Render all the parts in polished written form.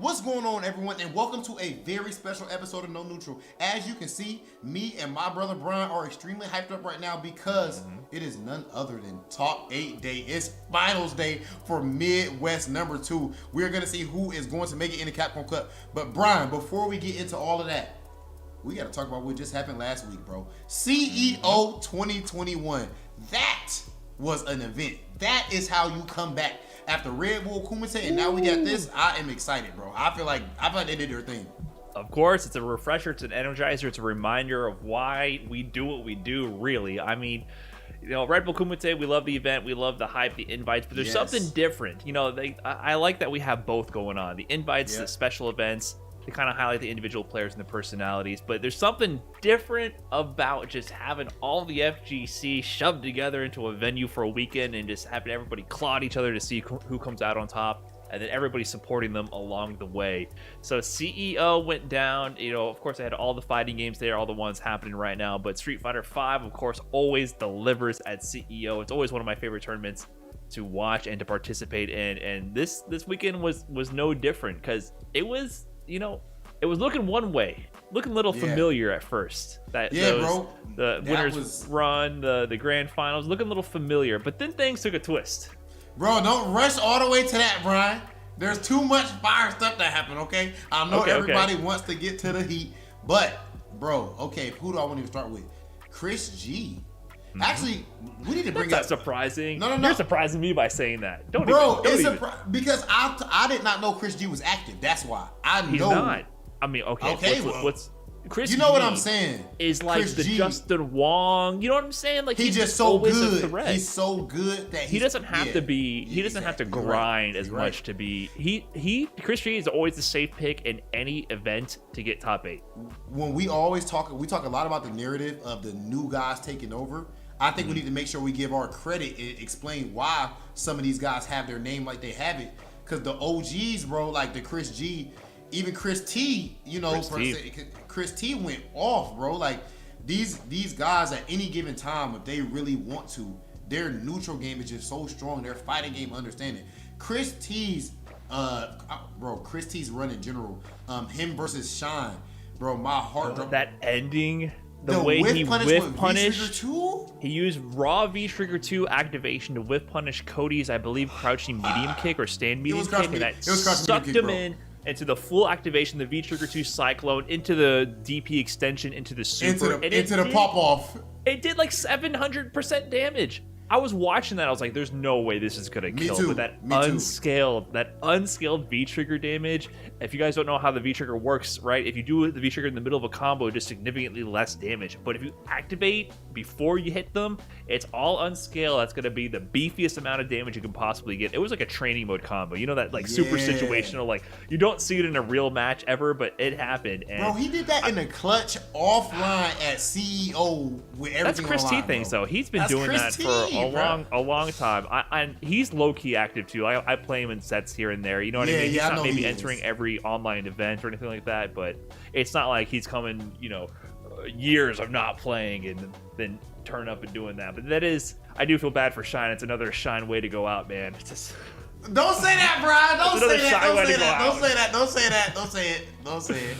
What's going on, everyone, and welcome to a very special episode of No Neutral. As you can see, me and my brother Brian are extremely hyped up right now because it is none other than Top 8 Day. It's finals day for Midwest number 2. We're going to see who is going to make it in the Capcom Cup. But Brian, before we get into all of that, we got to talk about what just happened last week, bro. CEO 2021. That was an event. That is how you come back. After Red Bull Kumite, and now we got this, I am excited, bro. I feel like they did their thing. Of course, it's a refresher, it's an energizer, it's a reminder of why we do what we do, really. I mean, you know, Red Bull Kumite, we love the event, we love the hype, the invites, but there's something different. You know, I like that we have both going on. The invites, the special events, they kind of highlight the individual players and the personalities, but there's something different about just having all the FGC shoved together into a venue for a weekend and just having everybody claw at each other to see who comes out on top, and then everybody supporting them along the way. So CEO went down. You know, of course, I had all the fighting games there, all the ones happening right now, but Street Fighter V, of course, always delivers at CEO. It's always one of my favorite tournaments to watch and to participate in, and this weekend was no different, because it was, you know, it was looking one way, looking a little familiar at first. The winners run, the grand finals, looking a little familiar, but then things took a twist. Bro, don't rush all the way to that, Brian. There's too much fire stuff that happened, okay? I know everybody wants to get to the heat, but, bro, okay, who do I want to start with? Chris G. Actually, we need to bring That's not surprising. No. You're surprising me by saying that. Because I did not know Chris G was active. That's why. He's not. I mean, what's Chris? You know what I'm saying? Is like Chris the G, Justin Wong. You know what I'm saying? Like he's just so good. He's so good that he doesn't have to be. He doesn't have to grind as much to be. Chris G is always the safe pick in any event to get top 8. When we talk a lot about the narrative of the new guys taking over. I think we need to make sure we give our credit and explain why some of these guys have their name like they have it. Because the OGs, bro, like the Chris G, even Chris T, you know, Chris T went off, bro. Like these guys at any given time, if they really want to, their neutral game is just so strong. Their fighting game understanding. Chris T's run in general, him versus Shine, bro, my heart dropped. That ending. The way he whiff punished, he used raw V-Trigger 2 activation to whiff punish Cody's, I believe, crouching medium kick or stand medium kick, and that sucked him in into the full activation, the V-Trigger 2 Cyclone, into the DP extension, into the super, into the pop-off. It did like 700% damage. I was watching that, I was like, there's no way this is gonna kill. But that unscaled V-Trigger damage, if you guys don't know how the V-Trigger works, right? If you do the V-Trigger in the middle of a combo, it does significantly less damage. But if you activate before you hit them, it's all unscaled. That's gonna be the beefiest amount of damage you can possibly get. It was like a training mode combo. You know, that like super situational, like you don't see it in a real match ever, but it happened. And bro, he did that in the clutch offline at CEO with everything. That's Chris T things though. He's been doing that for a long time. And he's low-key active too. I play him in sets here and there. You know what I mean? He's not maybe entering every online event or anything like that, but it's not like he's coming, you know, years of not playing and then turn up and doing that. But that is, I do feel bad for Shine. It's another Shine way to go out, man. It's just... Don't say that, Brian. Don't say it.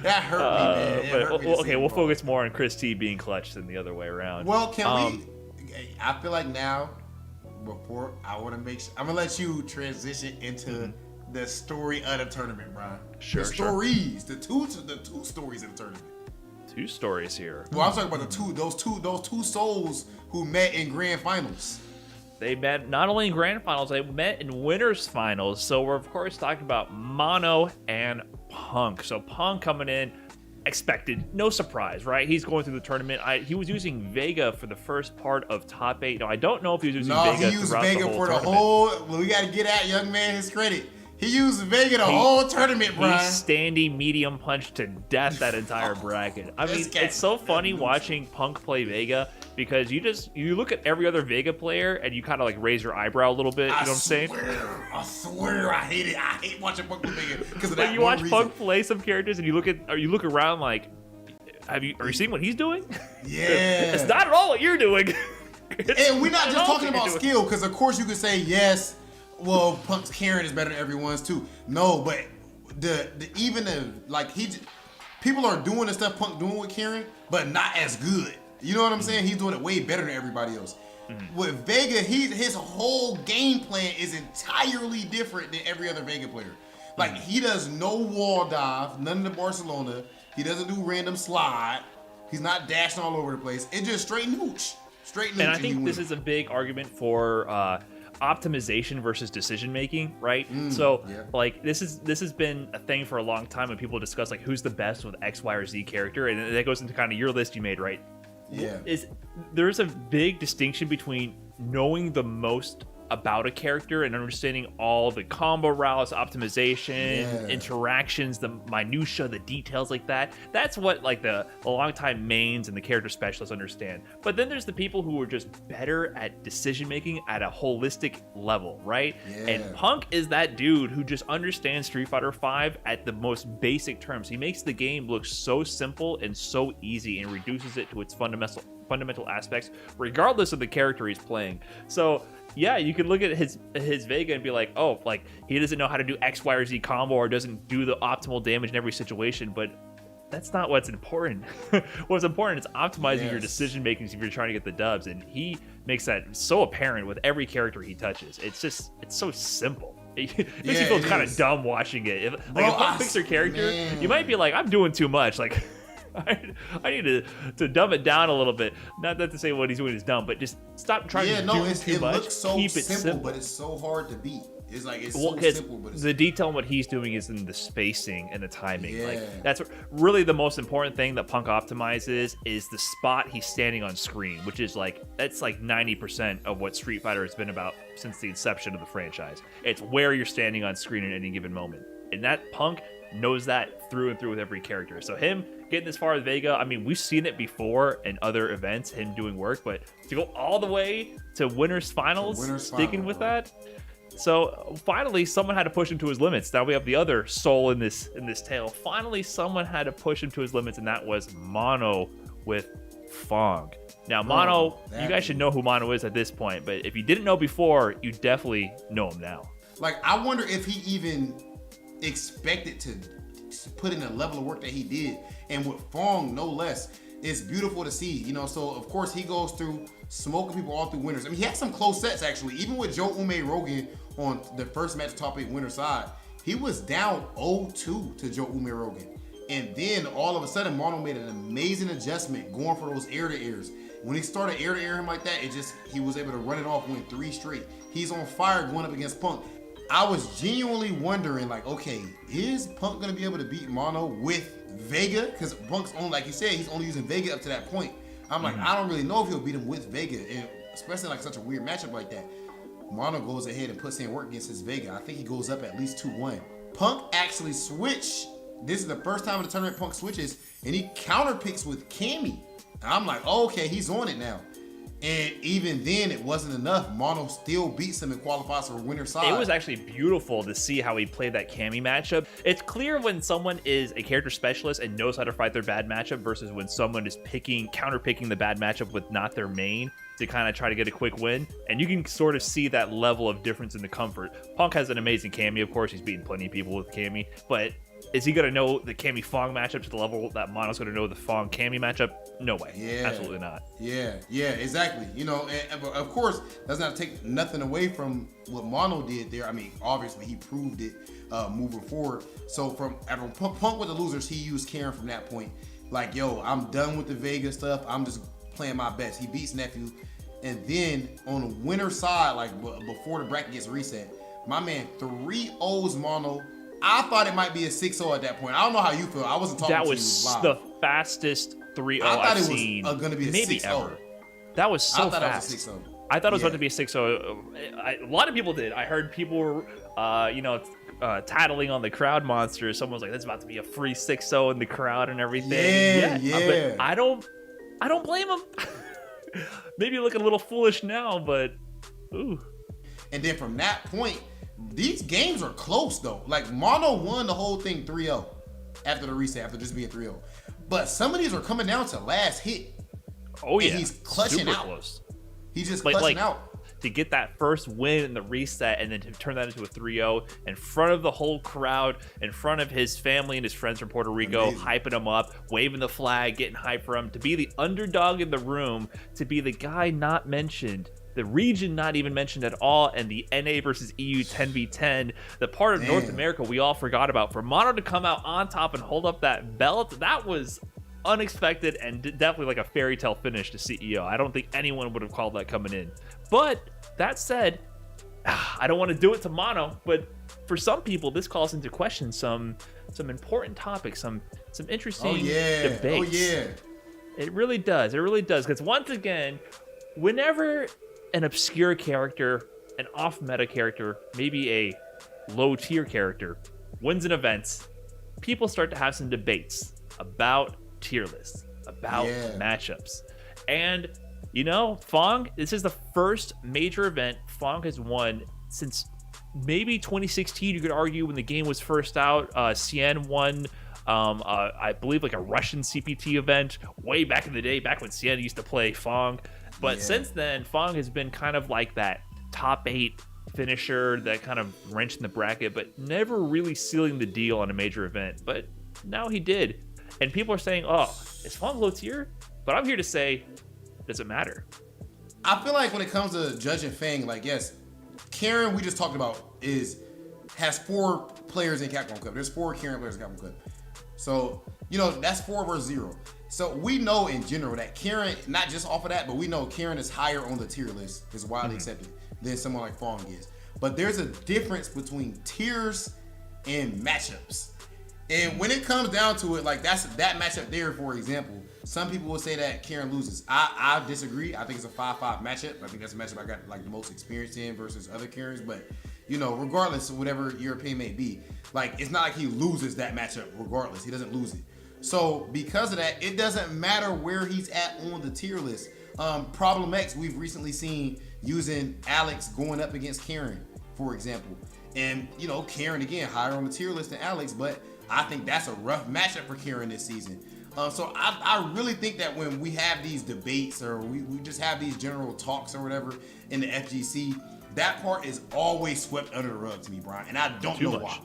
That hurt me, man. We'll focus more on Chris T being clutch than the other way around. Well, can we? I feel like now, before I want to make sure, I'm gonna let you transition into the story of the tournament, Brian. The stories, the two stories of the tournament. 2 stories here. Well, I'm talking about those two souls who met in grand finals. They met not only in grand finals, they met in winners finals. So we're of course talking about Mano and Punk. So Punk coming in. Expected, no surprise, right? He's going through the tournament. He was using Vega for the first part of top 8. Now I don't know if he was using Vega. No, he used Vega for the whole. Well, we got to get at young man his credit. He used Vega the whole tournament, Brian. He standing medium punch to death that entire bracket. I mean, it's so funny watching Punk play Vega because you look at every other Vega player and you kind of like raise your eyebrow a little bit. You know what I'm saying? I swear, I hate it. I hate watching Punk play Vega because of that. Like you watch Punk play some characters and you look around like, are you seeing what he's doing? Yeah, it's not at all what you're doing. And we're not just talking about skill because of course you could say yes. Well, Punk's Karen is better than everyone's too. No, but people are doing the stuff Punk doing with Kieran, but not as good. You know what I'm saying? He's doing it way better than everybody else. With Vega, his whole game plan is entirely different than every other Vega player. Like, he does no wall dive, none of the Barcelona. He doesn't do random slide. He's not dashing all over the place. It's just straight nooch. And I think this is a big argument for optimization versus decision making, right? Like this has been a thing for a long time when people discuss like who's the best with X, Y, or Z character, and that goes into kind of your list you made, right? There's a big distinction between knowing the most about a character and understanding all the combo routes, optimization, interactions, the minutia, the details like that. That's what like the longtime mains and the character specialists understand. But then there's the people who are just better at decision making at a holistic level, right? And Punk is that dude who just understands Street Fighter V at the most basic terms. He makes the game look so simple and so easy and reduces it to its fundamental aspects, regardless of the character he's playing. So yeah, you could look at his Vega and be like, oh, like he doesn't know how to do X, Y, or Z combo or doesn't do the optimal damage in every situation, but that's not what's important. What's important is optimizing your decision making if you're trying to get the dubs, and he makes that so apparent with every character he touches. It's so simple. It makes you feel kind of dumb watching it. If Punk picks your character, you might be like, I'm doing too much. Like, I need to dumb it down a little bit. Not that to say what he's doing is dumb, but just stop trying to do too much. Looks so Keep it simple, but it's so hard to beat. It's like it's so simple, but the detail in what he's doing is in the spacing and the timing. Like that's really the most important thing that Punk optimizes is the spot he's standing on screen, which is that's like 90% of what Street Fighter has been about since the inception of the franchise. It's where you're standing on screen at any given moment, and that Punk knows that through and through with every character. So him getting this far with Vega, I mean, we've seen it before in other events, him doing work, but to go all the way to winners finals, sticking with that. So finally, someone had to push him to his limits. Now we have the other soul in this tale. Finally, someone had to push him to his limits, and that was Mano with Fong. Now, Mano, you guys should know who Mano is at this point, but if you didn't know before, you definitely know him now. Like, I wonder if he even expected to put in the level of work that he did, and with Fong no less. It's beautiful to see, you know. So of course he goes through smoking people all through winners. I mean, he had some close sets actually, even with Joe Ume Rogan on the first match top 8 winner side. He was down 0-2 to Joe Ume Rogan, and then all of a sudden Mano made an amazing adjustment going for those air to airs. When he started air to air him like that, he was able to run it off, win 3 straight. He's on fire going up against Punk. I was genuinely wondering, like, okay, is Punk gonna be able to beat Mano with Vega? Because Punk's only, like you said, he's only using Vega up to that point. I'm like, I don't really know if he'll beat him with Vega, and especially like such a weird matchup like that. Mano goes ahead and puts in work against his Vega. I think he goes up at least 2-1. Punk actually switched. This is the first time in the tournament Punk switches, and he counter picks with Cammy. And I'm like, oh, okay, he's on it now. And even then, it wasn't enough. Mano still beats him and qualifies for winner side. It was actually beautiful to see how he played that Cammy matchup. It's clear when someone is a character specialist and knows how to fight their bad matchup versus when someone is counter-picking the bad matchup with not their main to kind of try to get a quick win. And you can sort of see that level of difference in the comfort. Punk has an amazing Cammy, of course. He's beaten plenty of people with Cammy. But is he going to know the Cammy Fong matchup to the level that Mano's going to know the Fong Cammy matchup? No way. Yeah. Absolutely not. Yeah, exactly. You know, and of course, that's not take nothing away from what Mano did there. I mean, obviously, he proved it moving forward. So from Punk with the losers, he used Karen from that point. Like, yo, I'm done with the Vega stuff. I'm just playing my best. He beats Nephew. And then on the winner side, like before the bracket gets reset, my man 3-0s Mano. I thought it might be a 6-0 at that point. I don't know how you feel. I wasn't talking to you live. That was the fastest 3-0 I've seen. I thought it was going to be a maybe 6-0. Ever. That was so fast. I thought it was a 6-0. I thought it was about to be a 6-0. A lot of people did. I heard people, tattling on the crowd monster. Someone was like, "That's about to be a free 6-0 in the crowd and everything." Yeah. But I don't blame him. Maybe look a little foolish now, but ooh. And then from that point, these games are close though. Like Mano won the whole thing 3-0 after the reset, after just being 3-0. But some of these are coming down to last hit. Oh yeah, and he's clutching super out. Close. He's just clutching out. to get that first win in the reset and then to turn that into a 3-0 in front of the whole crowd, in front of his family and his friends from Puerto Rico, hyping him up, waving the flag, getting hype for him, to be the underdog in the room, to be the guy not mentioned, the region not even mentioned at all, and the NA versus EU 10v10, the part of North America we all forgot about. For Mano to come out on top and hold up that belt, that was unexpected and definitely like a fairy tale finish to CEO. I don't think anyone would have called that coming in. But that said, I don't want to do it to Mano, but for some people, this calls into question some important topics, some interesting debates. Oh yeah, it really does. It really does. Because once again, whenever an obscure character, an off-meta character, maybe a low-tier character wins an event, people start to have some debates about tier lists, about matchups. And, you know, Fong, this is the first major event Fong has won since maybe 2016, you could argue, when the game was first out. Cien won, I believe, like a Russian CPT event way back in the day, back when Cien used to play Fong. But since then, Fong has been kind of like that top 8 finisher that kind of wrenched in the bracket, but never really sealing the deal on a major event. But now he did. And people are saying, oh, is Fong low tier? But I'm here to say, does it matter? I feel like when it comes to judging Fang, like, yes, Karen, we just talked about, has 4 players in Capcom Cup. There's 4 Karen players in Capcom Cup. So, you know, that's 4 versus 0. So we know in general that Karen, not just off of that, but we know Karen is higher on the tier list, is widely accepted, than someone like Fong is. But there's a difference between tiers and matchups. And when it comes down to it, like that matchup there, for example, some people will say that Karen loses. I disagree. I think it's a 5-5 matchup. I think that's a matchup I got like the most experience in versus other Karens. But, you know, regardless of whatever your opinion may be, like, it's not like he loses that matchup regardless. He doesn't lose it. So because of that, it doesn't matter where he's at on the tier list. Problem X, we've recently seen using Alex going up against Karen, for example. And, you know, Karen, again, higher on the tier list than Alex, but I think that's a rough matchup for Karen this season. So I really think that when we have these debates or we just have these general talks or whatever in the FGC, that part is always swept under the rug to me, Brian, and I don't know why.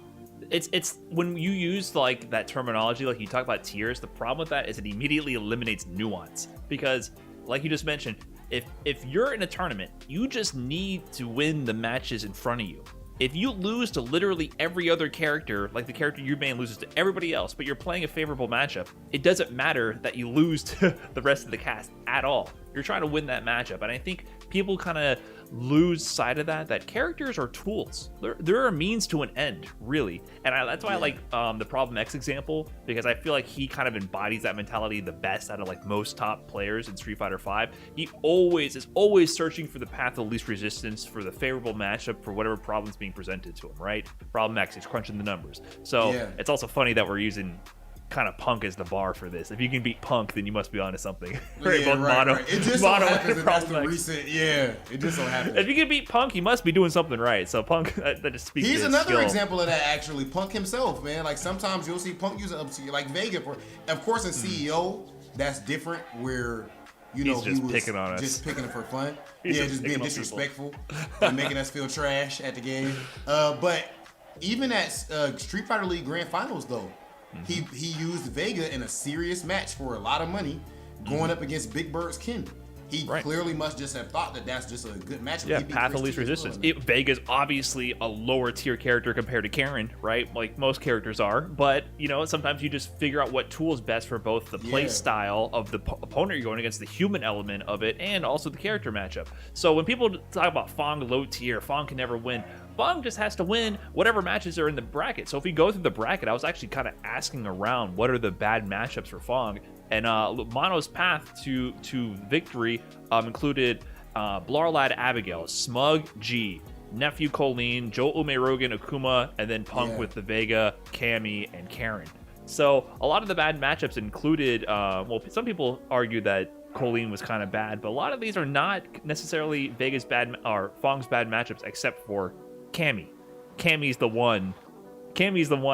It's when you use like that terminology, like you talk about tiers, the problem with that is it immediately eliminates nuance. Because like you just mentioned, if you're in a tournament, you just need to win the matches in front of you. If you lose to literally every other character, like the character you main loses to everybody else, but you're playing a favorable matchup, it doesn't matter that you lose to the rest of the cast at all. You're trying to win that matchup. And I think people kind of lose sight of that characters are tools. They're a means to an end, really. And that's why I like the Problem X example, because I feel like he kind of embodies that mentality the best out of like most top players in Street Fighter V. He is always searching for the path of least resistance, for the favorable matchup, for whatever problem's being presented to him, right? Problem X, he's crunching the numbers. So it's also funny that we're using kind of Punk as the bar for this. If you can beat Punk, then you must be onto something. Right? Right. It just so happens that that's the recent. Yeah, it just so happens. If you can beat Punk, you must be doing something right. So Punk, that just speaks. He's to another skill. example of that. Actually, Punk himself, man. Like sometimes you'll see Punk use it up to you, like Vega. Of course, in CEO, that's different. Where you know he's just he was picking on us, just picking it for fun. Just being disrespectful and making us feel trash at the game. But even at Street Fighter League Grand Finals, though. He used Vega in a serious match for a lot of money, going up against Big Bird's Ken. He clearly must just have thought that that's just a good match. Yeah, path of least resistance. Vega's obviously a lower tier character compared to Karen, right? Like most characters are. But, you know, sometimes you just figure out what tool is best for both the play style of the opponent you're going against, the human element of it, and also the character matchup. So when people talk about Fong low tier, Fong can never win, Fong just has to win whatever matches are in the bracket. So if we go through the bracket, I was actually kind of asking around what are the bad matchups for Fong. And Mano's path to victory included Blarlad Abigail, Smug G, Nephew Colleen, Joe Umerogan Akuma, and then Punk with the Vega, Cammy, and Karen. So a lot of the bad matchups included, well, some people argue that Colleen was kind of bad, but a lot of these are not necessarily Vega's bad or Fong's bad matchups, except for Cammy. Cammy's the one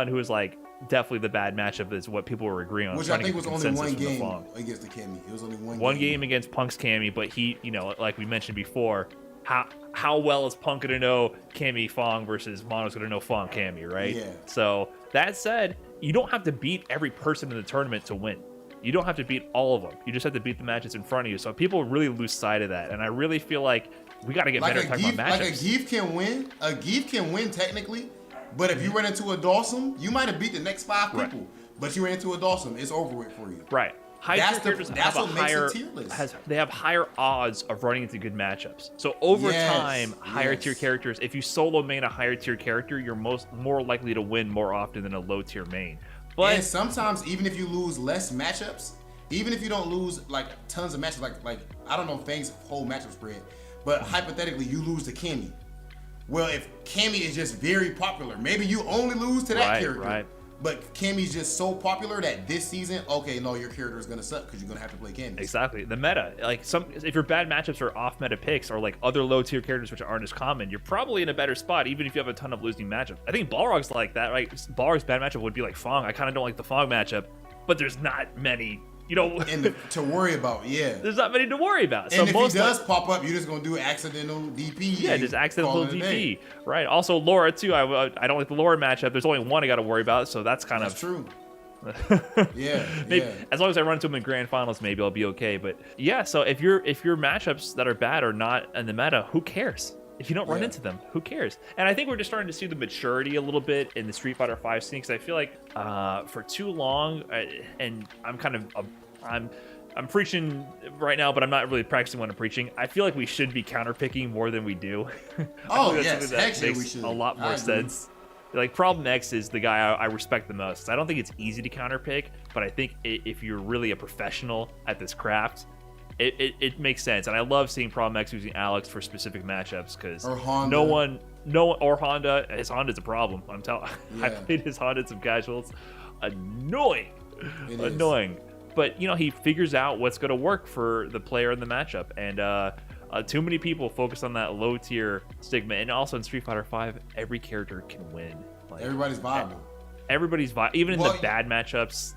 who is like definitely the bad matchup is what people were agreeing on. Which I think was only one game against the Cammy. It was only one game against Punk's Cammy, but he, you know, like we mentioned before, how well is Punk gonna know Cammy Fong versus Mano's gonna know Fong Cammy, right? Yeah. So that said, you don't have to beat every person in the tournament to win. You don't have to beat all of them. You just have to beat the matches in front of you. So people really lose sight of that, and I really feel like we got to get better at talking about matchups. Like a Geef can win. A Geef can win technically, but if you run into a Dawson, you might have beat the next 5 people. Right. But you ran into a Dawson, it's over with for you. Right. High tier characters have a higher they have higher odds of running into good matchups. So over time, higher tier characters, if you solo main a higher tier character, you're more likely to win more often than a low tier main. But and sometimes even if you lose less matchups, even if you don't lose like tons of matchups, like I don't know Fang's whole matchup spread, but hypothetically you lose to Cammy. Well, if Cammy is just very popular, maybe you only lose to that character. Right. But Cammy's just so popular that this season, okay, no, your character is gonna suck because you're gonna have to play Cammy. Exactly. The meta, like if your bad matchups are off meta picks or like other low tier characters which aren't as common, you're probably in a better spot even if you have a ton of losing matchups. I think Balrog's like that, right? Balrog's bad matchup would be like Fong. I kind of don't like the Fong matchup, but there's not many. To worry about, There's not many to worry about. And so if he does pop up, you're just gonna do accidental DP. Yeah, just accidental DP. Right. Also, Laura too. I don't like the Laura matchup. There's only one I got to worry about, so that's true. Maybe, as long as I run into him in grand finals, maybe I'll be okay. But yeah, so if your matchups that are bad are not in the meta, who cares? If you don't run into them, who cares? And I think we're just starting to see the maturity a little bit in the Street Fighter V scene, because I feel like for too long, and I'm preaching right now, but I'm not really practicing what I'm preaching. I feel like we should be counterpicking more than we do. That makes a lot more sense. Like Problem X is the guy I respect the most. I don't think it's easy to counterpick, but I think if you're really a professional at this craft, it makes sense. And I love seeing Problem X using Alex for specific matchups because no one or Honda. His Honda's a problem. I'm telling. I played his Honda in some casuals. Annoying. But he figures out what's going to work for the player in the matchup, and too many people focus on that low tier stigma. And also in Street Fighter V, every character can win. Like, everybody's viable. Even in the bad matchups,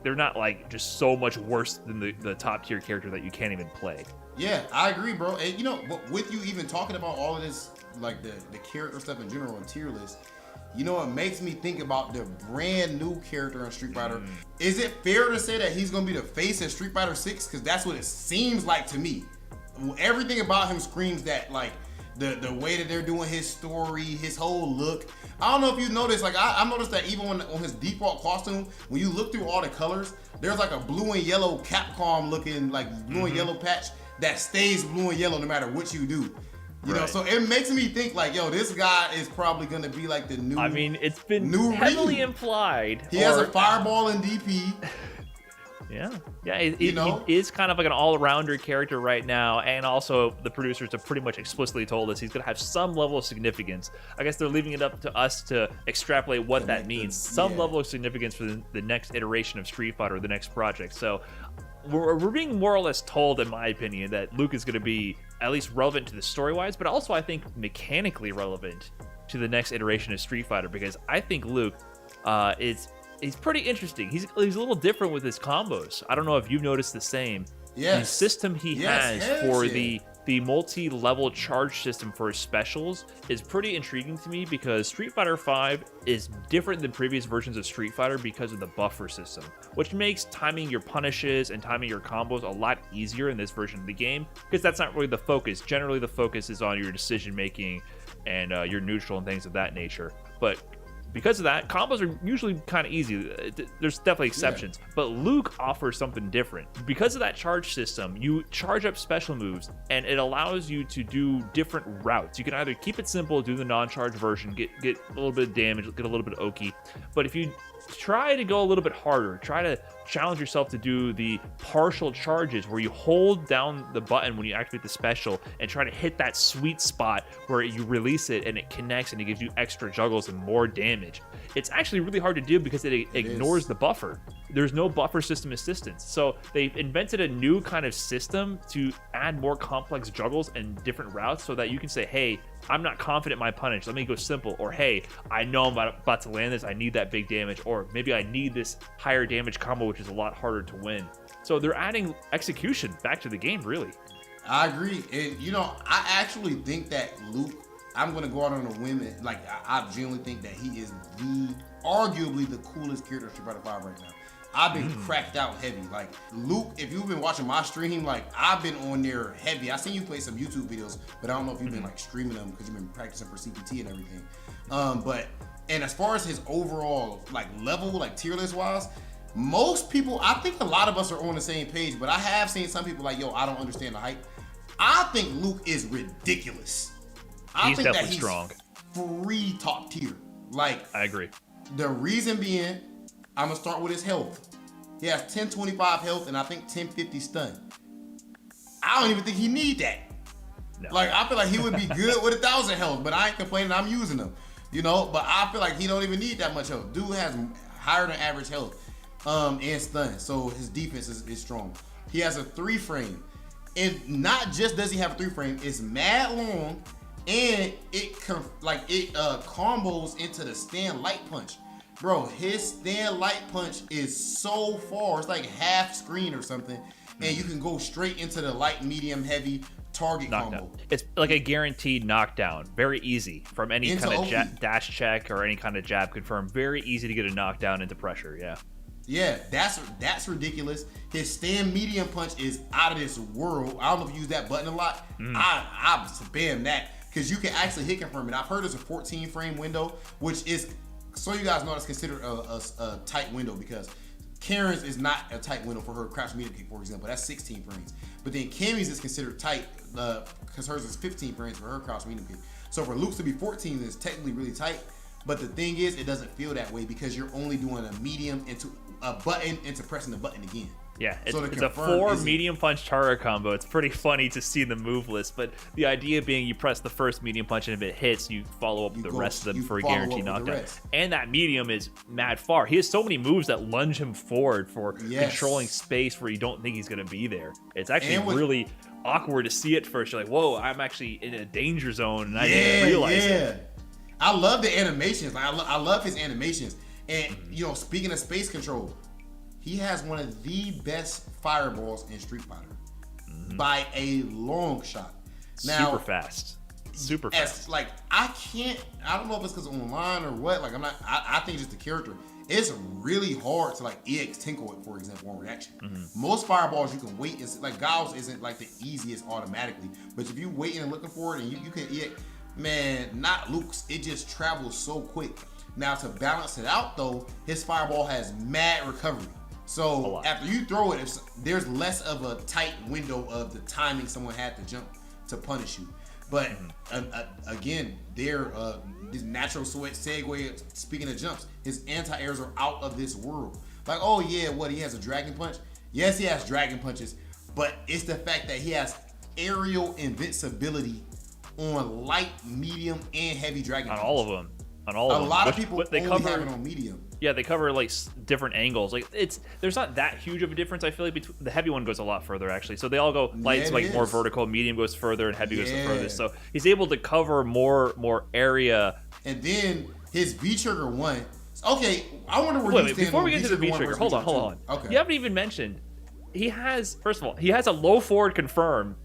they're not like just so much worse than the top tier character that you can't even play. Yeah, I agree, bro. And with you even talking about all of this, like the character stuff in general and tier list, it makes me think about the brand new character in Street Fighter. Is it fair to say that he's gonna be the face of Street Fighter 6? Because that's what it seems like to me. Everything about him screams that, like the way that they're doing his story, his whole look. I don't know if you noticed, like I noticed that even on his default costume, when you look through all the colors, there's like a blue and yellow Capcom looking like blue and yellow patch that stays blue and yellow no matter what you do. You know, so it makes me think like, this guy is probably gonna be like the new. I mean, it's been heavily implied. He has a fireball in DP. He is kind of like an all-rounder character right now, and also the producers have pretty much explicitly told us he's going to have some level of significance. I guess they're leaving it up to us to extrapolate what that means. Some level of significance for the next iteration of Street Fighter, the next project. So we're being more or less told, in my opinion, that Luke is going to be at least relevant to the story-wise, but also I think mechanically relevant to the next iteration of Street Fighter, because I think Luke He's pretty interesting. He's a little different with his combos. I don't know if you've noticed the same. Yes. The system he has for the multi-level charge system for his specials is pretty intriguing to me, because Street Fighter V is different than previous versions of Street Fighter because of the buffer system, which makes timing your punishes and timing your combos a lot easier in this version of the game, because that's not really the focus. Generally, the focus is on your decision making and your neutral and things of that nature. But because of that, combos are usually kind of easy. There's definitely exceptions, but Luke offers something different. Because of that charge system, you charge up special moves, and it allows you to do different routes. You can either keep it simple, do the non-charge version, get a little bit of damage, get a little bit oaky. But if you try to go a little bit harder, try to challenge yourself to do the partial charges where you hold down the button when you activate the special and try to hit that sweet spot where you release it and it connects and it gives you extra juggles and more damage. It's actually really hard to do because it ignores the buffer. There's no buffer system assistance. So they've invented a new kind of system to add more complex juggles and different routes so that you can say, hey, I'm not confident in my punish, let me go simple. Or hey, I know I'm about to land this, I need that big damage. Or maybe I need this higher damage combo, which is a lot harder to win. So they're adding execution back to the game, really. I agree. And, you know, I actually think that Luke, I'm going to go out on a whim. Like, I genuinely think that he is arguably the coolest character in Street Fighter V right now. I've been cracked out heavy. Like, Luke, if you've been watching my stream, like, I've been on there heavy. I seen you play some YouTube videos, but I don't know if you've been, like, streaming them because you've been practicing for CPT and everything. And as far as his overall, like, level, like, tier list wise, most people, I think a lot of us are on the same page, but I have seen some people like, yo, I don't understand the hype. I think Luke is ridiculous. He's definitely strong. Free top tier. Like, I agree. The reason being, I'm gonna start with his health. He has 1025 health and I think 1050 stun. I don't even think he need that. No. Like, I feel like he would be good with 1,000 health, but I ain't complaining. I'm using him, you know. But I feel like he don't even need that much health. Dude has higher than average health, and stun, so his defense is strong. He has a 3-frame, and not just does he have a 3-frame, it's mad long. And it combos into the stand light punch. Bro, his stand light punch is so far. It's like half screen or something. And you can go straight into the light, medium, heavy target combo. It's like a guaranteed knockdown. Very easy from any kind of dash check or any kind of jab confirm. Very easy to get a knockdown into pressure, yeah. Yeah, that's ridiculous. His stand medium punch is out of this world. I don't know if you use that button a lot. I spam that. Because you can actually hit confirm it. I've heard it's a 14 frame window, which is, so you guys know, it's considered a tight window because Karen's is not a tight window for her crouch medium kick, for example. That's 16 frames. But then Cammy's is considered tight because hers is 15 frames for her crouch medium kick. So for Luke's to be 14 is technically really tight. But the thing is, it doesn't feel that way because you're only doing a medium into a button into pressing the button again. Yeah, it's a 4 medium punch target combo. It's pretty funny to see the move list, but the idea being you press the first medium punch and if it hits, you follow up the rest of them for a guaranteed knockdown. And that medium is mad far. He has so many moves that lunge him forward for controlling space where you don't think he's going to be there. It's actually really awkward to see it first. You're like, whoa, I'm actually in a danger zone, and I didn't realize it. I love the animations. Like, I love his animations. And, you know, speaking of space control, he has one of the best fireballs in Street Fighter by a long shot. Now, super fast. Like, I don't know if it's because online or what. Like, I think just the character. It's really hard to, like, EX Tinkle it, for example, on reaction. Most fireballs you can wait. Like, Giles isn't, like, the easiest automatically. But if you waiting and looking for it and you can EX, man, not Luke's. It just travels so quick. Now, to balance it out, though, his fireball has mad recovery. So after you throw it, there's less of a tight window of the timing someone had to jump to punish you. But again, this natural sweat segue, speaking of jumps, his anti-airs are out of this world. Like, oh yeah, he has a dragon punch? Yes, he has dragon punches, but it's the fact that he has aerial invincibility on light, medium, and heavy dragon punches. On all of them. A lot of people only have it on medium. Yeah, they cover like different angles. Like there's not that huge of a difference. I feel like between the heavy one goes a lot further actually. So they all go light's like more vertical, medium goes further, and heavy goes the furthest. So he's able to cover more area. And then his V trigger one. Okay, I wonder where you stand. Before we get to the V trigger, hold on. Okay, you haven't even mentioned. He has a low forward confirm.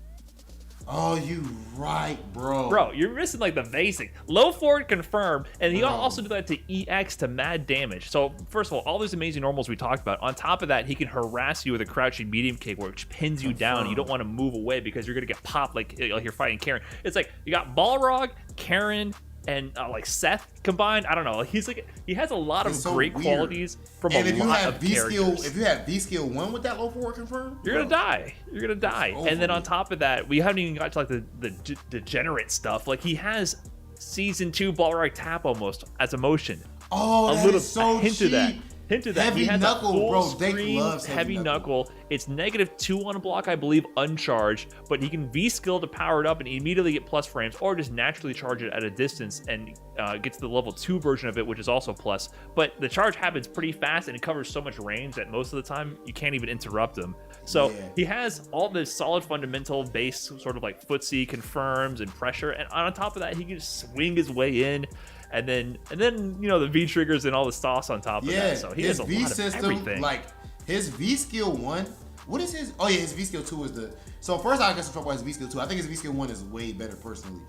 Oh, you right, bro. Bro, you're missing like the basic. Low forward confirm, and he also do that to EX to mad damage. So first of all these amazing normals we talked about. On top of that, he can harass you with a crouching medium kick, which pins you down. You don't want to move away because you're gonna get popped like you're fighting Karen. It's like you got Balrog, Karen, and like Seth combined. I don't know. He has a lot of great qualities from a lot of characters. If you have V skill 1 with that low forward confirm, you're gonna die. And then on top of that, we haven't even got to like the degenerate stuff. Like he has season 2 Balrog tap almost as a motion. Oh, that is so cheap. Hint of that. Heavy he has knuckle, a full bro. screen loves heavy knuckle. It's -2 on a block, I believe, uncharged, but he can V skill to power it up and immediately get plus frames, or just naturally charge it at a distance and get to the level 2 version of it, which is also plus. But the charge happens pretty fast and it covers so much range that most of the time you can't even interrupt him. So he has all this solid fundamental base, sort of like footsie, confirms, and pressure, and on top of that, he can just swing his way in. And then you know the V triggers and all the sauce on top of that. So he has a lot of everything. Like his V skill 1, What is his? Oh yeah, his V skill 2 is the. So first I guess I'll talk about his V skill 2. I think his V skill 1 is way better personally,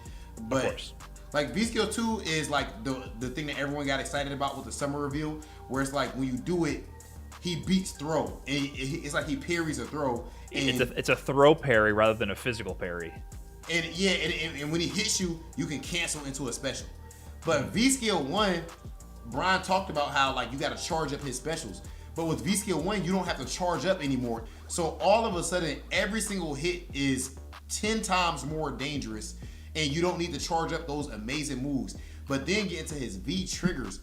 but Of course. like V skill 2 is like the thing that everyone got excited about with the summer reveal, where it's like when you do it, he beats throw, and it's like he parries a throw. And It's a throw parry rather than a physical parry. And yeah, and when he hits you, you can cancel into a special. But V skill 1, Brian talked about how like you got to charge up his specials. But with V skill 1, you don't have to charge up anymore. So all of a sudden, every single hit is 10 times more dangerous, and you don't need to charge up those amazing moves. But then get into his V triggers.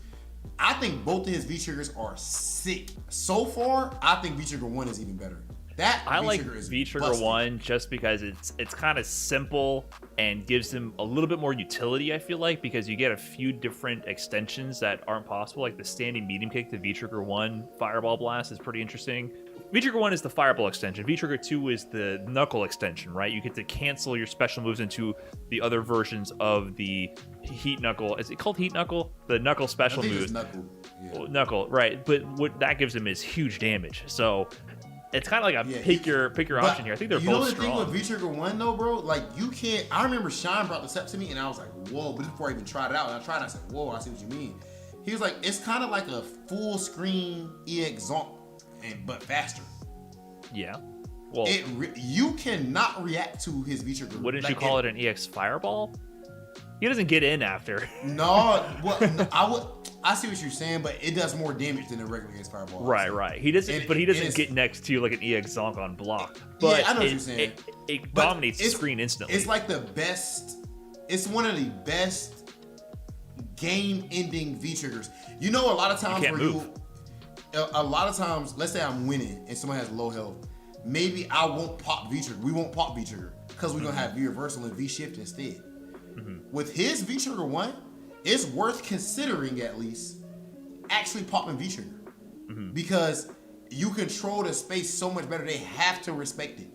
I think both of his V triggers are sick. So far, I think V trigger 1 is even better. I like V-Trigger 1 just because it's kind of simple and gives him a little bit more utility, I feel like, because you get a few different extensions that aren't possible, like the standing medium kick to V-Trigger 1 Fireball Blast is pretty interesting. V-Trigger 1 is the Fireball extension. V-Trigger 2 is the Knuckle extension, right? You get to cancel your special moves into the other versions of the Heat Knuckle. Is it called Heat Knuckle? The Knuckle special moves. Knuckle, right. But what that gives him is huge damage. So it's kind of like a pick your option here. I think they're both strong. You know the thing with V-Trigger 1 though, bro? Like you can't. I remember Sean brought this up to me, and I was like, "Whoa!" But before I even tried it out, and I tried, and I said, "Whoa!" I see what you mean. He was like, "It's kind of like a full screen EX Zonk, but faster." Yeah. Well, you cannot react to his V-Trigger. Wouldn't you call it an EX Fireball? He doesn't get in after. No, well, I see what you're saying, but it does more damage than a regular EX Fireball. Right. He doesn't get next to like an EX Zonk on block. But yeah, I know what you're saying. It dominates the screen instantly. It's like the best. It's one of the best game-ending V-triggers. You know, a lot of times a lot of times, let's say I'm winning and somebody has low health, maybe I won't pop V-trigger. We won't pop V-trigger because we're gonna have V-reversal and V-shift instead. With his V-Trigger 1, it's worth considering at least actually popping V-Trigger. Because you control the space so much better, they have to respect it.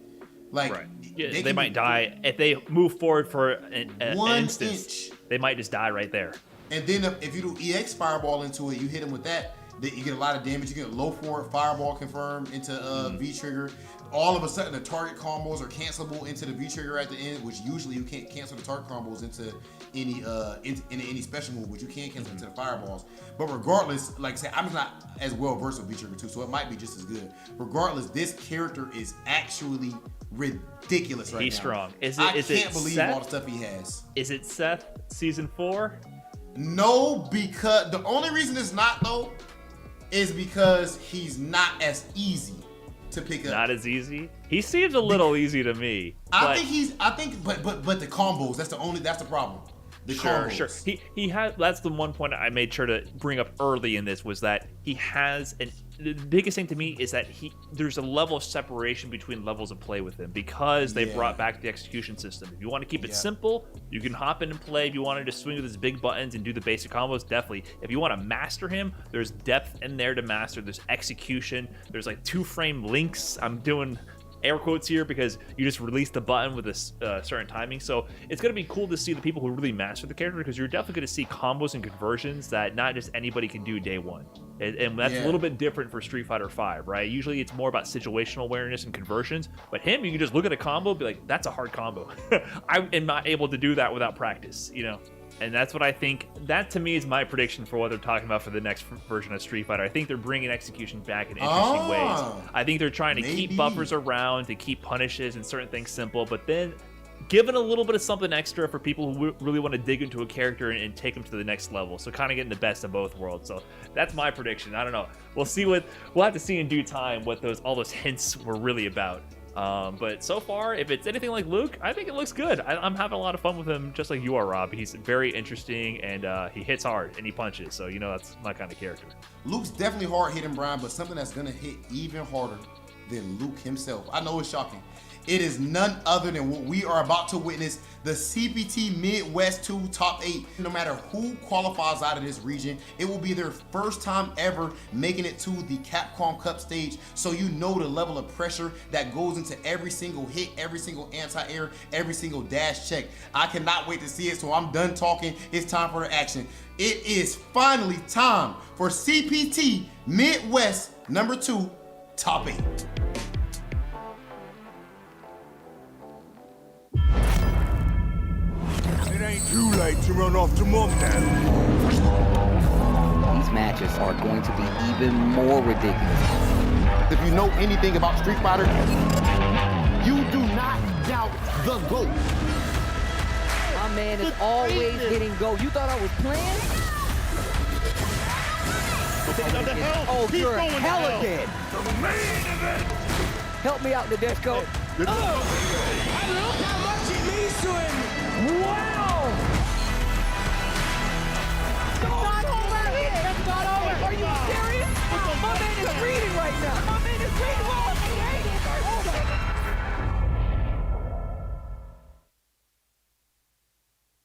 Like, they might die. If they move forward for an instance, they might just die right there. And then if you do EX Fireball into it, you hit him with that, you get a lot of damage. You get low forward Fireball confirmed into V-Trigger. All of a sudden, the target combos are cancelable into the V-Trigger at the end, which usually you can't cancel the target combos into any special move, but you can cancel into the fireballs. But regardless, like I said, I'm just not as well versed with V-Trigger 2, so it might be just as good. Regardless, this character is actually ridiculous right now. He's strong. I can't believe all the stuff he has. Is it Seth season 4? No, because the only reason it's not though is because he's not as easy to pick up. Not as easy? He seems a little easy to me. But the combos, that's the problem. Sure. He has. That's the one point I made sure to bring up early in this was that he has the biggest thing to me is that there's a level of separation between levels of play with him because they brought back the execution system. If you want to keep it simple, you can hop in and play. If you wanted to swing with his big buttons and do the basic combos, definitely. If you want to master him, there's depth in there to master. There's execution. There's like 2-frame links. I'm doing air quotes here because you just release the button with a certain timing. So it's going to be cool to see the people who really master the character because you're definitely going to see combos and conversions that not just anybody can do day one. And that's a little bit different for Street Fighter V, right? Usually it's more about situational awareness and conversions, but him, you can just look at a combo and be like, that's a hard combo. I am not able to do that without practice, you know? And that's what I think. That to me is my prediction for what they're talking about for the next version of Street Fighter. I think they're bringing execution back in interesting ways. I think they're trying to keep buffers around, to keep punishes and certain things simple, but then give it a little bit of something extra for people who really want to dig into a character and take them to the next level. So kind of getting the best of both worlds. So that's my prediction. I don't know. We'll have to see in due time what all those hints were really about. But so far, if it's anything like Luke, I think it looks good. I'm having a lot of fun with him, just like you are, Rob. He's very interesting, and he hits hard, and he punches. So, that's my kind of character. Luke's definitely hard hitting, Brian, but something that's going to hit even harder than Luke himself. I know it's shocking. It is none other than what we are about to witness, the CPT Midwest 2 Top 8. No matter who qualifies out of this region, it will be their first time ever making it to the Capcom Cup stage. So you know the level of pressure that goes into every single hit, every single anti-air, every single dash check. I cannot wait to see it, so I'm done talking. It's time for the action. It is finally time for CPT Midwest number 2 Top 8. late to run off to mom now. These matches are going to be even more ridiculous. If you know anything about Street Fighter, you do not doubt the GOAT. My man is always hitting go. You thought I was playing? Oh, you're hella dead. The main event. Help me out, Nadeshko. And look how much it means to him. Wow. That's not over. Are you serious? My man is reading right now. My man is reading.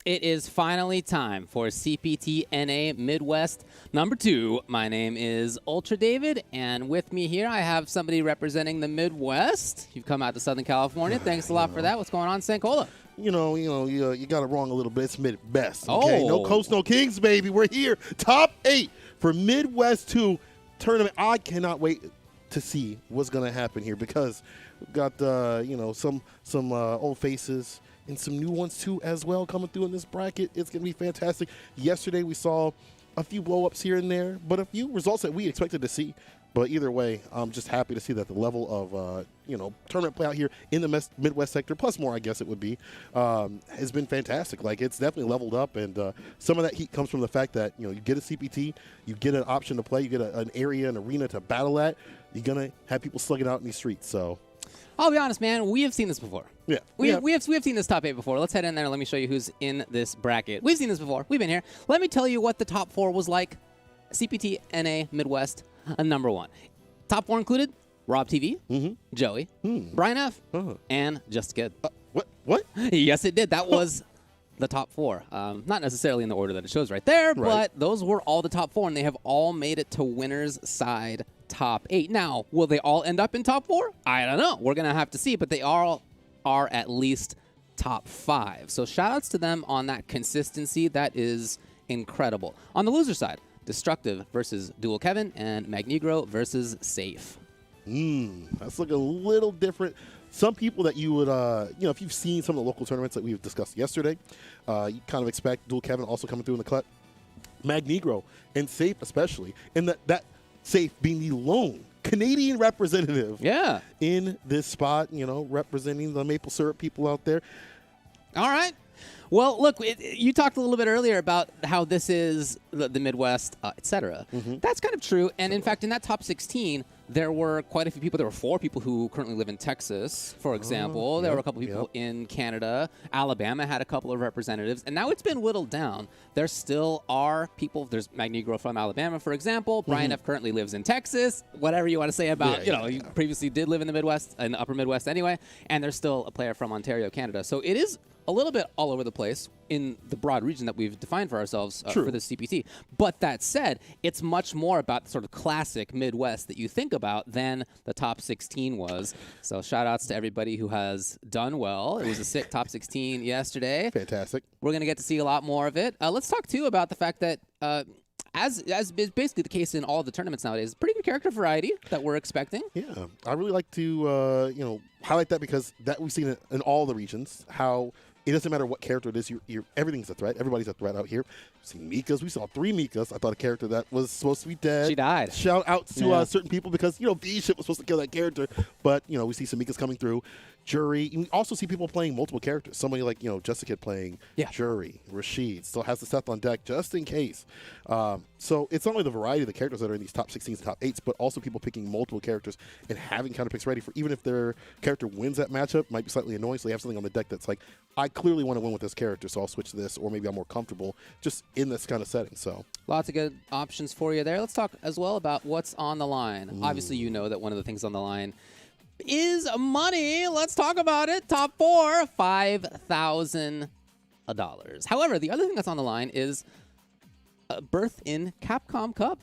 It is finally time for CPT NA Midwest number 2. My name is Ultra David, and with me here I have somebody representing the Midwest. You've come out to Southern California. Thanks a lot for that. What's going on, Sankola? You got it wrong a little bit. It's Midwest. Okay? Oh. No coast, no kings, baby. We're here. Top 8 for Midwest 2 tournament. I cannot wait to see what's going to happen here because we've got, some old faces and some new ones, too, as well, coming through in this bracket. It's going to be fantastic. Yesterday, we saw a few blow-ups here and there, but a few results that we expected to see. But either way, I'm just happy to see that the level of, tournament play out here in the Midwest sector, plus more, I guess it would be, has been fantastic. Like, it's definitely leveled up, and some of that heat comes from the fact that, you get a CPT, you get an option to play, you get an area, an arena to battle at, you're going to have people slugging out in these streets, so... I'll be honest, man. We have seen this before. Yeah. We have seen this top 8 before. Let's head in there and let me show you who's in this bracket. We've seen this before. We've been here. Let me tell you what the top 4 was like. CPT NA Midwest, number 1. Top 4 included Rob TV, Joey, Brian F, and Just Kid. What? Yes, it did. That was the top 4. Not necessarily in the order that it shows right there, but those were all the top 4, and they have all made it to winner's side top 8. Now, will they all end up in top 4? I don't know. We're going to have to see, but they all are at least top 5. So shout-outs to them on that consistency. That is incredible. On the loser side, Destructive versus Dual Kevin and Magnegro versus Safe. That's looking a little different. Some people that you would, if you've seen some of the local tournaments that we've discussed yesterday, you kind of expect Dual Kevin also coming through in the cut. Magnegro and Safe especially, and that Safe being the lone Canadian representative in this spot, representing the maple syrup people out there. All right. Well, look, you talked a little bit earlier about how this is the Midwest, et cetera. That's kind of true. And in fact, in that top 16, there were quite a few people. There were 4 people who currently live in Texas, for example. There were a couple people in Canada. Alabama had a couple of representatives. And now it's been whittled down. There still are people. There's Magnegro from Alabama, for example. Brian F. currently lives in Texas. Whatever you want to say about, he previously did live in the Midwest, in the upper Midwest anyway. And there's still a player from Ontario, Canada. So it is a little bit all over the place in the broad region that we've defined for ourselves for the CPT. But that said, it's much more about the sort of classic Midwest that you think about than the top 16 was. So shout outs to everybody who has done well. It was a sick top 16 yesterday. Fantastic. We're going to get to see a lot more of it. Let's talk, too, about the fact that as is basically the case in all the tournaments nowadays, pretty good character variety that we're expecting. Yeah, I really like to highlight that because that we've seen it in all the regions, how it doesn't matter what character it is, everything's a threat. Everybody's a threat out here. We've seen Mikas. We saw 3 Mikas. I thought a character that was supposed to be dead. She died. Shout out to certain people because, V-Ship was supposed to kill that character. But, we see some Mikas coming through. Jury. And we also see people playing multiple characters. Somebody like, Jessica playing Jury. Rashid still has the Seth on deck just in case. So it's not only the variety of the characters that are in these top 16s, top 8s, but also people picking multiple characters and having counter picks ready for even if their character wins that matchup, might be slightly annoying. So they have something on the deck that's like, I clearly want to win with this character, so I'll switch to this, or maybe I'm more comfortable just in this kind of setting. So lots of good options for you there. Let's talk as well about what's on the line. Obviously, you know that one of the things on the line is money. Let's talk about it. Top 4, $5,000. However, the other thing that's on the line is a berth in Capcom Cup.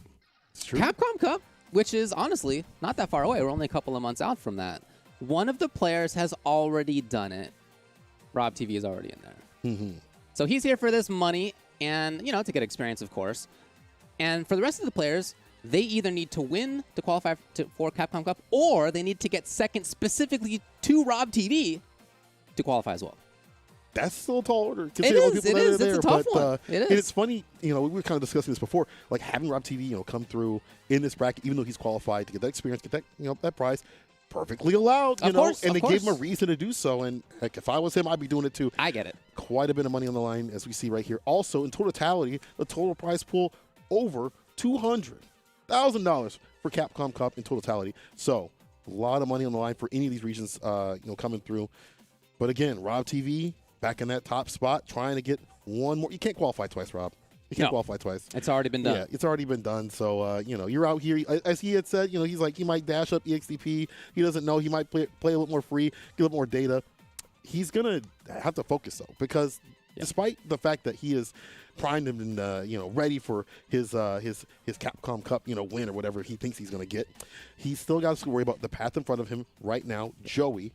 it's true. Capcom Cup, which is honestly not that far away. We're only a couple of months out from that. One of the players has already done it. Rob TV is already in there. So he's here for this money and, to get experience, of course. And for the rest of the players, they either need to win to qualify for Capcom Cup, or they need to get second specifically to Rob TV to qualify as well. that's still a tall order. It considering all the is. people It that is. are It's a there. tough But, one. It is. And it's funny, we were kind of discussing this before, like having Rob TV, come through in this bracket, even though he's qualified to get that experience, get that, that prize, perfectly allowed, Of course, and of they gave him a course. reason to do so. And heck, if I was him, I'd be doing it too. I get it. Quite a bit of money on the line, as we see right here. Also, in totality, the total prize pool over $200,000 for Capcom Cup in totality. So, a lot of money on the line for any of these regions, coming through. But again, Rob TV back in that top spot, trying to get one more. You can't qualify twice, Rob. You can't qualify twice. It's already been done. Yeah, it's already been done. So, you're out here. As he had said, he's like, he might dash up EXDP. He doesn't know. He might play a little more free, get a little more data. He's going to have to focus, though, because despite the fact that he is primed and, ready for his Capcom Cup, win or whatever he thinks he's going to get, he's still got to worry about the path in front of him right now, Joey,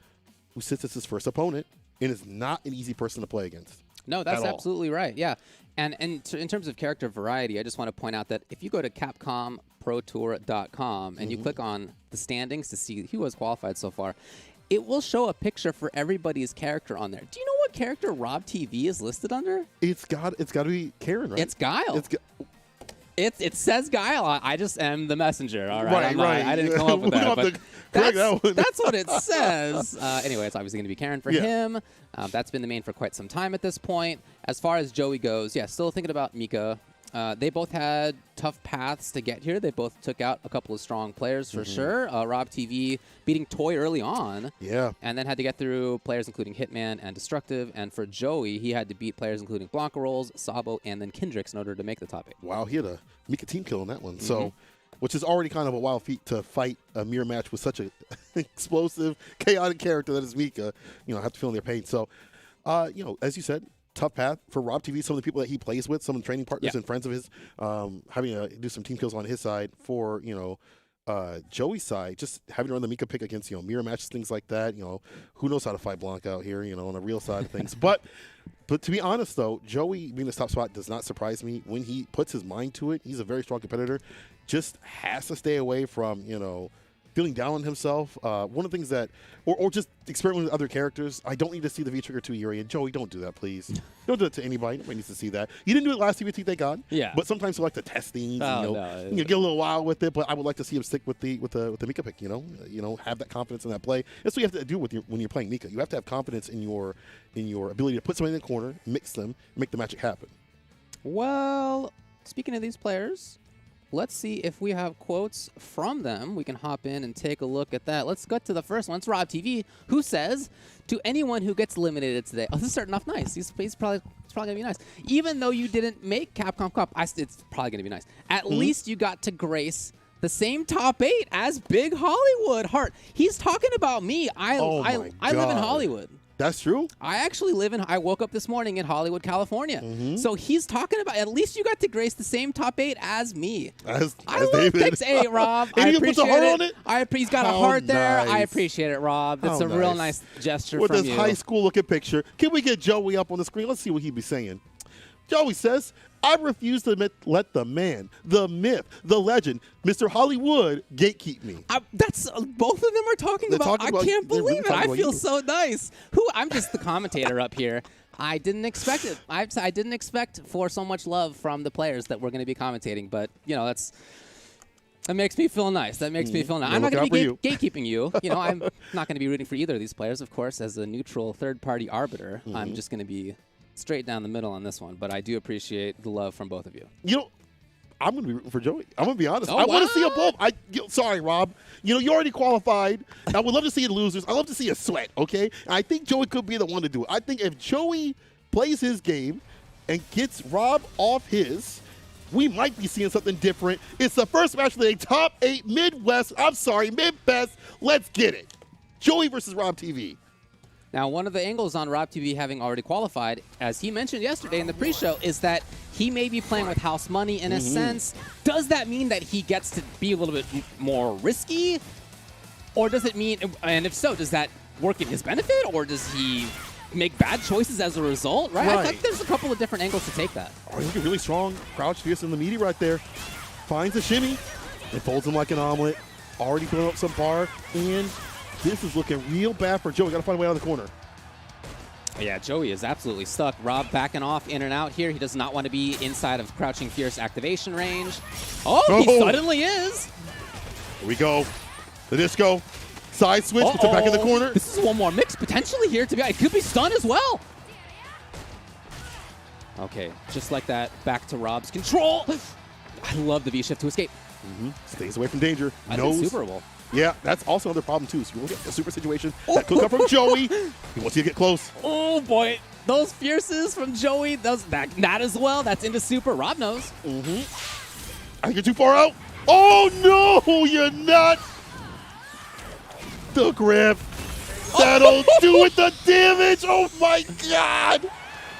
who sits as his first opponent and is not an easy person to play against. No, that's at all. absolutely right. Yeah. And in terms of character variety, I just want to point out that if you go to CapcomProTour.com and you click on the standings to see who has qualified so far, it will show a picture for everybody's character on there. Do you know what character Rob TV is listed under? It's got to be Karen, right? It's Guile. It says Guile. I just am the messenger. All right, Right. I didn't come up with We that. don't have But to correct that one. that's what it says. Anyway, it's obviously going to be Karen for Yeah. him. That's been the main for quite some time at this point. As far as Joey goes, still thinking about Mika. They both had tough paths to get here. They both took out a couple of strong players for sure. Rob TV beating Toy early on. Yeah. And then had to get through players including Hitman and Destructive. And for Joey, he had to beat players including Blanca Rolls, Sabo, and then Kendricks in order to make the top 8. Wow, he had a Mika team kill on that one. So, which is already kind of a wild feat to fight a mirror match with such a explosive, chaotic character that is Mika. Have to feel their pain. So, as you said, tough path for Rob TV. Some of the people that he plays with, some of the training partners and friends of his, having to do some team kills on his side. For Joey's side, just having to run the Mika pick against mirror matches, things like that. Who knows how to fight Blanca out here? On the real side of things. But to be honest though, Joey being the top spot does not surprise me. When he puts his mind to it, he's a very strong competitor. Just has to stay away from feeling down on himself. One of the things that, or just experimenting with other characters. I don't need to see the V-Trigger 2 Yuri. And Joey, don't do that, please. Don't do it to anybody. Nobody needs to see that. You didn't do it last TBT, thank God. Yeah. But sometimes you like to test things. Oh, and, get a little wild with it. But I would like to see him stick with the Mika pick. Have that confidence in that play. That's what you have to do when you're playing Mika. You have to have confidence in your ability to put somebody in the corner, mix them, make the magic happen. Well, speaking of these players, let's see if we have quotes from them. We can hop in and take a look at that. Let's get to the first one. It's Rob TV, who says, to anyone who gets eliminated today, this is starting off nice. It's probably going to be nice. Even though you didn't make Capcom Cup, it's probably going to be nice. At least you got to grace the same top 8 as Big Hollywood Heart. He's talking about me. I live in Hollywood. That's true. I actually I woke up this morning in Hollywood, California. So he's talking about, at least you got to grace the same top 8 as me. As I love David. Pix 8, Rob. And I he appreciate puts a heart it. on it? He's got How a heart there. I nice. appreciate it, Rob. That's How a real nice. nice gesture With from this you. high school looking picture. Can we get Joey up on the screen? Let's see what he'd be saying. Joey says, I refuse to let the man, the myth, the legend, Mr. Hollywood, gatekeep me. That's both of them are talking They're about. talking I about- can't they're really believe it. talking I about feel you. so nice. I'm just the commentator up here. I didn't expect it. I didn't expect for so much love from the players that we're going to be commentating, but that makes me feel nice. That makes me feel nice. We're I'm not going to looking be out gatekeeping you. I'm not going to be rooting for either of these players, of course, as a neutral third-party arbiter. I'm just going to be straight down the middle on this one, but I do appreciate the love from both of you. I'm going to be rooting for Joey. I'm going to be honest. Oh, I want to see a what? both. Sorry, Rob. You already qualified. I would love to see you losers. I love to see you sweat, okay? And I think Joey could be the one to do it. I think if Joey plays his game and gets Rob off his, we might be seeing something different. It's the first match of the top 8 Midwest. Mid-Best. Let's get it. Joey versus Rob TV. Now, one of the angles on Rob TV having already qualified, as he mentioned yesterday in the pre-show, is that he may be playing with house money in a sense. Does that mean that he gets to be a little bit more risky? Or does it mean, and if so, does that work in his benefit? Or does he make bad choices as a result? Right? I think there's a couple of different angles to take that. Oh, he's looking really strong. Crouch fierce in the meaty right there. Finds a shimmy and folds him like an omelet. Already filling up some bar. And this is looking real bad for Joey. Got to find a way out of the corner. Yeah, Joey is absolutely stuck. Rob backing off in and out here. He does not want to be inside of Crouching Fierce activation range. Oh, he suddenly is. Here we go. The disco. Side switch. Puts it back in the corner. This is one more mix potentially here. It could be stun as well. Okay, just like that. Back to Rob's control. I love the V-shift to escape. Stays away from danger. I think superable. Yeah, that's also another problem, too. So you will get a super situation that could come from Joey. He wants you to get close. Oh, boy. Those fierces from Joey, that as well. That's into super. Rob knows. I think you're too far out. Oh, no, you're not. The grip. That'll do it, the damage. Oh, my God.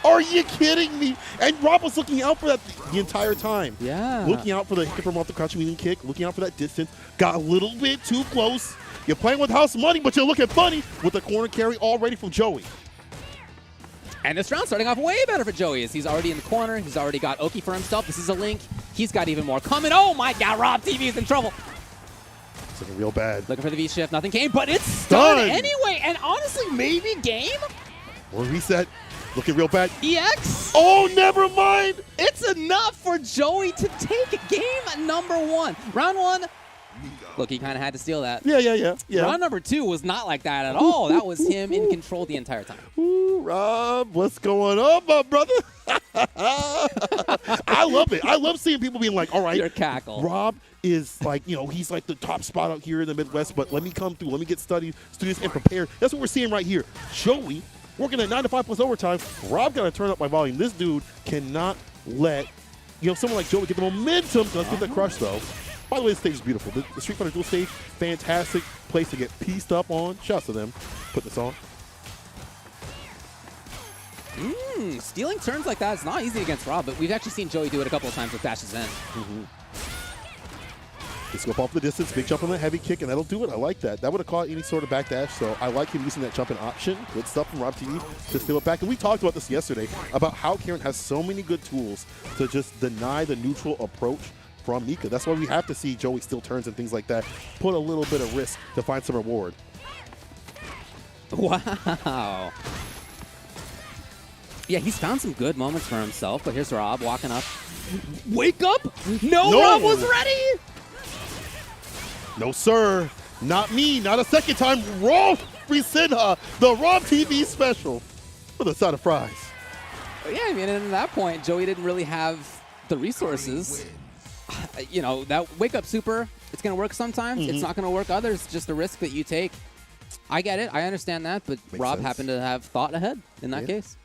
Are you kidding me? And Rob was looking out for that the entire time. Yeah. Looking out for the hit from off the crouching medium kick, looking out for that distance. Got a little bit too close. You're playing with house money, but you're looking funny with the corner carry already from Joey. And this round starting off way better for Joey as he's already in the corner. He's already got Oki for himself. This is a link. He's got even more coming. Oh, my God. Rob TV is in trouble. It's looking real bad. Looking for the V-shift. Nothing came, but it's done anyway. And honestly, maybe game? Or reset. Looking real bad. EX? Oh, never mind. It's enough for Joey to take game number 1. Round 1. Look, he kind of had to steal that. Yeah. Round number 2 was not like that at all. That was him in control the entire time. Ooh, Rob, what's going on, my brother? I love it. I love seeing people being like, all right. Your cackle. Rob is like, he's like the top spot out here in the Midwest, but let me come through. Let me get studies and prepared. That's what we're seeing right here. Joey working at 9 to 5 plus overtime. Rob got to turn up my volume. This dude cannot let, someone like Joey get the momentum. Let's get the crush, though. By the way, the stage is beautiful. The Street Fighter Duel stage, fantastic place to get pieced up on. Shouts to them. Put this on. Stealing turns like that is not easy against Rob, but we've actually seen Joey do it a couple of times with dashes in. Just go off the distance, big jump on the heavy kick, and that'll do it. I like that. That would have caught any sort of backdash, so I like him using that jumping option. Good stuff from Rob TV to steal it back. And we talked about this yesterday, about how Karen has so many good tools to just deny the neutral approach from Mika. That's why we have to see Joey steal turns and things like that. Put a little bit of risk to find some reward. Wow. Yeah, he's found some good moments for himself, but here's Rob walking up. Wake up! No, Rob was ready! No, sir. Not me. Not a second time. Rob Frisinha, the Rob TV special with a side of fries. Yeah, I mean, at that point, Joey didn't really have the resources. That wake-up super, it's going to work sometimes. It's not going to work others. Just a risk that you take. I get it. I understand that. But Makes Rob sense. happened to have thought ahead in that case.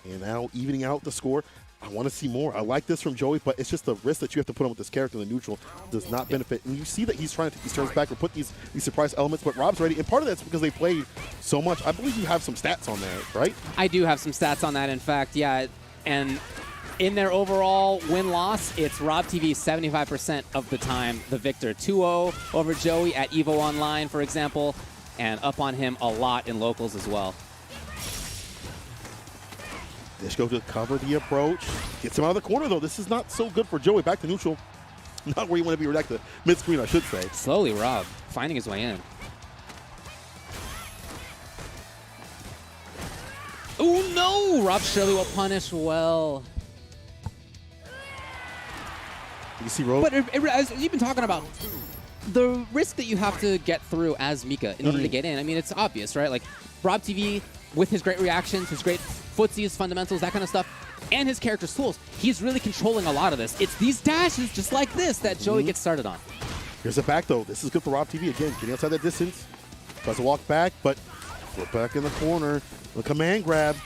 And now evening out the score. I want to see more. I like this from Joey, but it's just the risk that you have to put on with this character in the neutral does not benefit. And you see that he's trying to take these turns back or put these surprise elements, but Rob's ready. And part of that's because they played so much. I believe you have some stats on that, right? I do have some stats on that, in fact, yeah. And in their overall win-loss, it's Rob TV 75% of the time the victor. 2-0 over Joey at EVO Online, for example, and up on him a lot in locals as well. Disco to cover the approach. Gets him out of the corner, though. This is not so good for Joey. Back to neutral. Not where you want to be. Back to mid-screen, I should say. Slowly, Rob finding his way in. Oh, no! Rob surely will punish well. You see Rob? But as you've been talking about, the risk that you have to get through as Mika in order to get in, I mean, it's obvious, right? Like, Rob TV, with his great reactions, his great footsies, fundamentals, that kind of stuff, and his character's tools, he's really controlling a lot of this. It's these dashes just like this that Joey gets started on. Here's a back, though. This is good for Rob TV. Again, getting outside that distance. Tries to walk back, but flip back in the corner. The command grab.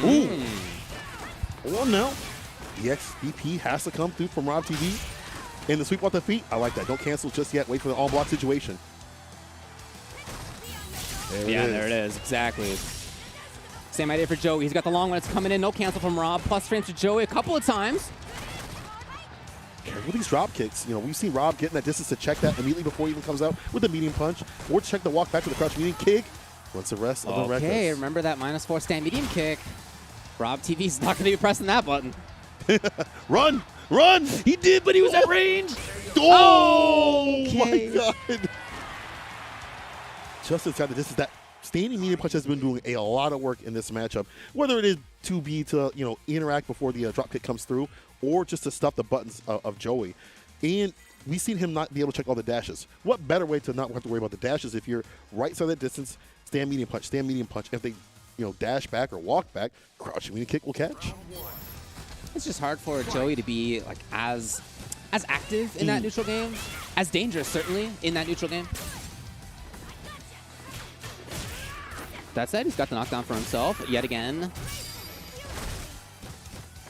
Ooh. Well, no. The XDP has to come through from Rob TV. And the sweep off the feet, I like that. Don't cancel just yet. Wait for the all-block situation. There it is. Exactly. Same idea for Joey. He's got the long one. It's coming in. No cancel from Rob. Plus frames for Joey a couple of times. Careful with these drop kicks. We've seen Rob getting that distance to check that immediately before he even comes out with the medium punch. Or check the walk back to the crouch medium kick. Once the rest of the records. Okay, remember that -4 stand medium kick. Rob TV's not going to be pressing that button. Run! Run! He did, but he was at range. Oh, okay. my God. Just inside the distance, that standing medium punch has been doing a lot of work in this matchup, whether it is to interact before the drop kick comes through, or just to stuff the buttons of Joey. And we've seen him not be able to check all the dashes. What better way to not have to worry about the dashes if you're right side of that distance, stand medium punch, stand medium punch. If they dash back or walk back, crouching medium kick will catch. It's just hard for Joey to be like as active in that neutral game, as dangerous certainly in that neutral game. That said, he's got the knockdown for himself yet again.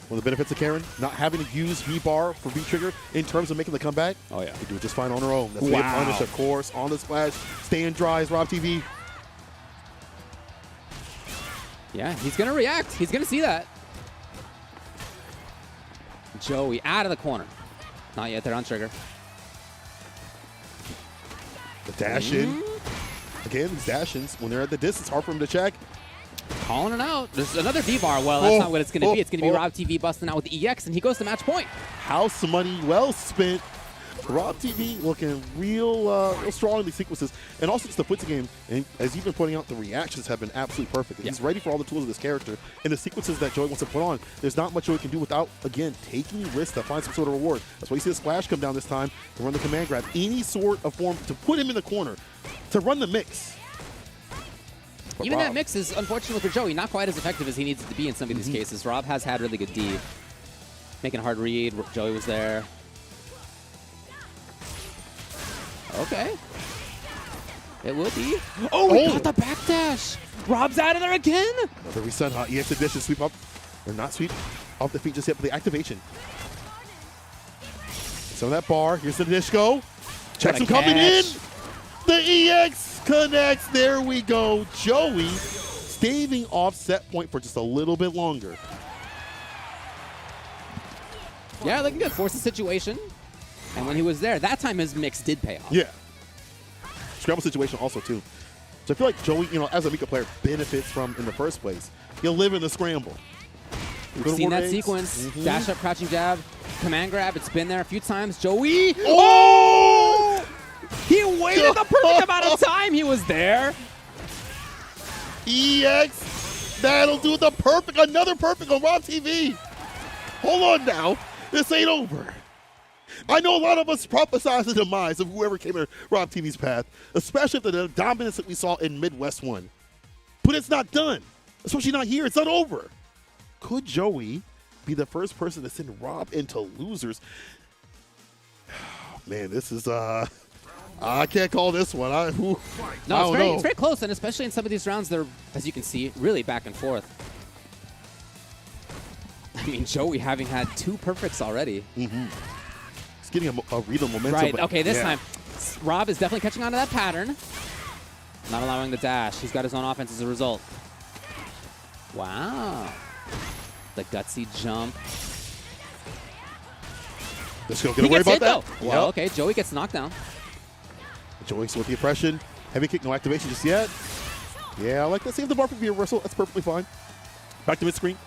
One of the benefits of Karen, not having to use V-bar for V-trigger in terms of making the comeback. Oh, yeah. They do it just fine on their own. That's the punish, of course, on the splash. Staying dry is Rob TV. Yeah, he's going to react. He's going to see that. Joey out of the corner. Not yet. They're on trigger. The dash in. Again, these dash-ins, when they're at the distance, hard for him to check. Calling it out. There's another V-bar. Well, that's not what it's going to be. It's going to be Rob TV busting out with the EX, and he goes to match point. House money well spent. Rob TV looking real strong in these sequences. And also, it's the foot game. And as you've been pointing out, the reactions have been absolutely perfect. He's ready for all the tools of this character. And the sequences that Joey wants to put on, there's not much Joey can do without, again, taking risks to find some sort of reward. That's why you see the splash come down this time to run the command grab. Any sort of form to put him in the corner, to run the mix. But even Rob, that mix is, unfortunately for Joey, not quite as effective as he needs it to be in some of these cases. Rob has had really good D. Making a hard read. Joey was there. Okay. It will be. Oh, he got the backdash. Rob's out of there again. Another reset. EX addition. Sweep up. Or not sweep. Off the feet just yet, but the activation. Some of that bar. Here's the dish go. Checks him coming in. The EX connects. There we go. Joey staving off set point for just a little bit longer. Yeah, looking good. Force the situation. And when he was there, that time his mix did pay off. Yeah. Scramble situation also, too. So I feel like Joey, as a Mika player, benefits from in the first place. He'll live in the scramble. We've seen that sequence. Dash up, crouching jab, command grab. It's been there a few times. Joey. Oh! He waited the perfect amount of time. He was there. EX. That'll do the perfect. Another perfect on Rob TV. Hold on now. This ain't over. I know a lot of us prophesize the demise of whoever came in Rob TV's path, especially after the dominance that we saw in Midwest 1. But it's not done. Especially not here. It's not over. Could Joey be the first person to send Rob into losers? Man, this is I can't call this one. I don't know. It's very close, and especially in some of these rounds, they're, as you can see, really back and forth. I mean, Joey having had 2 perfects already. He's getting a read of momentum. Right, but okay, this time, Rob is definitely catching on to that pattern. Not allowing the dash. He's got his own offense as a result. Wow. The gutsy jump. Let's go. Gonna worry about that. Well, okay, Joey gets knocked down. Joey's with the oppression. Heavy kick, no activation just yet. Yeah, I like that. Save the bar for the reversal. That's perfectly fine. Back to mid-screen.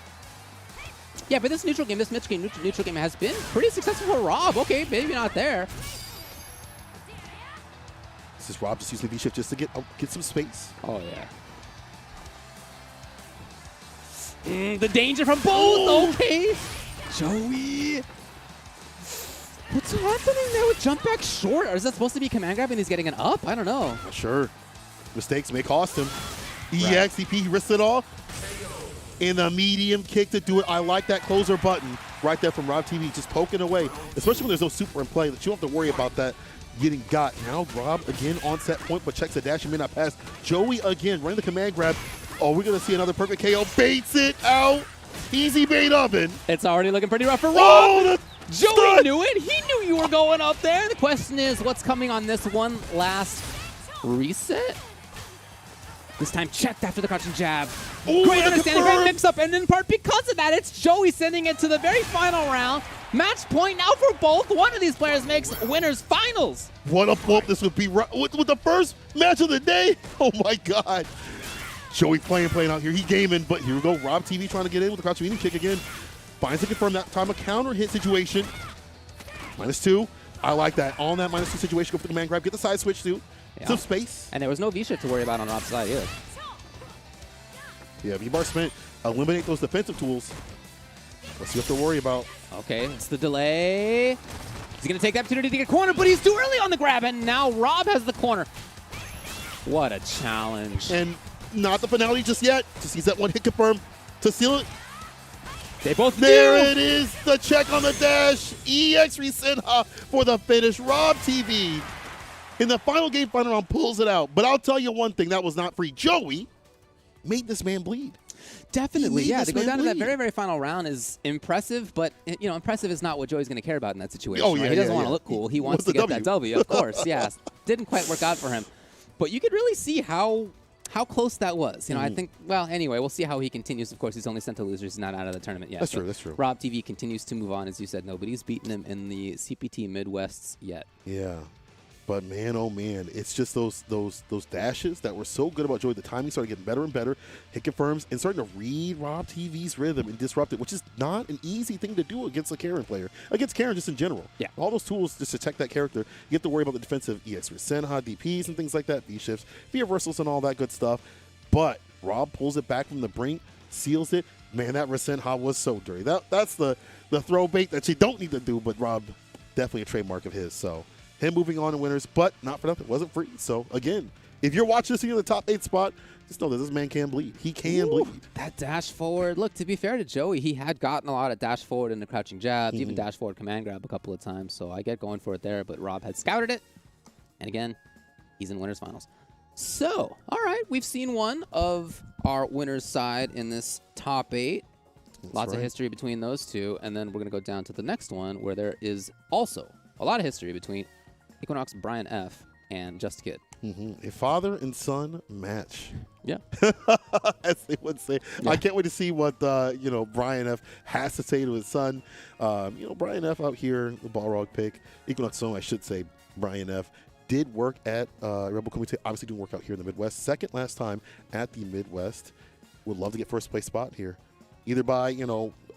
Yeah, but this neutral game, this mid-screen neutral game has been pretty successful for Rob. Okay, maybe not there. This is Rob just using the V-shift just to get some space. Oh, yeah. The danger from both. Okay. Joey. What's happening there with jump back short? Or is that supposed to be command grab and he's getting an up? I don't know. Not sure. Mistakes may cost him. EXCP, he risks it all. In the medium kick to do it. I like that closer button right there from Rob TV, just poking away, especially when there's no super in play, that you don't have to worry about that getting got. Now Rob again on set point, but checks the dash, he may not pass. Joey again running the command grab. Oh, we're going to see another perfect KO. Baits it out. Easy bait oven. It's already looking pretty rough for Rob. Oh, Joey knew it. He knew you were going up there. The question is, what's coming on this one last reset? This time checked after the crouching jab. Ooh, great understanding, great mix-up, and in part because of that, it's Joey sending it to the very final round. Match point now for both. One of these players makes winners finals. What a bump this would be with the first match of the day. Oh, my God. Joey playing out here. He gaming, but here we go. Rob TV trying to get in with the crouching medium kick again. Finds to confirm that time a counter hit situation. -2. I like that. On that -2 situation, go for the command grab. Get the side switch, too. Yeah. Some space. And there was no V-shift to worry about on Rob's side either. Yeah, V-Bar Spent, eliminate those defensive tools. What's you have to worry about? Okay, it's the delay. He's going to take the opportunity to get cornered, but he's too early on the grab, and now Rob has the corner. What a challenge. And not the finale just yet. Just use that one hit confirm to seal it. They both There knew. it is, the check on the dash. EX Resenha for the finish. Rob TV in the final game, final round pulls it out. But I'll tell you one thing, that was not free. Joey made this man bleed. Definitely, yeah. To go down to that bleed. very, very final round is impressive, but impressive is not what Joey's going to care about in that situation. Oh, yeah, right? He doesn't yeah, want to yeah. look cool. He wants What's to the get that W, of course. Yeah, didn't quite work out for him, but you could really see how close that was. I think. Well, anyway, we'll see how he continues. Of course, he's only sent to losers. He's not out of the tournament yet. That's true. That's true. Rob TV continues to move on, as you said. Nobody's beaten him in the CPT Midwests yet. Yeah. But man, oh man, it's just those dashes that were so good about Joey. The timing started getting better and better. Hit confirms and starting to read Rob TV's rhythm and disrupt it, which is not an easy thing to do against a Karen player. Against Karen just in general. Yeah. All those tools just to check that character. You have to worry about the defensive EX Resenha, DPs and things like that, V-shifts, V-reversals and all that good stuff. But Rob pulls it back from the brink, seals it. Man, that Resenha was so dirty. That's the throw bait that you don't need to do, but Rob, definitely a trademark of his. So him moving on to winners, but not for nothing. Wasn't free. So again, if you're watching this and you're in the top 8 spot, just know that this man can bleed. He can bleed. That dash forward. Look, to be fair to Joey, he had gotten a lot of dash forward and the crouching jabs, even dash forward command grab a couple of times. So I get going for it there, but Rob had scouted it. And again, he's in winners finals. So, all right, we've seen one of our winners side in this top 8. Lots of history between those two. And then we're going to go down to the next one where there is also a lot of history between Equinox, Brian F., and Just Kid. A father and son match. Yeah. As they would say. Yeah. I can't wait to see what Brian F. has to say to his son. Brian F. out here, the Balrog pick. Equinox son, I should say, Brian F. did work at Rebel Kumite. Obviously didn't work out here in the Midwest. Second last time at the Midwest. Would love to get first place spot here. Either by,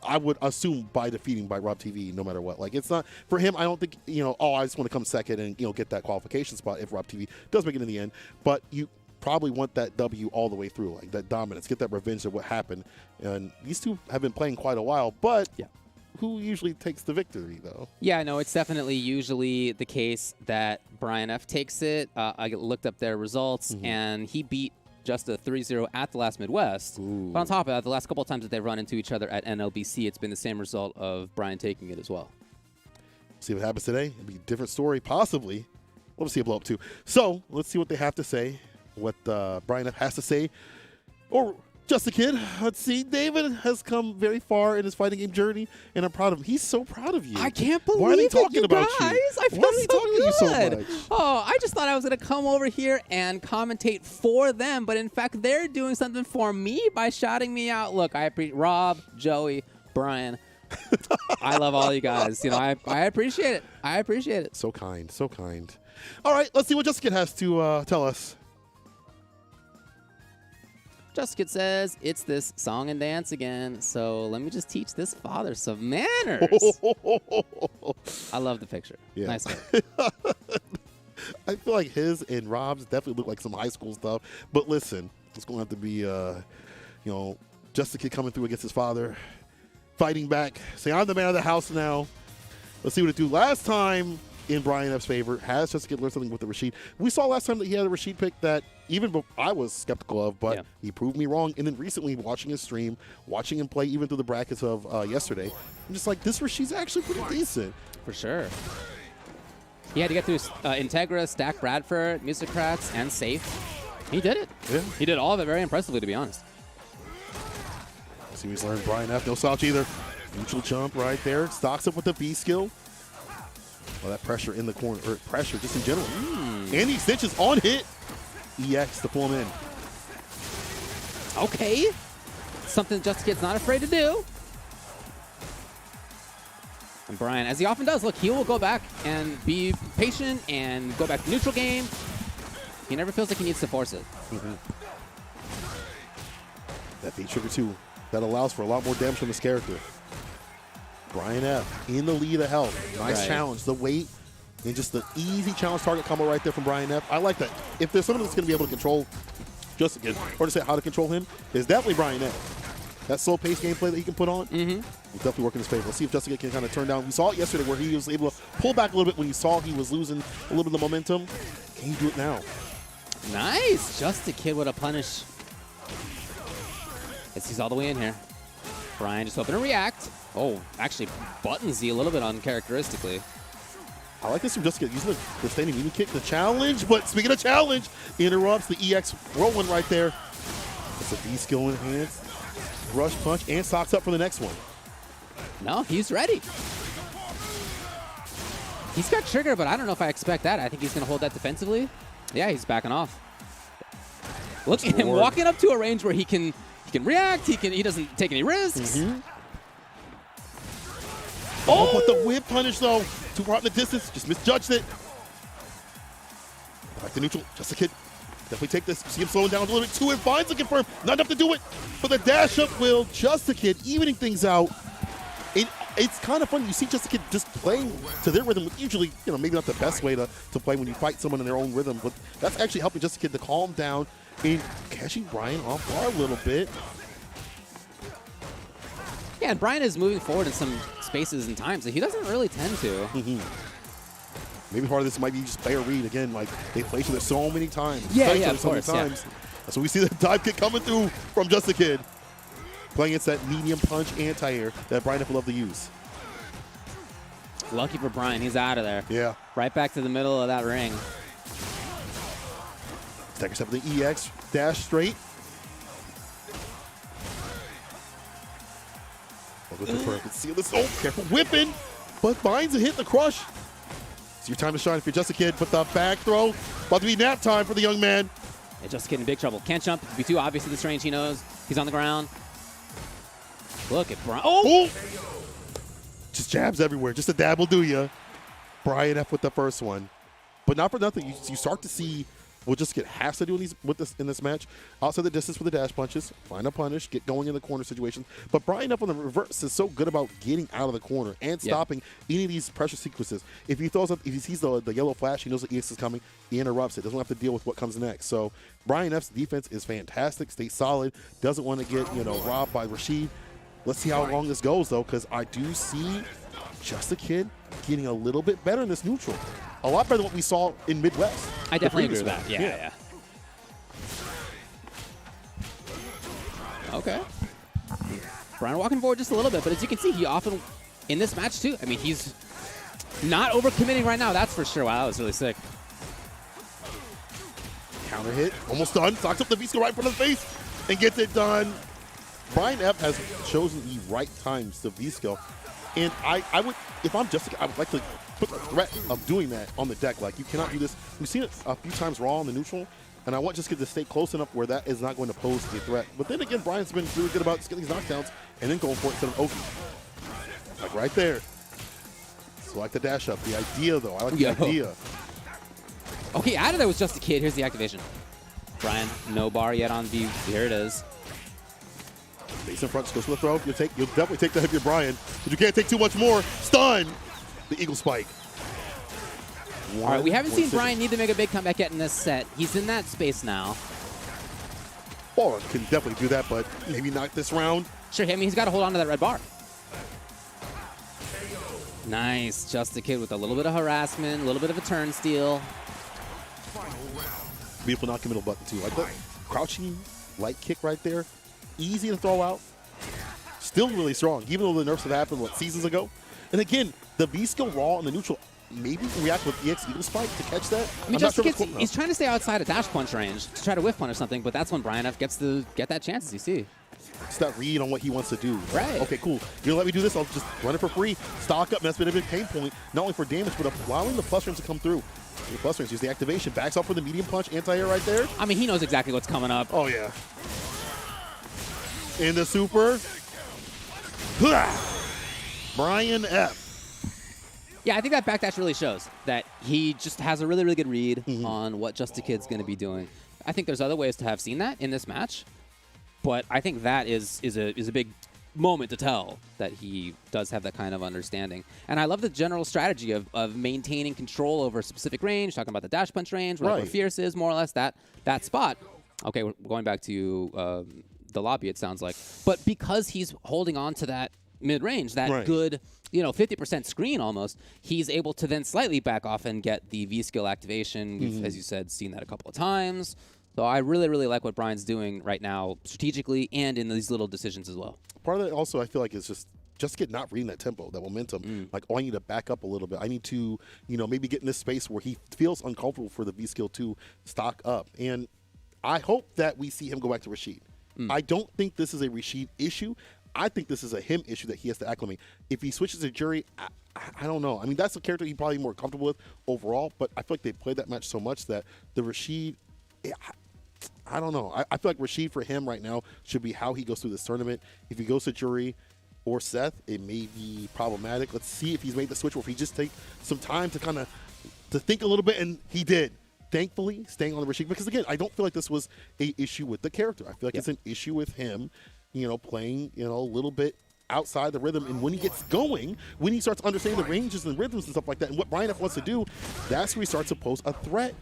I would assume by defeating by Rob TV, no matter what. Like, it's not for him. I don't think I just want to come second and get that qualification spot if Rob TV does make it in the end. But you probably want that W all the way through, like that dominance, get that revenge of what happened. And these two have been playing quite a while, but yeah. Who usually takes the victory though? Yeah, no, it's definitely usually the case that Brian F takes it. I looked up their results, and he beat just a 3-0 at the last Midwest. Ooh. But on top of that, the last couple of times that they've run into each other at NLBC, it's been the same result of Brian taking it as well. See what happens today. It'll be a different story, possibly. We'll see a blow up too. So let's see what they have to say, what Brian F has to say, or just a kid. Let's see. David has come very far in his fighting game journey, and I'm proud of him. He's so proud of you. I can't believe Why are they it, talking you about guys. you? I feel Why are they so talking to you so good. much? Oh, I just thought I was going to come over here and commentate for them, but in fact, they're doing something for me by shouting me out. Look, I appreciate Rob, Joey, Brian. I love all you guys. I appreciate it. I appreciate it. So kind, so kind. All right, let's see what Jessica has to tell us. Jessica says, it's this song and dance again, so let me just teach this father some manners. I love the picture. Yeah. Nice one. I feel like his and Rob's definitely look like some high school stuff. But listen, it's going to have to be, just a kid coming through against his father, fighting back, saying, I'm the man of the house now. Let's see what it do. Last time in Brian F's favor, has just a kid learned something with the Rashid. We saw last time that he had a Rashid pick that even I was skeptical of, but he proved me wrong. And then recently, watching his stream, watching him play even through the brackets of yesterday, I'm just like, this Rashid's actually pretty decent. For sure. He had to get through Integra, Stack Bradford, Musicrats, and Safe. He did it. Yeah. He did all of it very impressively, to be honest. Let's see, he's learned Brian F. No slouch either. Neutral jump right there. Stocks up with the B skill. Well, that pressure in the corner, or pressure just in general. And the extensions on hit. EX to pull him in. Okay. Something Just a Kid's not afraid to do. And Brian, as he often does, look, he will go back and be patient and go back to neutral game. He never feels like he needs to force it. That B trigger too. That allows for a lot more damage from this character. Brian F. in the lead of health. Nice challenge. The weight and just the easy challenge target combo right there from Brian F. I like that. If there's someone that's going to be able to control Just Kid, or to say how to control him, is definitely Brian F. That slow-paced gameplay that he can put on will definitely work in his favor. Let's see if Just Kid can kind of turn down. We saw it yesterday where he was able to pull back a little bit when he saw he was losing a little bit of momentum. Can you do it now? Nice. Just a Kid with a punish. He's all the way in here. Brian just hoping to react. Oh, actually buttons Z a little bit uncharacteristically. I like this from Just Kid using the standing medium kick, the challenge. But speaking of challenge, interrupts the EX whirlwind right there. It's a D skill enhanced. Rush punch and stocks up for the next one. No, he's ready. He's got trigger, but I don't know if I expect that. I think he's going to hold that defensively. Yeah, he's backing off. Look at him walking up to a range where he can react. He doesn't take any risks. Oh, but the whip punish though, too far out in the distance, just misjudged it. Back to neutral, Just a Kid. Definitely take this. See him slowing down a little bit too and finds the confirm. Not enough to do it. But the dash up will Just a Kid evening things out. It's kind of fun. You see Just a Kid just playing to their rhythm. Usually, maybe not the best way to play when you fight someone in their own rhythm. But that's actually helping Just a Kid to calm down and catching Brian off bar a little bit. Yeah, and Brian is moving forward in some spaces and times that he doesn't really tend to. Maybe part of this might be just fair read again. Like they play each other so many times. Yeah, of course. Yeah. So we see the dive kick coming through from Just a Kid. Playing against that medium punch anti-air that Brian will love to use. Lucky for Brian, he's out of there. Yeah. Right back to the middle of that ring. Take a step with the EX dash straight. See this. Oh, careful whipping, but finds a hit the crush. It's your time to shine if you're Just a Kid. But the back throw about to be nap time for the young man. Yeah, Just a Kid in big trouble. Can't jump. It'd be too obvious at this range. He knows he's on the ground. Look at Brian. Oh! Just jabs everywhere. Just a dab will do ya. Brian F with the first one, but not for nothing. You start to see. We'll just get has to do in this match. Outside the distance with the dash punches, find a punish, get going in the corner situations. But Brian up on the reverse is so good about getting out of the corner and stopping any of these pressure sequences. If he sees the yellow flash, he knows the EX is coming. He interrupts it. Doesn't have to deal with what comes next. So Brian F's defense is fantastic. Stays solid. Doesn't want to get robbed by Rashid. Let's see how long this goes though, because I do see Just a Kid getting a little bit better in this neutral. A lot better than what we saw in Midwest. I definitely agree with that. Yeah. Okay. Brian walking forward just a little bit, but as you can see, he often, in this match too, I mean, he's not overcommitting right now, that's for sure. Wow, that was really sick. Counter hit, almost done. Socks up the V-skill right in front of the face and gets it done. Brian F has chosen the right times to V-skill. And I would, if I'm Just a Kid, I would like to put the threat of doing that on the deck. Like, you cannot do this. We've seen it a few times raw in the neutral, and I want Just a Kid to stay close enough where that is not going to pose a threat. But then again, Brian's been really good about getting these knockdowns and then going for it instead of Oki. Like right there. So I like the dash up. The idea, though. I like the idea. Okay, out of there was Just a Kid. Here's the activation. Brian, no bar yet on V. Here it is. Face in front, goes for the throw. You'll definitely take the heavier Brian, but you can't take too much more. Stun! The Eagle Spike. All right, we haven't seen Brian need to make a big comeback yet in this set. He's in that space now. Well, can definitely do that, but maybe not this round. Sure, I mean, he's got to hold on to that red bar. Nice. Just a Kid with a little bit of harassment, a little bit of a turn steal. Beautiful non-committal button, too. Like the crouching light kick right there. Easy to throw out. Still really strong, even though the nerfs have happened, seasons ago. And again, the V-skill raw and the neutral maybe react with EX Eagle Spike to catch that. I mean, Just a Kid, he's trying to stay outside of dash punch range to try to whiff punch or something, but that's when Brian F gets to get that chance, as you see. It's that read on what he wants to do. Right. Okay, cool. You're gonna let me do this? I'll just run it for free. Stock up, and that's been a big pain point, not only for damage, but allowing the plus range to come through. The plus range, use the activation, backs off for the medium punch, anti-air right there. I mean, he knows exactly what's coming up. Oh, yeah. In the super. Brian F. Yeah, I think that backdash really shows that he just has a really, really good read on what Just a Kid's going to be doing. I think there's other ways to have seen that in this match, but I think that is a big moment to tell that he does have that kind of understanding. And I love the general strategy of maintaining control over a specific range, talking about the dash punch range, where fierce is, more or less, that spot. Okay, we're going back to the lobby, it sounds like. But because he's holding on to that mid-range, that good, 50% screen almost, he's able to then slightly back off and get the V-skill activation. We've, as you said, seen that a couple of times. So I really, really like what Brian's doing right now strategically and in these little decisions as well. Part of that also, I feel like, is just get not reading that tempo, that momentum. Like, I need to back up a little bit. I need to, maybe get in this space where he feels uncomfortable for the V-skill to stock up. And I hope that we see him go back to Rashid. I don't think this is a Rashid issue. I think this is a him issue that he has to acclimate. If he switches to Jury, I don't know. I mean, that's a character he's probably more comfortable with overall, but I feel like they played that match so much that the Rashid, I don't know. I feel like Rashid for him right now should be how he goes through this tournament. If he goes to Jury or Seth, it may be problematic. Let's see if he's made the switch, or if he just take some time to kind of to think a little bit, and he did. Thankfully, staying on the Rashid, because again, I don't feel like this was a issue with the character. I feel like it's an issue with him, playing, a little bit outside the rhythm. And when he gets going, when he starts understanding the ranges and rhythms and stuff like that, and what Brian F wants to do, that's where he starts to pose a threat.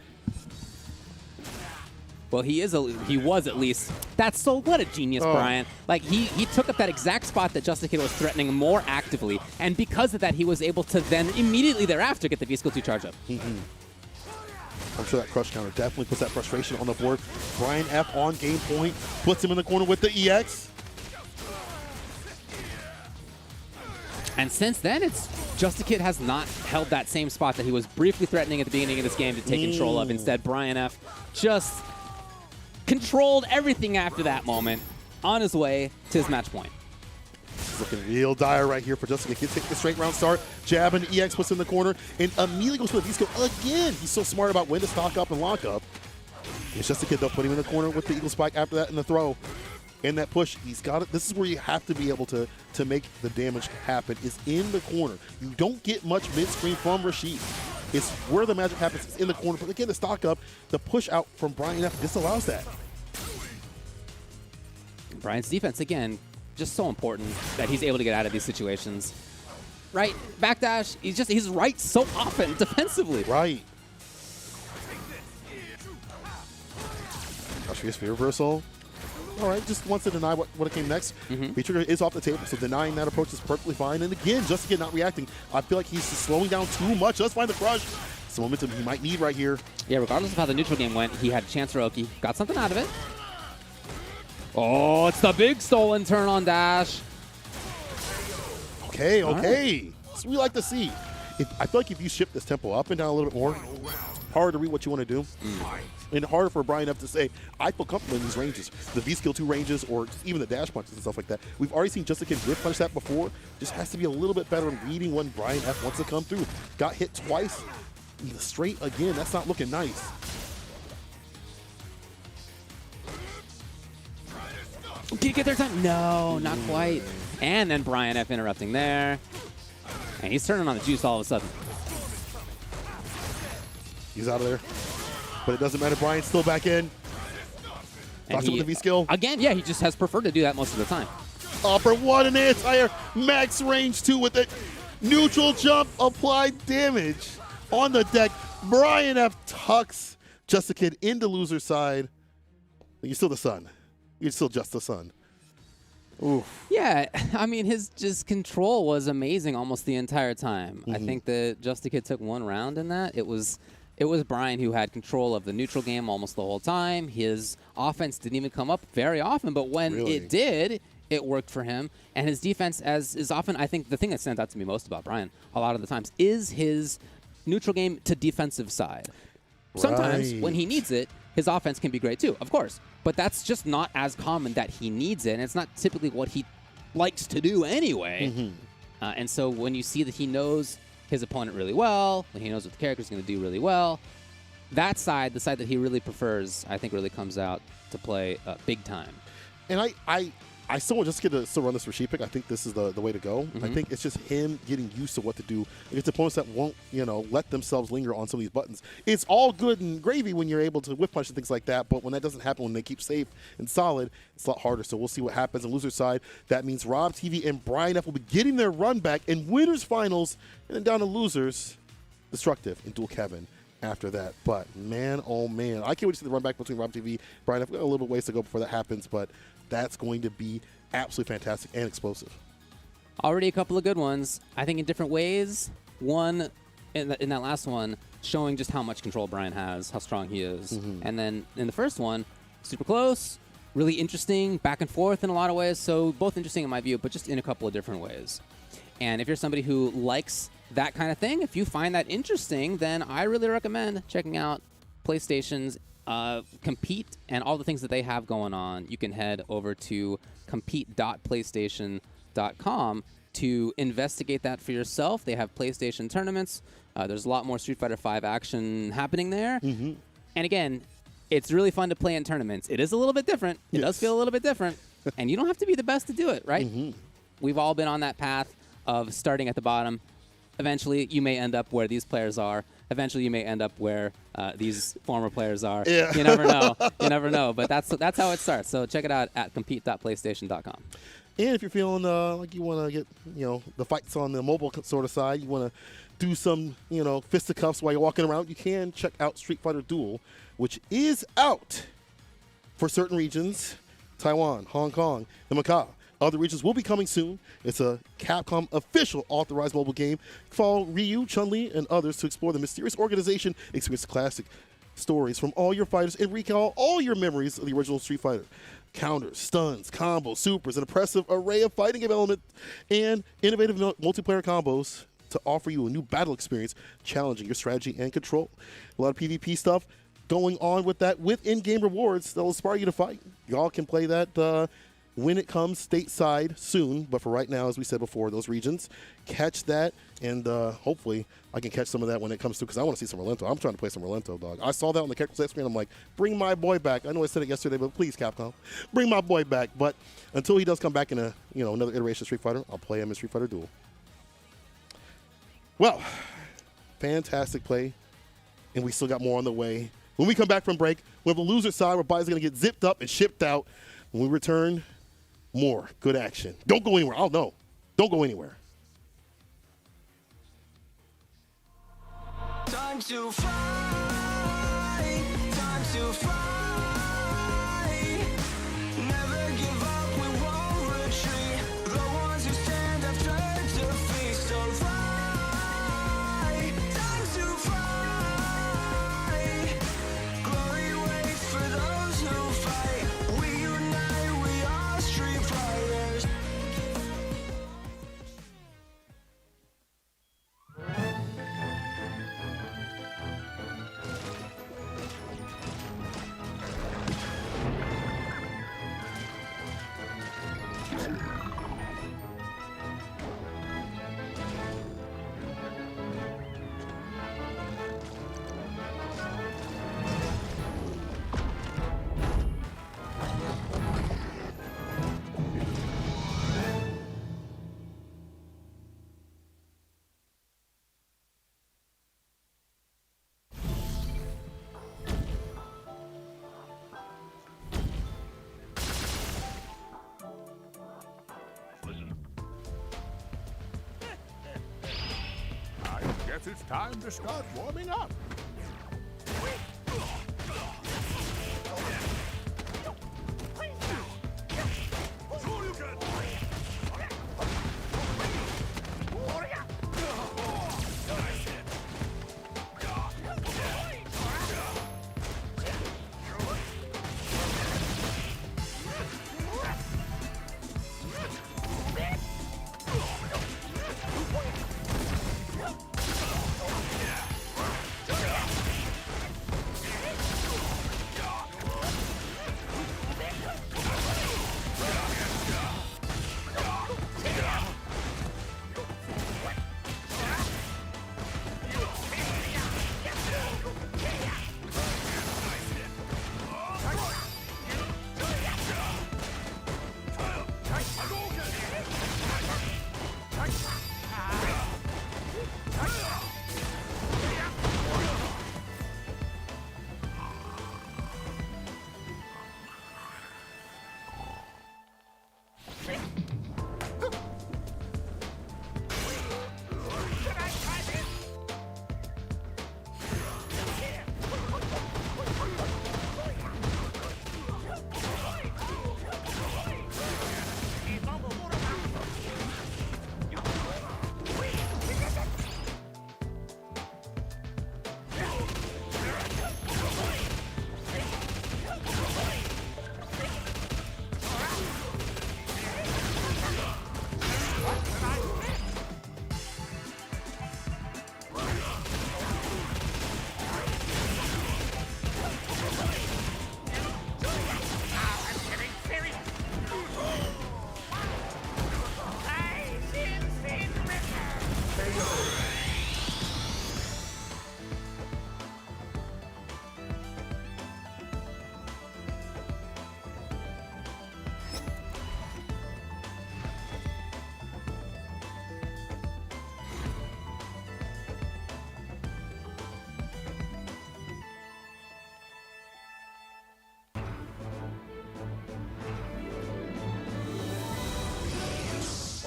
Well, he was at least. What a genius, Brian. Like, he took up that exact spot that Just a Kid was threatening more actively, and because of that, he was able to then immediately thereafter get the V-skill 2 charge up. I'm sure that crush counter definitely puts that frustration on the board. Brian F on game point, puts him in the corner with the EX. And since then, Just a Kid has not held that same spot that he was briefly threatening at the beginning of this game to take control of. Instead, Brian F just controlled everything after that moment on his way to his match point. It's looking real dire right here for Just a Kid. Take the straight round start, jab and EX puts in the corner, and immediately goes for the V-skill again. He's so smart about when to stock up and lock up. It's Just a Kid, though, putting him in the corner with the Eagle Spike after that in the throw. And that push, he's got it. This is where you have to be able to make the damage happen, is in the corner. You don't get much mid-screen from Rashid. It's where the magic happens. It's in the corner. But again, the stock up, the push out from Brian F disallows that. Brian's defense, again, just so important that he's able to get out of these situations. Right, backdash, he's right so often defensively. Right. Austria's fear reversal. All right, just wants to deny what came next. V-trigger is off the table, so denying that approach is perfectly fine. And again, Just a Kid not reacting. I feel like he's just slowing down too much. Let's find the crush. Some momentum he might need right here. Yeah, regardless of how the neutral game went, he had a chance for Oki. Got something out of it. Oh, it's the big stolen turn on dash. Okay. That's what we like to see. I feel like if you shift this tempo up and down a little bit more, harder to read what you want to do. And harder for Brian F to say, I feel comfortable in these ranges. The V-skill 2 ranges, or even the dash punches and stuff like that. We've already seen Just a Kid whip punch that before. Just has to be a little bit better in reading when Brian F wants to come through. Got hit twice. Straight again. That's not looking nice. Did he get there time? No, not quite. And then Brian F interrupting there. And he's turning on the juice all of a sudden. He's out of there. But it doesn't matter. Brian's still back in. Talks with the V-skill. Again, yeah, he just has preferred to do that most of the time. Upper one and anti-air. Max range 2 with it. Neutral jump. Applied damage on the deck. Brian F tucks Just a Kid into loser side. You're still the sun. You're still just the sun. Oof. Yeah, I mean, his control was amazing almost the entire time. I think that Just a Kid took one round in that. It was Brian who had control of the neutral game almost the whole time. His offense didn't even come up very often, but when it did, it worked for him. And his defense, as is often, I think the thing that stands out to me most about Brian a lot of the times is his neutral game to defensive side. Sometimes when he needs it, his offense can be great too, of course. But that's just not as common that he needs it, and it's not typically what he likes to do anyway. And so when you see that he knows his opponent really well, when he knows what the character's going to do really well, that side, the side that he really prefers, I think really comes out to play big time. And I still want Just a Kid to still run this Rashid pick. I think this is the way to go. I think it's just him getting used to what to do against opponents that won't, let themselves linger on some of these buttons. It's all good and gravy when you're able to whip punch and things like that, but when that doesn't happen, when they keep safe and solid, it's a lot harder. So we'll see what happens on loser side. That means Rob TV and Brian F will be getting their run back in winners finals, and then down to losers, Destructive and Dual Kevin after that. But man, oh man, I can't wait to see the run back between Rob TV. Brian, I've got a little ways to go before that happens, but that's going to be absolutely fantastic and explosive. Already a couple of good ones. I think in different ways. One, in that last one, showing just how much control Brian has, how strong he is. And then in the first one, super close, really interesting, back and forth in a lot of ways. So both interesting in my view, but just in a couple of different ways. And if you're somebody who likes that kind of thing, if you find that interesting, then I really recommend checking out PlayStation's Compete and all the things that they have going on. You can head over to compete.playstation.com to investigate that for yourself. They have PlayStation tournaments. There's a lot more Street Fighter V action happening there. And again, it's really fun to play in tournaments. It is a little bit different. It does feel a little bit different. And you don't have to be the best to do it, right? We've all been on that path of starting at the bottom. Eventually, you may end up where these players are. Eventually, you may end up where these former players are. You never know. You never know. But that's how it starts. So check it out at compete.playstation.com. And if you're feeling like you want to get, the fights on the mobile sort of side, you want to do some, fisticuffs while you're walking around, you can check out Street Fighter Duel, which is out for certain regions, Taiwan, Hong Kong, and Macau. Other regions will be coming soon. It's a Capcom official authorized mobile game. Follow Ryu, Chun-Li, and others to explore the mysterious organization, experience the classic stories from all your fighters, and recall all your memories of the original Street Fighter. Counters, stuns, combos, supers, an impressive array of fighting game elements, and innovative multiplayer combos to offer you a new battle experience, challenging your strategy and control. A lot of PvP stuff going on with that, with in-game rewards that will inspire you to fight. Y'all can play that when it comes stateside soon, but for right now, as we said before, those regions, catch that, and hopefully I can catch some of that when it comes to, because I want to see some Rolento. I'm trying to play some Rolento, dog. I saw that on the character set screen. I'm like, bring my boy back. I know I said it yesterday, but please, Capcom, bring my boy back. But until he does come back in another iteration of Street Fighter, I'll play him in Street Fighter Duel. Well, fantastic play, and we still got more on the way. When we come back from break, we have the loser side where bodies are going to get zipped up and shipped out. When we return, more good action. Don't go anywhere. Oh, no. Don't go anywhere. Time to fight. Time to fight. Never give up. We won't retreat. The ones who stand after defeat. So fight. Time to fight. Glory waits for those who fight. We unite. We are Street Fighters. I guess it's time to start warming up.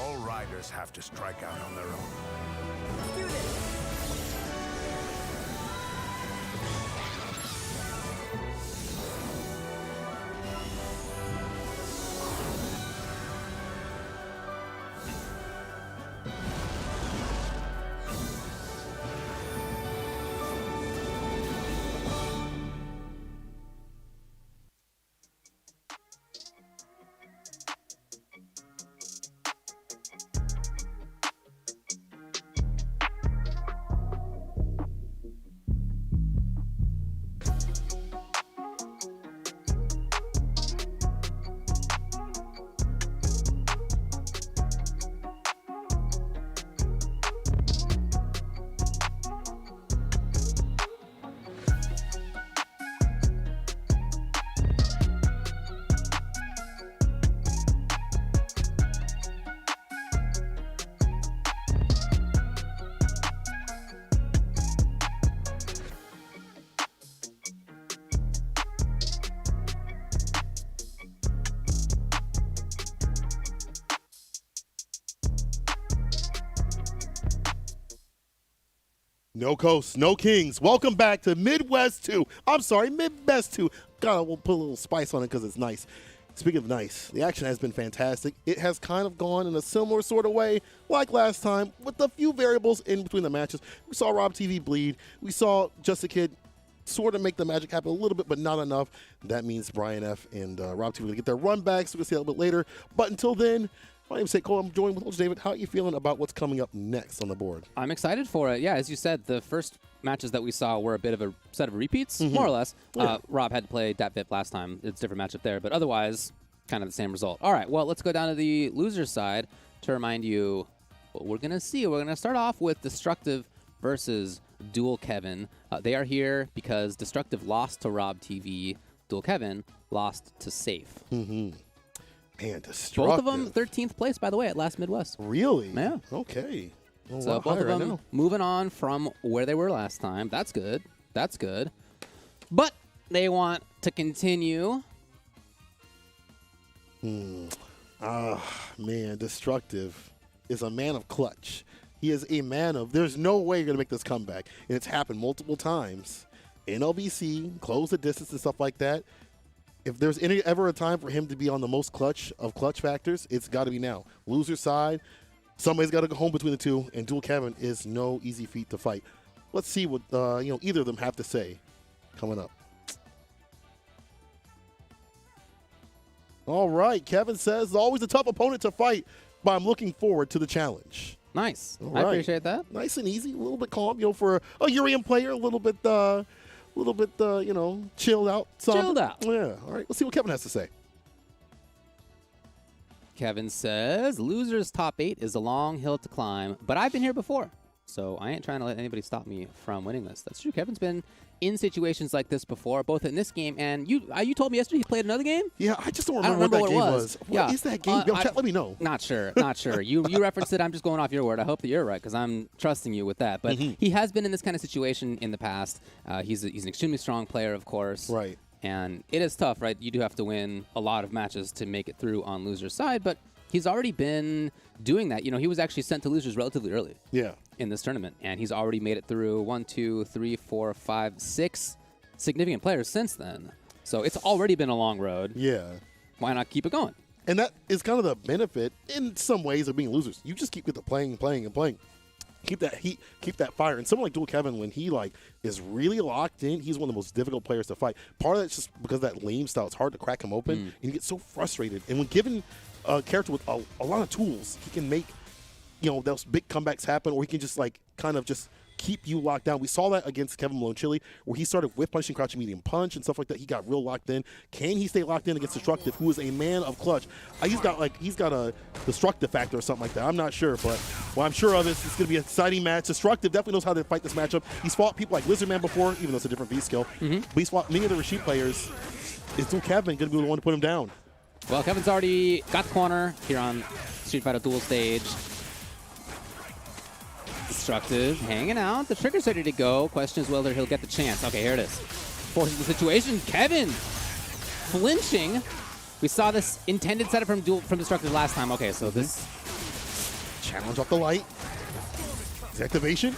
All riders have to strike out on their own. Let's do this. No coast, no kings. Welcome back to Midwest 2. I'm sorry, Midwest 2. God, we'll put a little spice on it because it's nice. Speaking of nice, the action has been fantastic. It has kind of gone in a similar sort of way like last time with a few variables in between the matches. We saw Rob TV bleed. We saw Just a Kid sort of make the magic happen a little bit, but not enough. That means Brian F. and Rob TV are going to get their run back, so we'll see that a little bit later. But until then, my name is Cole. I'm joined with Coach David. How are you feeling about what's coming up next on the board? I'm excited for it. Yeah, as you said, the first matches that we saw were a bit of a set of repeats, more or less. Yeah. Rob had to play Dat Bit last time. It's a different matchup there, but otherwise, kind of the same result. All right, well, let's go down to the loser side to remind you what we're going to see. We're going to start off with Destructive versus Dual Kevin. They are here because Destructive lost to Rob TV. Dual Kevin lost to Safe. Man, Destructive. Both of them 13th place, by the way, at last Midwest. Really? Yeah. Okay. Well, So a lot both of higher them now. moving on from where they were last time. That's good. That's good. But they want to continue. Man, Destructive is a man of clutch. He is a man of, there's no way you're going to make this comeback. And it's happened multiple times. NLBC, close the distance and stuff like that. If there's ever a time for him to be on the most clutch of clutch factors, it's got to be now. Loser side, somebody's got to go home between the two, and Dual Kevin is no easy feat to fight. Let's see what either of them have to say coming up. All right, Kevin says, always a tough opponent to fight, but I'm looking forward to the challenge. Nice. All I right. appreciate that. Nice and easy, a little bit calm, for a Urian player, a little bit, chilled out. Chilled out. Yeah. All right. Let's see what Kevin has to say. Kevin says, losers top 8 is a long hill to climb, but I've been here before, so I ain't trying to let anybody stop me from winning this. That's true. Kevin's been in situations like this before, both in this game and you told me yesterday he played another game? Yeah, I just don't I don't remember remember what that what it game was. was. What is that game? Yo, chat, let me know. Not sure. You referenced it. I'm just going off your word. I hope that you're right because I'm trusting you with that. But he has been in this kind of situation in the past. He's an extremely strong player, of course. Right. And it is tough, right? You do have to win a lot of matches to make it through on loser's side, but he's already been doing that. He was actually sent to losers relatively early Yeah. in this tournament, and he's already made it through 1, 2, 3, 4, 5, 6 significant players since then. So it's already been a long road. Yeah. Why not keep it going? And that is kind of the benefit in some ways of being losers. You just keep playing. Keep that heat, keep that fire. And someone like Dual Kevin, when he is really locked in, he's one of the most difficult players to fight. Part of that's just because of that lame style. It's hard to crack him open, and you get so frustrated. And when given a character with a lot of tools, he can make those big comebacks happen, or he can just kind of just keep you locked down. We saw that against Kevin Malone Chili, where he started with punching, crouching, medium punch, and stuff like that. He got real locked in. Can he stay locked in against Destructive, who is a man of clutch? He's got a destructive factor or something like that. I'm not sure, but what I'm sure of is it's going to be an exciting match. Destructive definitely knows how to fight this matchup. He's fought people like Lizardman before, even though it's a different V skill. But he's fought many of the Rashid players. Is Dual Kevin going to be the one to put him down? Well, Kevin's already got the corner here on Street Fighter Duel stage. Destructive hanging out. The trigger's ready to go. Question is whether he'll get the chance. Okay, here it is. Forces the situation. Kevin flinching. We saw this intended setup from Destructive last time. Okay, so this Challenge off the light. His activation.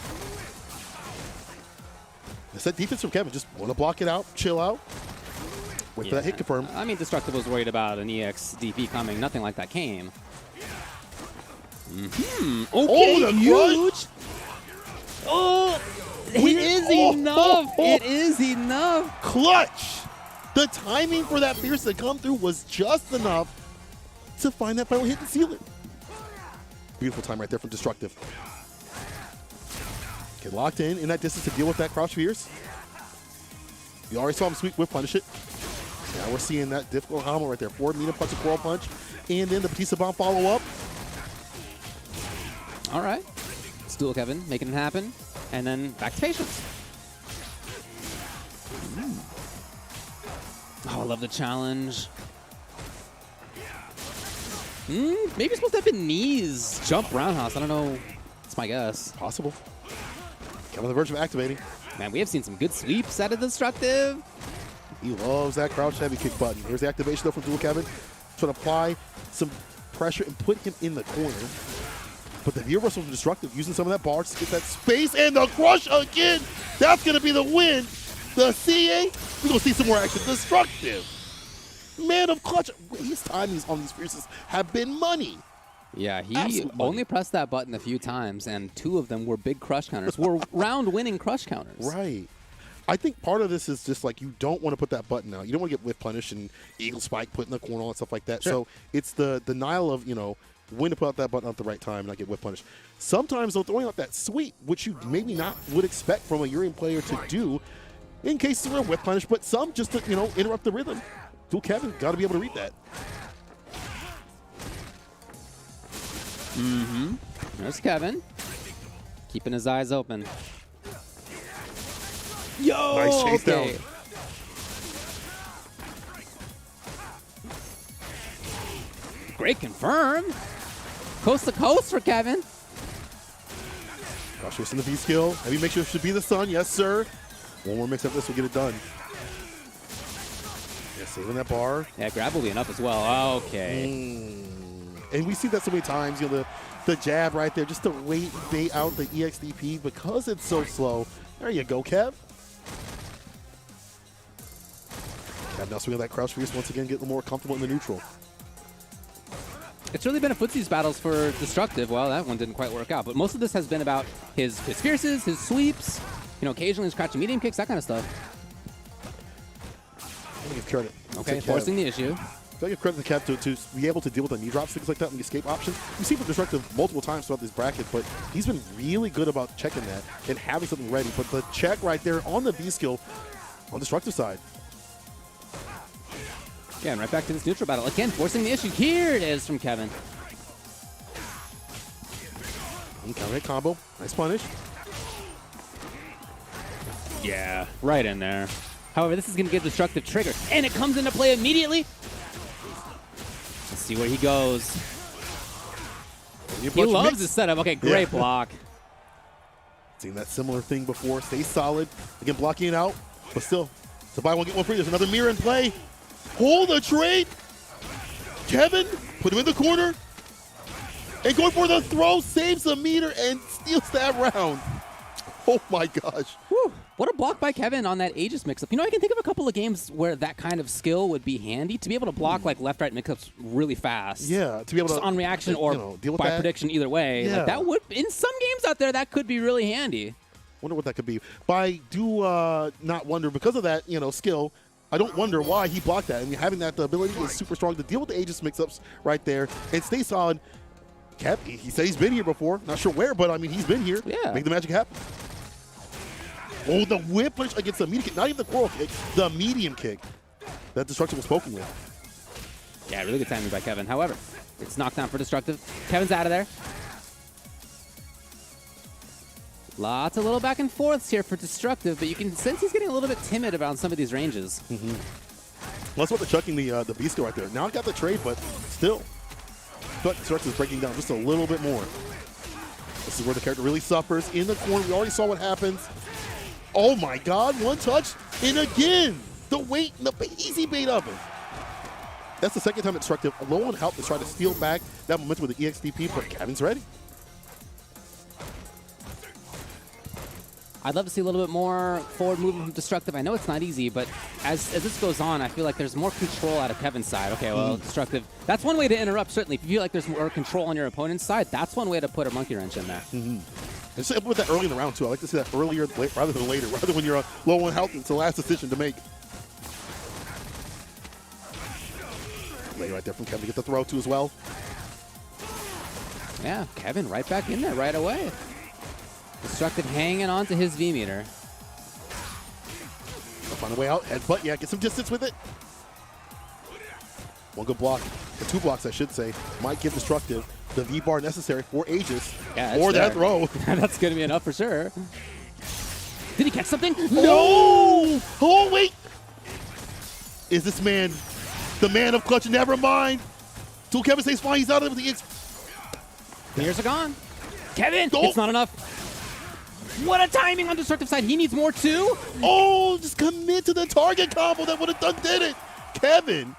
It's that defense from Kevin. Just want to block it out, chill out. Wait for that hit confirm. I mean, Destructive was worried about an EX DP coming. Nothing like that came. Okay, Oh, the huge. Oh, it is enough. It is enough. Clutch. The timing for that Fierce to come through was just enough to find that final hit and seal it. Beautiful time right there from Destructive. Get locked in that distance to deal with that crouch Fierce. You already saw him sweep with punish it. Now we're seeing that difficult combo right there. Forward medium punch, a coral punch, and then the Batista bomb follow up. All right. Let's duel Kevin, making it happen, and then back to patience. Oh, I love the challenge. Maybe supposed to have been knees. Jump roundhouse. I don't know. That's my guess. Possible. Come on the verge of activating. Man, we have seen some good sweeps out of Destructive. He loves that crouch heavy kick button. Here's the activation though from Dual Kevin. Trying to apply some pressure and put him in the corner. But the viewer was Destructive, using some of that bar to get that space, and the crush again. That's going to be the win. The CA, we're going to see some more action. Destructive. Man of clutch. His timings on these Fierces have been money. Yeah, he Absolute money. only pressed that button a few times, and 2 of them were big crush counters. Were round-winning crush counters. Right. I think part of this is just like you don't want to put that button out. You don't want to get whiff punish and eagle spike put in the corner, all that stuff like that. Sure. So it's the denial of, when to put out that button at the right time and not get whiff punish. Sometimes they're throwing out that sweep, which you maybe not would expect from a Urian player to do in cases where whiff punish, but some just to, interrupt the rhythm. Dual Kevin, got to be able to read that. There's Kevin. Keeping his eyes open. Yo! Nice chase down. Great confirm. Coast to coast for Kevin. Crouch twist in the V skill. Heavy make sure it should be the sun. Yes, sir. One more mix up this will get it done. Yeah, saving that bar. Yeah, grab will be enough as well. Okay. And we see that so many times, the jab right there, just to wait and bait out the EXDP because it's so slow. There you go, Kev. Kev now swinging that crouch fierce once again, getting more comfortable in the neutral. It's really been a footsies battles for Destructive. Well, that one didn't quite work out, but most of this has been about his fierces, his sweeps, occasionally his crouching medium kicks, that kind of stuff. I'm gonna give credit. Okay, forcing the issue. I give credit to Kev to be able to deal with the knee drops, things like that, and the escape options. We've seen Destructive multiple times throughout this bracket, but he's been really good about checking that and having something ready. But the check right there on the V skill on Destructive side. Yeah, and right back to this neutral battle. Again, forcing the issue. Here it is from Kevin. Counter hit combo. Nice punish. Yeah, right in there. However, this is going to give Destructive trigger, and it comes into play immediately. Let's see where he goes. He loves his setup. Okay, great block. Seen that similar thing before. Stay solid. Again, blocking it out, but still, so buy one, get one free. There's another mirror in play. Hold the trade. Kevin, put him in the corner. And going for the throw, saves the meter and steals that round. Oh my gosh. Whew. What a block by Kevin on that Aegis mix-up. I can think of a couple of games where that kind of skill would be handy to be able to block like left-right mix-ups really fast. Yeah, to be able just to on reaction or deal with by that. prediction either way. Yeah. Like that would, in some games out there, that could be really handy. Wonder what that could be. But I do not wonder, because of that, skill, I don't wonder why he blocked that. I mean, having that ability is super strong to deal with the Aegis mix-ups right there and stay solid. Kev, he said he's been here before. Not sure where, but I mean, he's been here. Yeah. Make the magic happen. Oh, the whip punch against the medium kick. Not even the coral kick, the medium kick that Destructive was poking with. Yeah, really good timing by Kevin. However, it's knocked down for Destructive. Kevin's out of there. Lots of little back and forths here for Destructive, but you can sense he's getting a little bit timid about some of these ranges. Well, that's what they're chucking the Beast right there. Now I got the trade, but still. But Destructive is breaking down just a little bit more. This is where the character really suffers. In the corner, we already saw what happens. Oh my God, one touch, and again, the weight and the easy bait of him. That's the second time Destructive, low on help, to try to steal back that momentum with the EXDP, but Kevin's ready. I'd love to see a little bit more forward movement from Destructive. I know it's not easy, but as this goes on, I feel like there's more control out of Kevin's side. Okay, well, Destructive, that's one way to interrupt, certainly. If you feel like there's more control on your opponent's side, that's one way to put a monkey wrench in there. And so with that early in the round, too. I like to see that earlier rather than later, rather when you're low on health. It's the last decision to make. Lay right there from Kevin to get the throw, too, as well. Yeah, Kevin right back in there right away. Destructive hanging on to his V-meter. Find a way out. Headbutt, yeah, get some distance with it. One good block, or 2 blocks, I should say, might give Destructive the V-bar necessary for Aegis or that throw. That's going to be enough for sure. Did he catch something? No! Oh, wait! Is this man the man of clutch? Never mind. Till Kevin stays fine, he's out of it with the X. Clears are gone. Kevin, Oh. it's not enough. What a timing on Destructive side. He needs more too. Oh, just commit to the target combo. That would have did it. Kevin.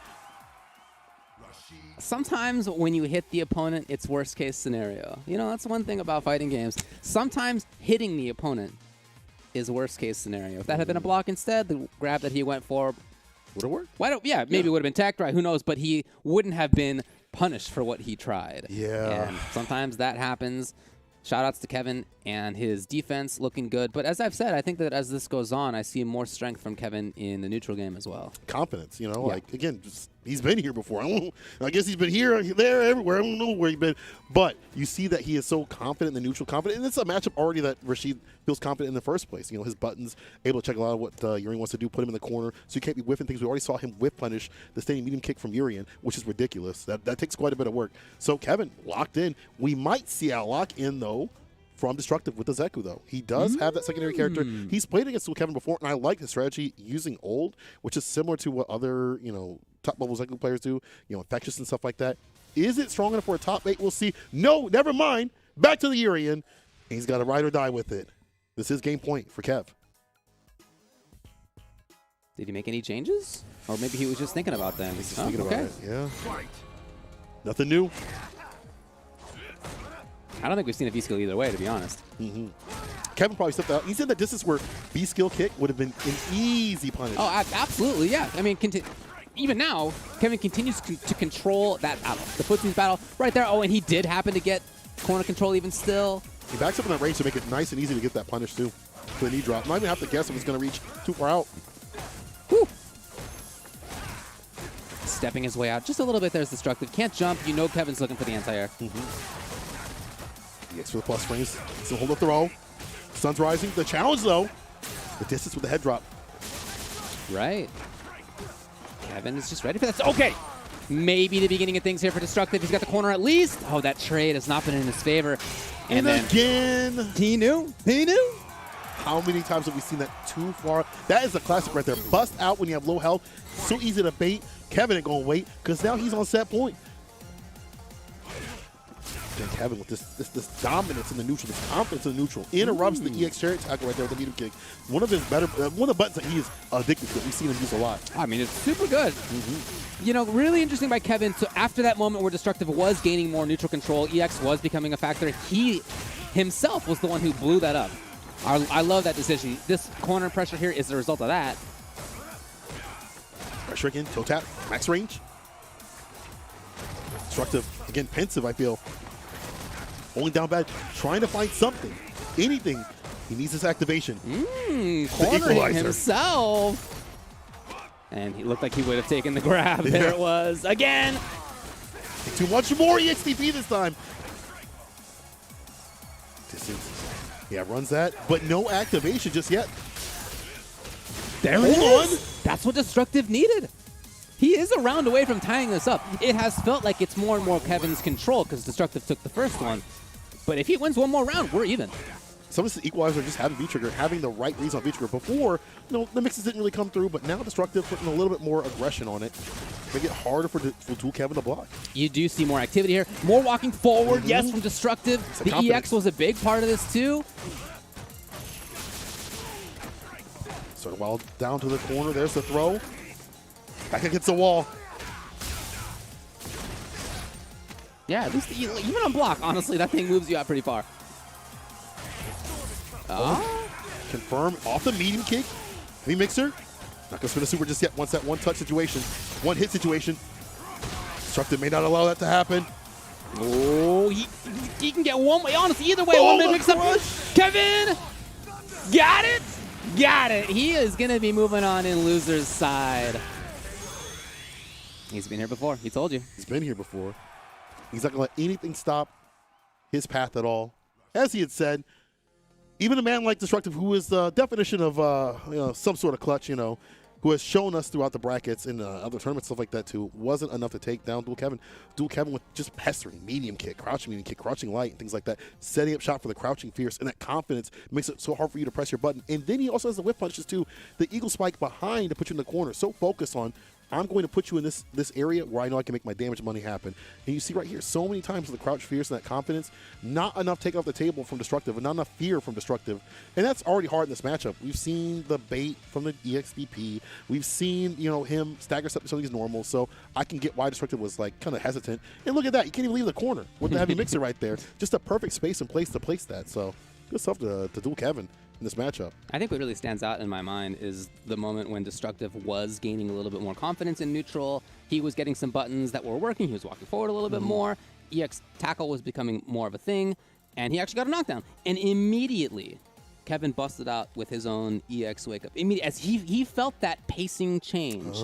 Sometimes when you hit the opponent, it's worst case scenario. You know, that's one thing about fighting games. Sometimes hitting the opponent is worst case scenario. If that had been a block instead, the grab that he went for Would have worked. Yeah, maybe it would have been tacked right. Who knows? But he wouldn't have been punished for what he tried. Yeah. And sometimes that happens. Shoutouts to Kevin and his defense looking good. But as I've said, I think that as this goes on, I see more strength from Kevin in the neutral game as well. Confidence, you know, Yeah. like, again, just, he's been here before. I guess he's been here, there, everywhere. I don't know where he's been. But you see that he is so confident in the neutral, confident. And it's a matchup already that Rashid feels confident in the first place. You know, his buttons, able to check a lot of what Urian wants to do, put him in the corner. So you can't be whiffing things. We already saw him whiff punish the standing medium kick from Urian, which is ridiculous. That takes quite a bit of work. So Kevin locked in. We might see a lock in, though, from Destructive with the Zeku, though. He does have that secondary character. He's played against Kevin before, and I like his strategy using Old, which is similar to what other, you know, top-level Zeku players do, you know, Infectious and stuff like that. Is it strong enough for a top 8? We'll see. No, never mind. Back to the Urian. He's got to ride or die with it. This is game point for Kev. Did he make any changes? Or maybe he was just thinking about them. He's just thinking about it. Yeah. Nothing new. I don't think we've seen a V-skill either way, to be honest. Kevin probably stepped out. He's in that distance where B-skill kick would have been an easy punish. Oh, absolutely, yeah. I mean, even now, Kevin continues to control that battle. The footsies battle right there. Oh, and he did happen to get corner control even still. He backs up in that range to make it nice and easy to get that punish, too. For the knee drop. Not even have to guess if it's going to reach too far out. Whew. Stepping his way out just a little bit. There's Destructive. Can't jump. You know Kevin's looking for the anti-air. EX for the plus frames. Still hold the throw. Sun's rising. The challenge, though. The distance with the head drop. Right. Kevin is just ready for this. Okay. Maybe the beginning of things here for Destructive. He's got the corner at least. Oh, that trade has not been in his favor. And then again. he knew. He knew. How many times have we seen that too far? That is a classic right there. Bust out when you have low health. So easy to bait. Kevin ain't going to wait because now he's on set point. And Kevin with this dominance in the neutral, this confidence in the neutral, interrupts the EX chariot tackle right there with the medium kick. One of his better, one of the buttons that he is addicted to. We've seen him use a lot. I mean, it's super good. You know, really interesting by Kevin. So after that moment where Destructive was gaining more neutral control, EX was becoming a factor, he himself was the one who blew that up. I love that decision. This corner pressure here is the result of that. Pressure again, toe tap, max range. Destructive, again, pensive, I feel. Holding down bad, trying to find something, anything. He needs this activation. Cornering equalizer. himself. And he looked like he would have taken the grab. There it was. Again. Too much more EXTP this time. Distance. Yeah, runs that, but no activation just yet. There Hold it is. on. That's what Destructive needed. He is a round away from tying this up. It has felt like it's more and more Kevin's control because Destructive took the first one. But if he wins one more round, we're even. Some of this equalizer just having V-Trigger, having the right reads on V-Trigger. Before, you know, the mixes didn't really come through, but now Destructive putting a little bit more aggression on it. Make it harder for Dual Kevin to block. You do see more activity here. More walking forward, yes, from Destructive. It's a The confidence. EX was a big part of this too. Sort of well down to the corner. There's the throw. Back against the wall. Yeah, at least even on block, honestly, that thing moves you out pretty far. confirm off the medium kick. Mixer, not gonna spin a super just yet. Once that one-touch situation, one-hit situation. Destructive may not allow that to happen. Oh, he can get one way. Honestly, either way, Oh, one the mix up. crush. Kevin, got it. Got it. He is going to be moving on in loser's side. He's been here before. He told you. He's been here before. He's not going to let anything stop his path at all. As he had said, even a man like Destructive, who is the definition of some sort of clutch, who has shown us throughout the brackets and other tournaments, stuff like that too, wasn't enough to take down Dual Kevin. Dual Kevin with just pestering, medium kick, crouching light, and things like that, setting up shot for the crouching fierce, and that confidence makes it so hard for you to press your button. And then he also has the whip punches too, the eagle spike behind to put you in the corner. So focused on, I'm going to put you in this area where I know I can make my damage money happen. And you see right here, so many times with the crouch fierce and that confidence, not enough take off the table from Destructive, and not enough fear from Destructive. And that's already hard in this matchup. We've seen the bait from the EXBP. We've seen, him stagger something he's normal. So I can get why Destructive was like kind of hesitant. And look at that. You can't even leave the corner with the heavy mixer right there. Just a perfect space and place to place that. So good stuff to Dual Kevin in this matchup. I think what really stands out in my mind is the moment when Destructive was gaining a little bit more confidence in neutral. He was getting some buttons that were working. He was walking forward a little bit more. EX tackle was becoming more of a thing, and he actually got a knockdown. And immediately, Kevin busted out with his own EX wake up. As he felt that pacing change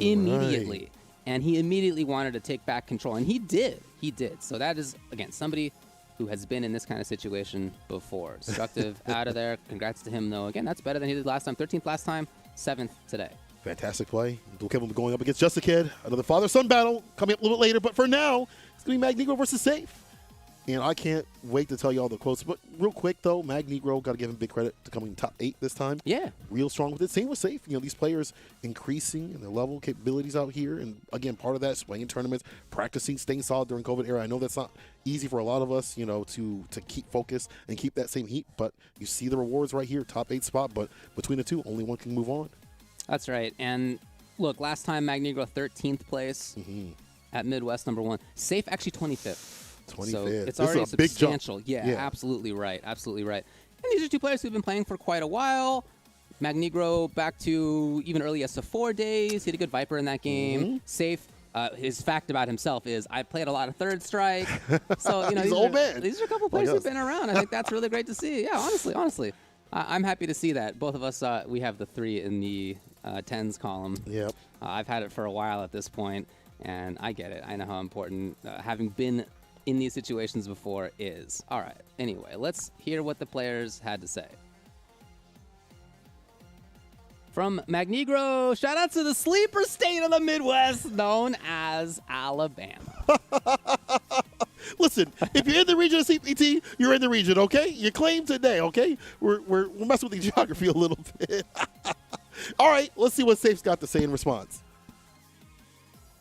immediately, right. And he immediately wanted to take back control, and he did. He did. So that is, again, somebody who has been in this kind of situation before. Destructive out of there. Congrats to him, though. Again, that's better than he did last time. 13th last time, 7th today. Fantastic play. Dual Kevin will be going up against Just a Kid. Another father-son battle coming up a little bit later. But for now, it's going to be Magnegro versus Safe. And I can't wait to tell you all the quotes. But real quick, though, Magnegro, got to give him big credit to coming in top 8 this time. Yeah. Real strong with it. Same with Safe. These players increasing in their level capabilities out here. And, again, part of that is playing tournaments, practicing, staying solid during COVID era. I know that's not easy for a lot of us, to keep focus and keep that same heat. But you see the rewards right here, top 8 spot. But between the two, only one can move on. That's right. And, look, last time Magnegro 13th place at Midwest #1. Safe actually 25th. 25th. So it's This already is a big jump. substantial. Yeah, absolutely right. Absolutely right. And these are two players who've been playing for quite a while. Magnegro back to even early SF4 days. He had a good Viper in that game. Safe. His fact about himself is, I played a lot of Third Strike. So, He's an old man. These are a couple players who've been around. I think that's really great to see. Yeah, honestly. I'm happy to see that. Both of us, we have the 3 in the 10s column. Yep. I've had it for a while at this point, and I get it. I know how important having been in these situations before is. All right. Anyway, let's hear what the players had to say. From Magnegro, shout out to the sleeper state of the Midwest known as Alabama. Listen, if you're in the region of CPT, you're in the region, okay? You claim today, okay? We're messing with the geography a little bit. All right, let's see what Safe's got to say in response.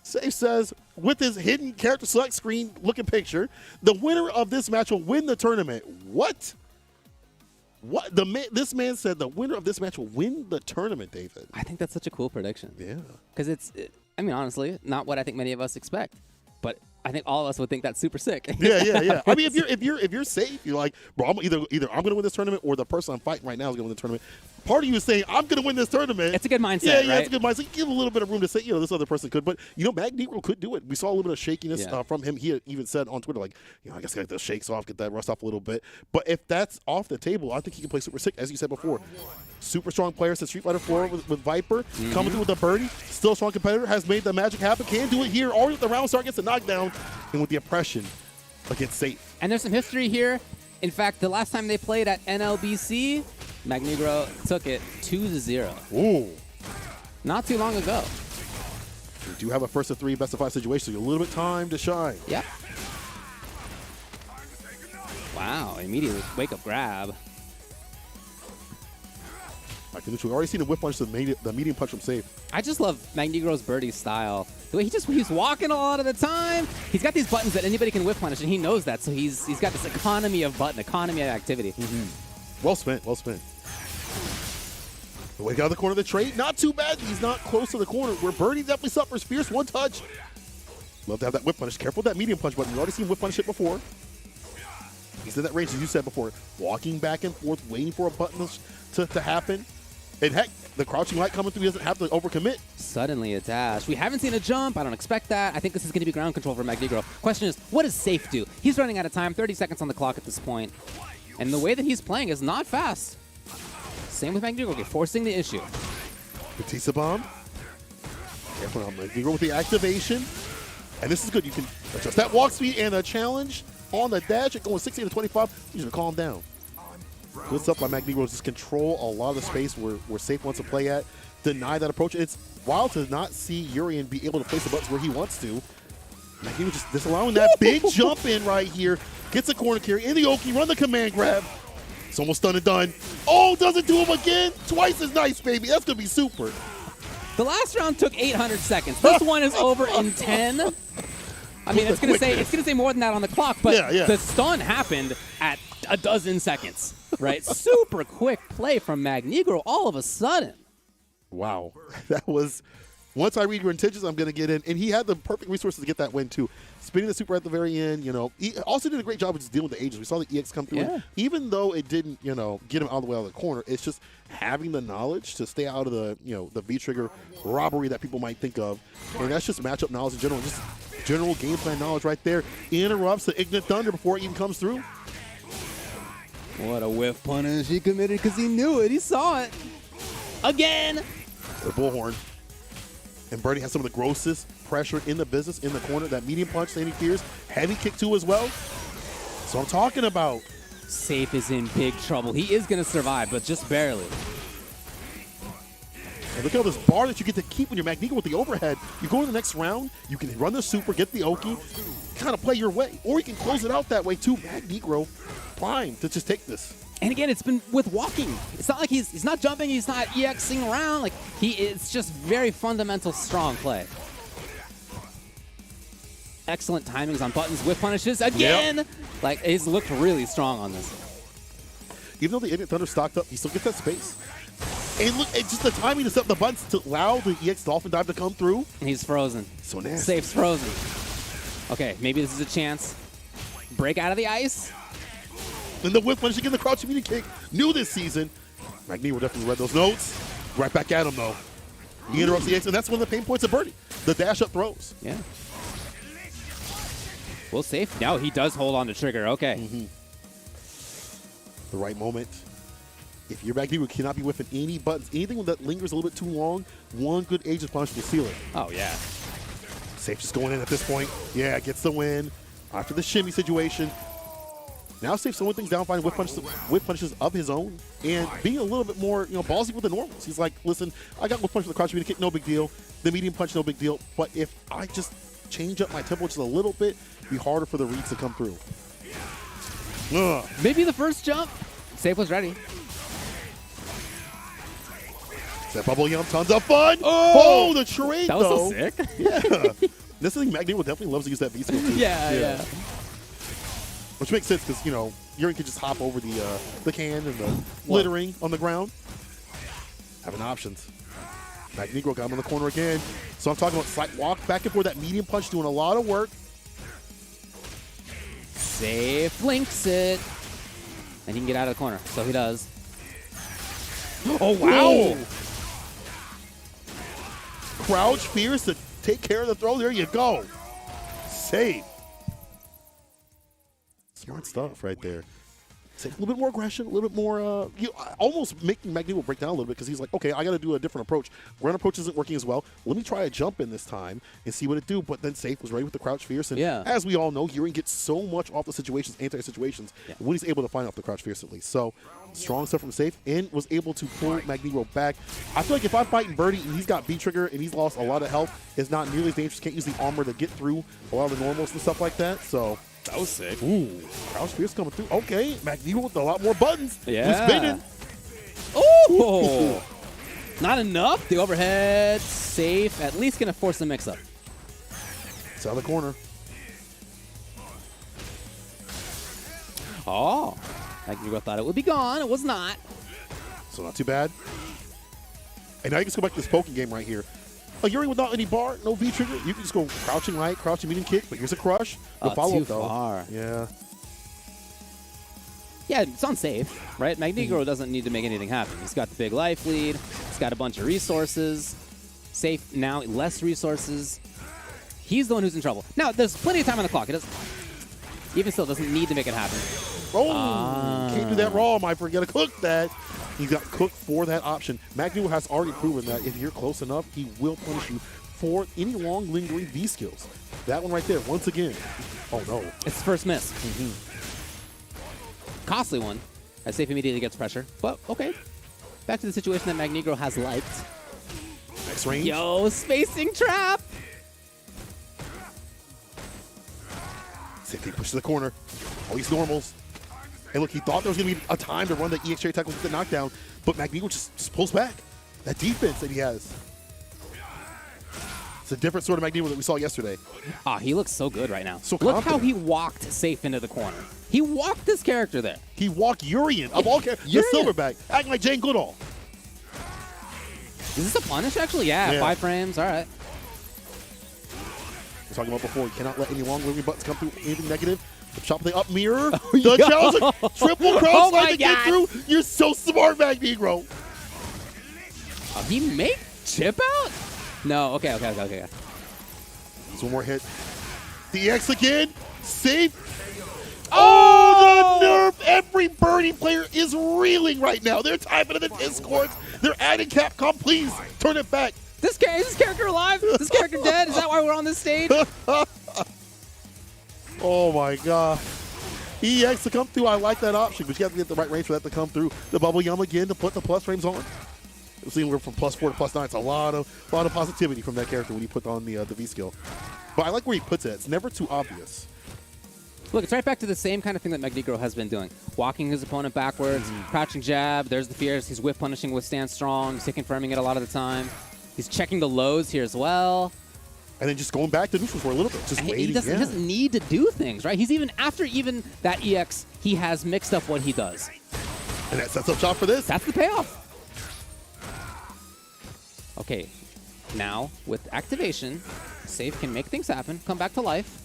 Safe says, with his hidden character select screen looking picture, the winner of this match will win the tournament. What? This man said the winner of this match will win the tournament, David. I think that's such a cool prediction. Yeah. Because honestly, not what I think many of us expect. But I think all of us would think that's super sick. Yeah. I mean, if you're safe, you're like, bro, either I'm gonna win this tournament or the person I'm fighting right now is gonna win the tournament. Part of you is saying, I'm gonna win this tournament. It's a good mindset. Yeah, right? It's a good mindset. Give a little bit of room to say, this other person could. But Magnegro could do it. We saw a little bit of shakiness from him. He had even said on Twitter, like, I guess get the shakes off, get that rust off a little bit. But if that's off the table, I think he can play super sick, as you said before. Super strong player since Street Fighter 4 with Viper, coming through with a birdie. Still a strong competitor, has made the magic happen. Can do it here. Or with the round start gets a knockdown, and with the oppression against Safe. And there's some history here. In fact, the last time they played at NLBC, Magnegro took it 2-0. Ooh. Not too long ago. We do have a first of 3 best of 5 situation, so you have a little bit of time to shine. Yep. Wow, immediately wake up grab. We've already seen a whip punch to the medium punch from Safe. I just love Magnegro's birdie style. The way he's walking a lot of the time. He's got these buttons that anybody can whip punish, and he knows that. So he's got this economy of activity. Well spent. The way out of the corner of the trade, not too bad. He's not close to the corner. Where Birdie definitely suffers. Fierce one touch. Love to have that whip punish. Careful with that medium punch button. You've already seen whip punish it before. He's in that range, as you said before. Walking back and forth, waiting for a button to happen. And heck, the crouching light coming through, he doesn't have to overcommit. Suddenly a dash. We haven't seen a jump. I don't expect that. I think this is going to be ground control for Magnegro. Question is, what does Safe do? He's running out of time. 30 seconds on the clock at this point. And the way that he's playing is not fast. Same with Magnegro. Okay, forcing the issue. Batista bomb. Careful now, Magnegro with the activation. And this is good. You can adjust that walk speed and a challenge on the dash. Going 16 to 25. You should calm down. Good stuff by Magnegro. Just control a lot of the space where Safe wants to play at. Deny that approach. It's wild to not see Urian be able to place the buttons where he wants to. Magnegro just disallowing that big jump in right here. Gets a corner carry in the Oki. Run the command grab. It's almost done and done. Oh, does it do him again? Twice as nice, baby. That's going to be super. The last round took 800 seconds. This one is over in 10. I mean, it's gonna say more than that on the clock, but Yeah. the stun happened at a dozen seconds, right? Super quick play from Magnegro all of a sudden. Wow. That was, once I read your intentions, I'm going to get in. And he had the perfect resources to get that win, too. Spinning the super at the very end, He also did a great job of just dealing with the ages. We saw the EX come through. Yeah. And even though it didn't, get him all the way out of the corner, it's just having the knowledge to stay out of the, the V-trigger robbery that people might think of. And that's just matchup knowledge in general. Just general game plan knowledge right there. Interrupts the Ignite Thunder before it even comes through. What a whiff punish he committed because he knew it. He saw it. Again. The bullhorn. And Birdie has some of the grossest pressure in the business in the corner. That medium punch, Sandy Fears. Heavy kick too as well. So I'm talking about. Safe is in big trouble. He is going to survive, but just barely. And look at all this bar that you get to keep when you're Magnegro with the overhead. You go to the next round, you can run the super, get the Oki, kind of play your way. Or you can close it out that way too. Magnegro primed to just take this. And again, it's been with walking. It's not like he's not jumping, he's not EXing around. Like it's just very fundamental, strong play. Excellent timings on buttons, whiff punishes again. Yep. Like he's looked really strong on this. Even though the Ignite Thunder stocked up, he still gets that space. And look, it's just the timing to set up the buttons to allow the EX Dolphin Dive to come through. And he's frozen. So nasty. Safe's frozen. Okay, maybe this is a chance. Break out of the ice. And the whip punish again, the crouch immediate kick. New this season. Magnegro definitely read those notes. Right back at him, though. He interrupts the X, and that's one of the pain points of Birdie. The dash-up throws. Yeah. Well, Safe. Now he does hold on to trigger. Okay. The right moment. If your Magnegro cannot be whiffing any buttons, anything that lingers a little bit too long, one good Aegis punch will seal it. Oh, yeah. Safe just going in at this point. Yeah, gets the win. After the shimmy situation. Now Safe slowing things down, finding whip punishes of his own, and being a little bit more, ballsy with the normals. He's like, listen, I got whip punch with the crouch immediate kick, no big deal. The medium punch, no big deal. But if I just change up my tempo just a little bit, it'd be harder for the reads to come through. Ugh. Maybe the first jump. Safe was ready. That bubble yum, tons of fun. Oh, the trade, That was though. so sick. Yeah. This thing, Magnegro definitely loves to use that V skill, too. Yeah. Which makes sense because, Urian can just hop over the can and the littering on the ground. Having options. Magnegro got him in the corner again. So I'm talking about slight walk back and forth, that medium punch doing a lot of work. Safe links it. And he can get out of the corner. So he does. Oh, wow. Crouch Fierce to take care of the throw. There you go. Safe. Smart stuff right there. Take a little bit more aggression, a little bit more, almost making Magnegro break down a little bit because he's like, okay, I got to do a different approach. Ground approach isn't working as well. Let me try a jump in this time and see what it do. But then Safe was ready with the crouch fierce. And as we all know, Urian gets so much off the situations, anti-situations, when he's able to find off the crouch fierce at least. So strong stuff from Safe and was able to pull Magnegro back. I feel like if I'm fighting Birdie and he's got V-trigger and he's lost a lot of health, it's not nearly as dangerous. Can't use the armor to get through a lot of the normals and stuff like that. So that was sick. Ooh, crouch fierce coming through. Okay, Magnegro with a lot more buttons. Yeah. Spinning. Oh, not enough. The overhead. Safe. At least going to force the mix-up. It's out of the corner. Oh, Magnegro thought it would be gone. It was not. So not too bad. And now you can just go back to this poking game right here. Urian without any bar, no V-trigger. You can just go crouching right, crouching medium kick, but here's a crush. The follow-up, too though. far. Yeah. Yeah, it's unsafe, right? Magnegro doesn't need to make anything happen. He's got the big life lead. He's got a bunch of resources. Safe now, less resources. He's the one who's in trouble. Now, there's plenty of time on the clock. It doesn't, even still, doesn't need to make it happen. Oh, can't do that raw. Might forget to cook that. He got cooked for that option. Magnegro has already proven that if you're close enough, he will punish you for any long lingering V skills. That one right there, once again. Oh no. It's the first miss. Costly one, as Safe immediately gets pressure. But, okay. Back to the situation that Magnegro has liked. Next range. Yo, spacing trap! Safety pushes the corner. All these normals. And look, he thought there was going to be a time to run the EX trade tackle with the knockdown, but Magnegro just pulls back. That defense that he has. It's a different sort of Magnegro that we saw yesterday. Ah, he looks so good right now. So Look how confident. he walked Safe into the corner. He walked this character there. He walked Urian of all characters. The Urian. Silverback, acting like Jane Goodall. Is this a punish, actually? Yeah, Yeah. 5 frames. All right. We were talking about before, you cannot let any long living buttons come through anything negative. The chop the up mirror. Oh, The yo. challenge, triple cross Oh slide my to get God. through. You're so smart, Magnegro. He make chip out? No. Okay. There's one more hit. The X again. Safe. Oh, the nerve. Every Birdie player is reeling right now. They're typing in the Discords. They're adding Capcom. Please turn it back. Is this character alive? Is this character dead? Is that why we're on this stage? Oh my god. EX to come through. I like that option, but you have to get the right range for that to come through. The bubble yum again to put the plus frames on. We've seen we're from +4 to +9. It's a lot of positivity from that character when he put on the V skill. But I like where he puts it. It's never too obvious. Look, it's right back to the same kind of thing that Magnegro has been doing. Walking his opponent backwards, crouching jab. There's the fears. He's whiff punishing with stand strong. He's confirming it a lot of the time. He's checking the lows here as well. And then just going back to neutral for a little bit. Just waiting. He doesn't need to do things, right? He's after that EX, he has mixed up what he does. And that sets up shop for this. That's the payoff. Okay, now with activation, Safe can make things happen, come back to life.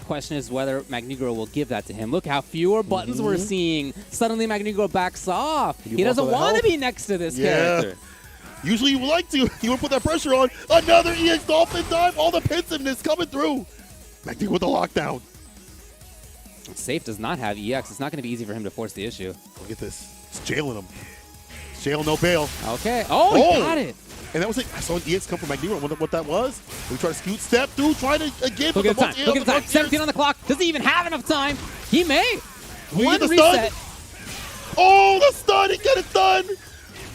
Question is whether Magnegro will give that to him. Look how fewer buttons we're seeing. Suddenly Magnegro backs off. He doesn't want to be next to this character. Usually you would like to. You would put that pressure on. Another EX Dolphin dive. All the pensiveness coming through. Magnegro with the lockdown. Safe does not have EX. It's not going to be easy for him to force the issue. Look at this. It's jailing him. It's jail, no bail. Okay. Oh, he got it. And that was it. I saw an EX come from Magnegro. I wonder what that was. We try to scoot, step through, try to again. Look at the time. Look at the time. 17 on the clock. Doesn't even have enough time. He may. We One get the reset. stun. Oh, the stun. He got it done.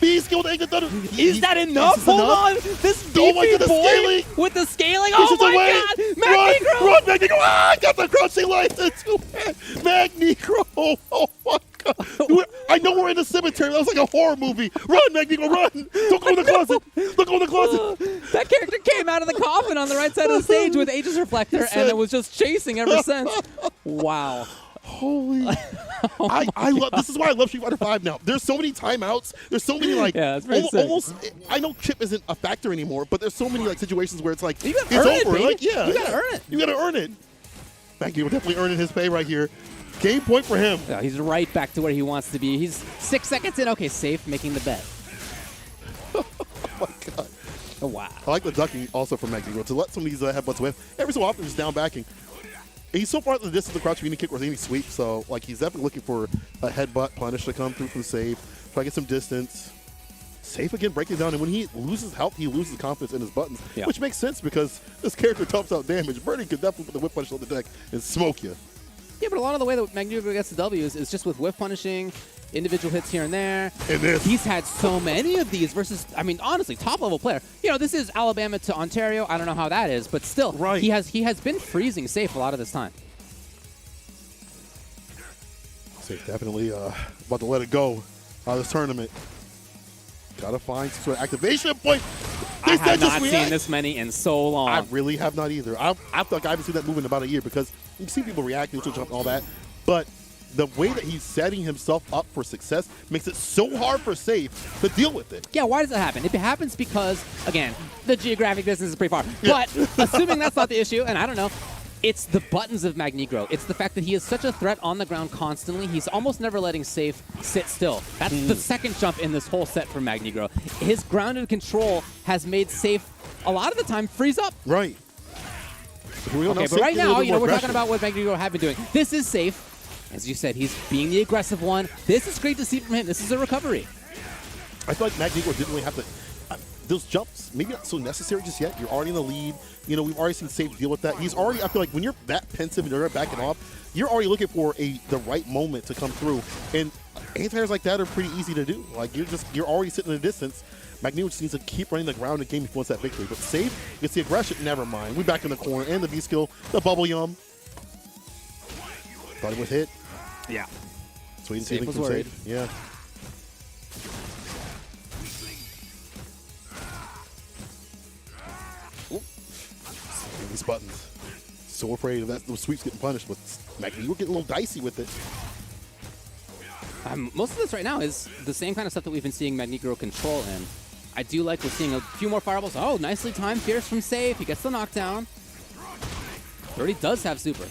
B skill to get it done. Is that enough? Is this Hold enough? on. This Oh my beefy goodness, boy scaling. with the scaling. Pushes Oh my away. God. Magnegro. Run, Magnegro. Ah, I got the crouching license. Magnegro. Oh my God. I know we're in the cemetery. That was like a horror movie. Run, Magnegro, run. Don't go in the closet. Don't go in the closet. That character came out of the coffin on the right side of the stage with Aegis Reflector, and it was just chasing ever since. Wow. Holy. I love this is why I love Street Fighter 5 now. There's so many timeouts. There's so many like Yeah, it's pretty sick. almost I know chip isn't a factor anymore, but there's so many like situations where it's like You gotta it's earn it, over. baby. Like, yeah. You gotta earn it. You gotta earn it. Magnegro definitely earning his pay right here. Game point for him. Yeah, he's right back to where he wants to be. He's 6 seconds in. Okay, Safe making the bet. Oh my god. Oh, wow. I like the ducking also from Magnegro to let some of these headbutts whiff. Every so often, just down backing. And he's so far at the distance of the crouch union kick or any sweep, so like he's definitely looking for a headbutt punish to come through from the save. Try to get some distance. Safe again, breaking down, and when he loses health, he loses confidence in his buttons, Yeah. which makes sense because this character tops out damage. Birdie could definitely put the whip punish on the deck and smoke you. Yeah, but a lot of the way that Magnegro gets the W's is just with whiff punishing, individual hits here and there. And this. He's had so many of these versus, I mean, honestly, top-level player. You know, this is Alabama to Ontario. I don't know how that is, but still, Right. he has been freezing Safe a lot of this time. Safe definitely about to let it go out of this tournament. Gotta find some sort of activation point. I This have guy just not seen reacts. this many in so long. I really have not either. I feel like I haven't seen that move in about a year because you've seen people react, neutral jump, and all that. But the way that he's setting himself up for success makes it so hard for Safe to deal with it. Yeah, why does that happen? It happens because, again, the geographic distance is pretty far. Yeah. But assuming that's not the issue, and I don't know, It's the buttons of Magnegro. It's the fact that he is such a threat on the ground constantly. He's almost never letting Safe sit still. That's the second jump in this whole set for Magnegro. His grounded control has made Safe, a lot of the time, freeze up. Right. Okay, but right now, we're talking about what Magnegro have been doing. This is Safe. As you said, he's being the aggressive one. This is great to see from him. This is a recovery. I feel like Magnegro didn't really have to. Those jumps, maybe not so necessary just yet. You're already in the lead. We've already seen Safe deal with that. He's already, I feel like when you're that pensive and you're backing off, you're already looking for the right moment to come through. And anti-airs like that are pretty easy to do. Like you're already sitting in the distance. Magnegro just needs to keep running the ground and game if he wants that victory. But Safe gets the aggression, never mind. We back in the corner and the V skill, the bubble yum. Thought he was hit. Yeah. So he didn't see Safe anything was from worried. Safe. Yeah. These buttons. So afraid of that. Those sweeps getting punished, but Magnegro getting a little dicey with it. Most of this right now is the same kind of stuff that we've been seeing Magnegro control in. I do like we're seeing a few more fireballs. Oh, nicely timed Pierce from Safe. He gets the knockdown. Already does have super.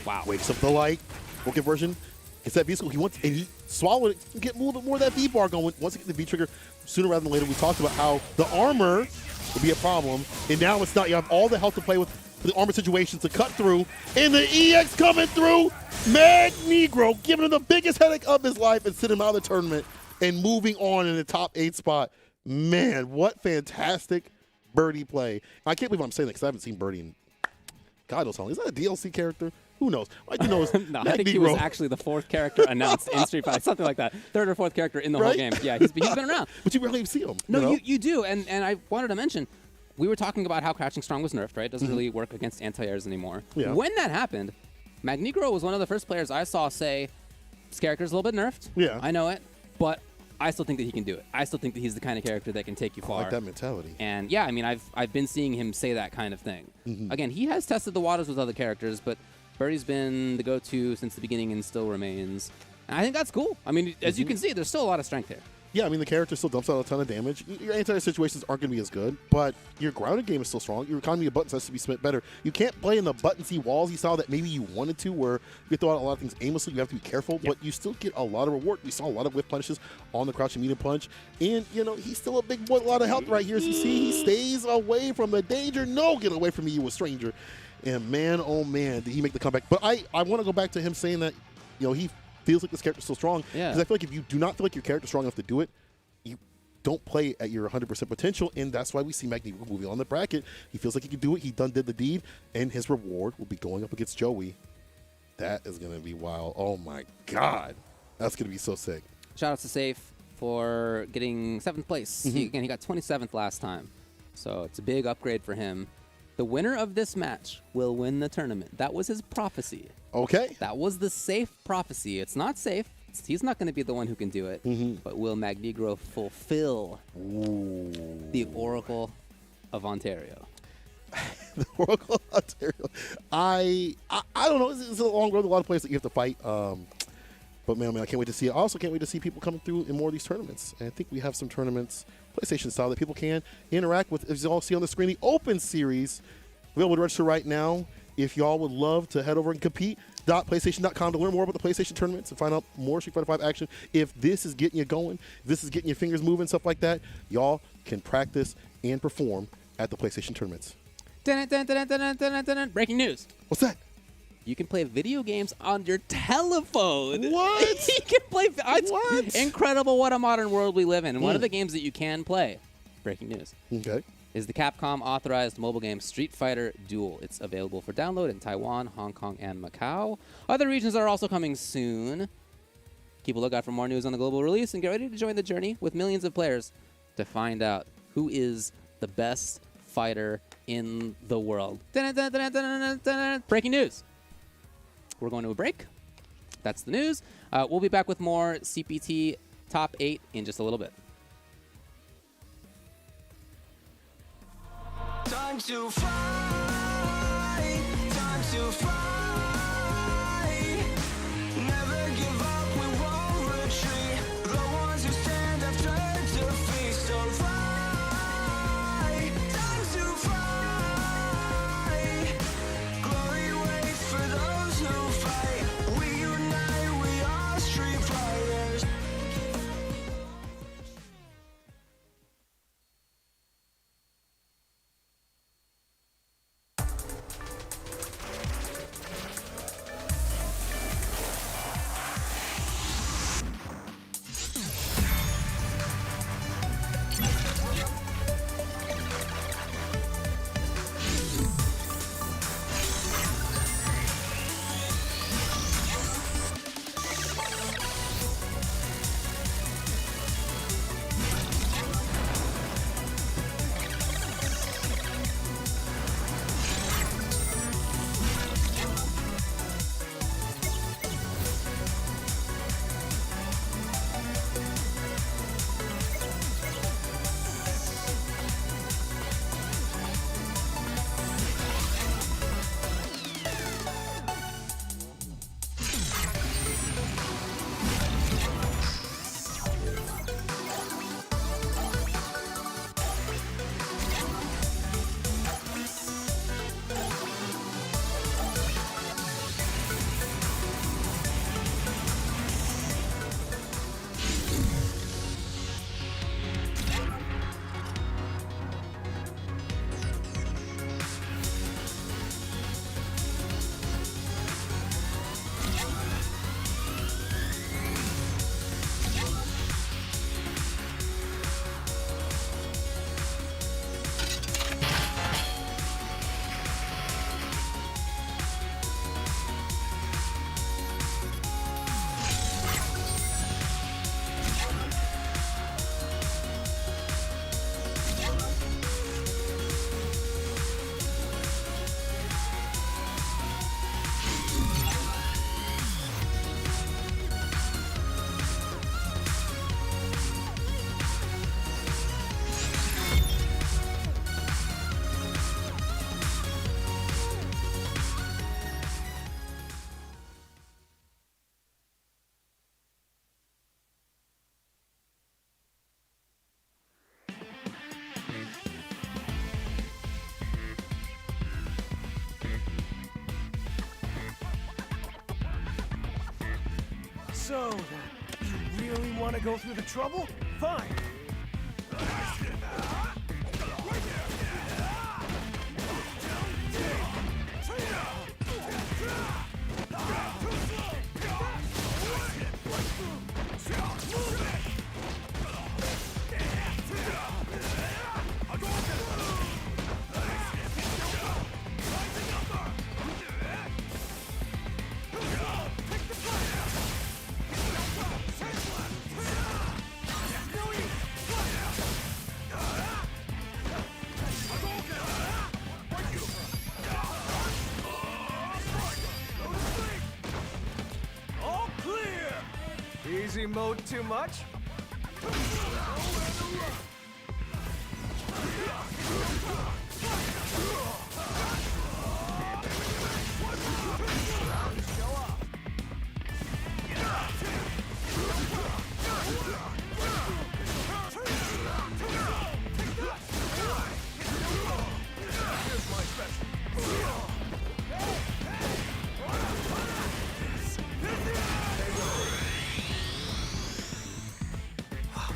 Wow. Wakes up the light. Full conversion. Gets that V skill. He swallowed it. Get a little bit more of that V bar going. Once he gets the V trigger, sooner rather than later, we talked about how the armor would be a problem. And now it's not. You have all the health to play with for the armor situations to cut through. And the EX coming through. Magnegro giving him the biggest headache of his life and sitting him out of the tournament and moving on in the top 8 spot. Man, what fantastic birdie play. I can't believe I'm saying that because I haven't seen birdie in God knows how long. Is that a DLC character? Who knows? All I do know is No, I think he was actually the 4th character announced in Street Fighter, something like that. 3rd or 4th character in the whole game. Yeah, he's been around. But you rarely see him. No, you do, and I wanted to mention, we were talking about how Crouching Strong was nerfed, right? It doesn't really work against anti-airs anymore. Yeah. When that happened, Magnegro was one of the first players I saw say, this character's a little bit nerfed. Yeah. I know it, but I still think that he can do it. I still think that he's the kind of character that can take you far. I like that mentality. And yeah, I mean, I've been seeing him say that kind of thing. Again, he has tested the waters with other characters, but Birdie's been the go-to since the beginning and still remains. And I think that's cool. I mean, as you can see, there's still a lot of strength there. Yeah, I mean, the character still dumps out a ton of damage. Your anti-air situations aren't going to be as good, but your grounded game is still strong. Your economy of buttons has to be spent better. You can't play in the buttonsy wallsy style that maybe you wanted to, where you throw out a lot of things aimlessly. You have to be careful, but you still get a lot of reward. We saw a lot of whiff punishes on the crouching medium punch, and, he's still a big boy, a lot of health right here. As you see, he stays away from the danger. No, get away from me, you a stranger. And man, oh man, did he make the comeback. But I want to go back to him saying that, he feels like this character's still strong. Yeah. Because I feel like if you do not feel like your character's strong enough to do it, you don't play at your 100% potential, and that's why we see Magnegro moving on the bracket. He feels like he can do it. He did the deed, and his reward will be going up against Joey. That is going to be wild. Oh my God. That's going to be so sick. Shout out to Safe for getting 7th place. He got 27th last time, so it's a big upgrade for him. The winner of this match will win the tournament. That was his prophecy. Okay. That was the Safe prophecy. It's not Safe. He's not going to be the one who can do it. But will Magnegro fulfill the Oracle of Ontario? The Oracle of Ontario. I don't know. It's a long road. A lot of players that you have to fight. But man, I can't wait to see it. I also can't wait to see people coming through in more of these tournaments. And I think we have some tournaments, PlayStation style, that people can interact with. As you all see on the screen, the Open Series available to register right now. If y'all would love to head over and compete.playstation.com to learn more about the PlayStation tournaments and find out more Street Fighter 5 action. If this is getting you going, if this is getting your fingers moving, stuff like that, y'all can practice and perform at the PlayStation tournaments. Breaking news. What's that? You can play video games on your telephone. What? You can play. It's What? incredible what a modern world we live in. And one of the games that you can play, breaking news, Okay. is the Capcom authorized mobile game Street Fighter Duel. It's available for download in Taiwan, Hong Kong, and Macau. Other regions are also coming soon. Keep a lookout for more news on the global release and get ready to join the journey with millions of players to find out who is the best fighter in the world. Breaking news. We're going to a break. That's the news. We'll be back with more CPT Top 8 in just a little bit. Time to fight, time to fight. Never give up, we won't retreat. The ones who stand have turned to feast. So fight, time to fight. Glory So, you really want to go through the trouble? Fine. All clear! Easy mode too much?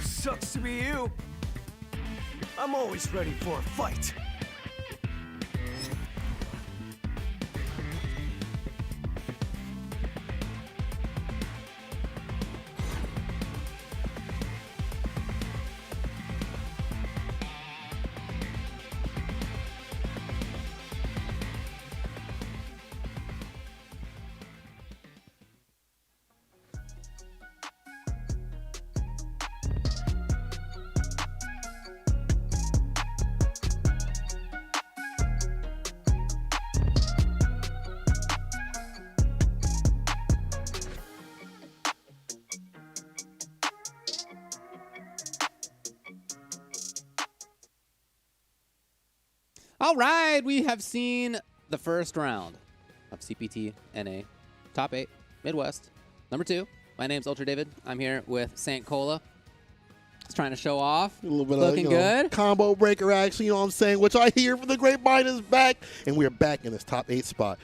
Sucks to be you. I'm always ready for a fight. All right, we have seen the first round of CPT NA Top 8 Midwest number 2. My name's Ultra David. I'm here with Saint Cola. Just trying to show off. A little bit looking of, you know, good. Combo breaker action, you know what I'm saying? Which I hear from the grapevine is back, and we're back in this top 8 spot.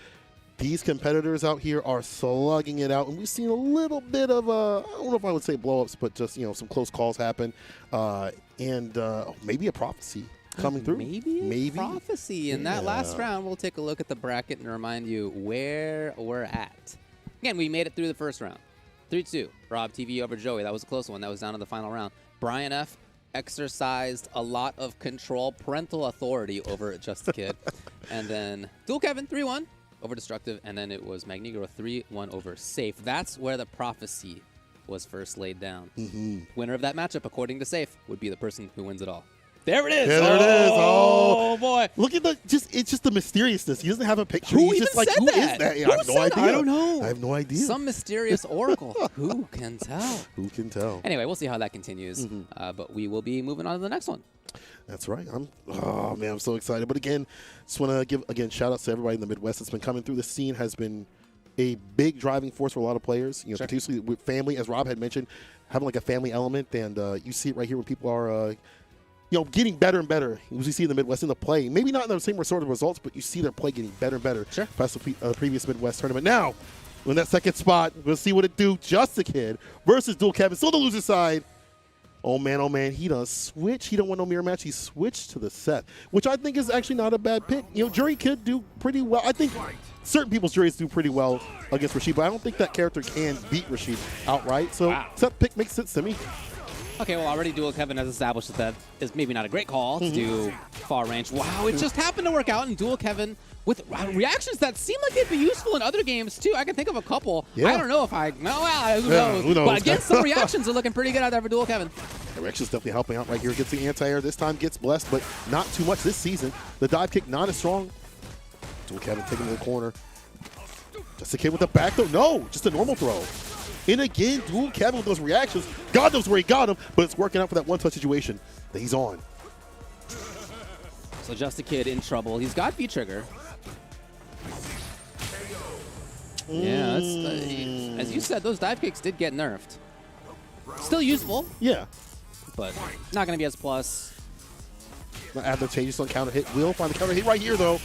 These competitors out here are slugging it out, and we've seen a little bit of, I don't know if I would say blow-ups, but just, you know, some close calls happen, and maybe a prophecy coming through. Maybe prophecy. In that last round, we'll take a look at the bracket and remind you where we're at. Again, we made it through the first round. 3-2, Rob TV over Joey. That was a close one. That was down to the final round. Brian F. exercised a lot of control, parental authority over Just a Kid. And then Dual Kevin, 3-1 over Destructive. And then it was Magnegro 3-1 over Safe. That's where the prophecy was first laid down. Winner of that matchup, according to Safe, would be the person who wins it all. There it is. There it is. Oh, boy. Look at it's just the mysteriousness. He doesn't have a picture. Who He's even just like, said who that? is that? Yeah, Who I have no said that? idea. I don't know. I have no idea. Some mysterious oracle. Who can tell? Who can tell? Anyway, we'll see how that continues. But we will be moving on to the next one. That's right. Oh man, I'm so excited. But again, just want to give shout outs to everybody in the Midwest that's been coming through. The scene has been a big driving force for a lot of players. You know, particularly with family, as Rob had mentioned, having like a family element, and you see it right here when people are. You know, getting better and better. As we see in the Midwest in the play, maybe not in the same sort of results, but you see their play getting better and better. Past the previous Midwest tournament. Now, in that second spot, we'll see what it do. Just a Kid versus Dual Kevin. Still the loser side. Oh man, he does switch. He don't want no mirror match. He switched to the set, which I think is actually not a bad pick. You know, Jury could do pretty well. I think certain people's juries do pretty well against Rashid, but I don't think that character can beat Rashid outright. So set pick makes sense to me. Okay, well, already Dual Kevin has established that is maybe not a great call to do far range. Wow, it just happened to work out in Dual Kevin with reactions that seem like they'd be useful in other games, too. I can think of a couple. Yeah. I don't know if who knows? Who knows? But against some reactions are looking pretty good out there for Dual Kevin. Reaction's definitely helping out right here. Gets the anti-air. This time gets blessed, but not too much this season. The dive kick not as strong. Dual Kevin taking to the corner. Just a Kid with the back throw. No, just a normal throw. And again, Dual Kevin with those reactions. God knows where he got him, but it's working out for that one-touch situation that he's on. So Just a Kid in trouble. He's got V-Trigger. Yeah, that's, as you said, those dive kicks did get nerfed. Still useful. Yeah. But not going to be as plus. Not advantageous on counter hit. Will find the counter hit right here, though.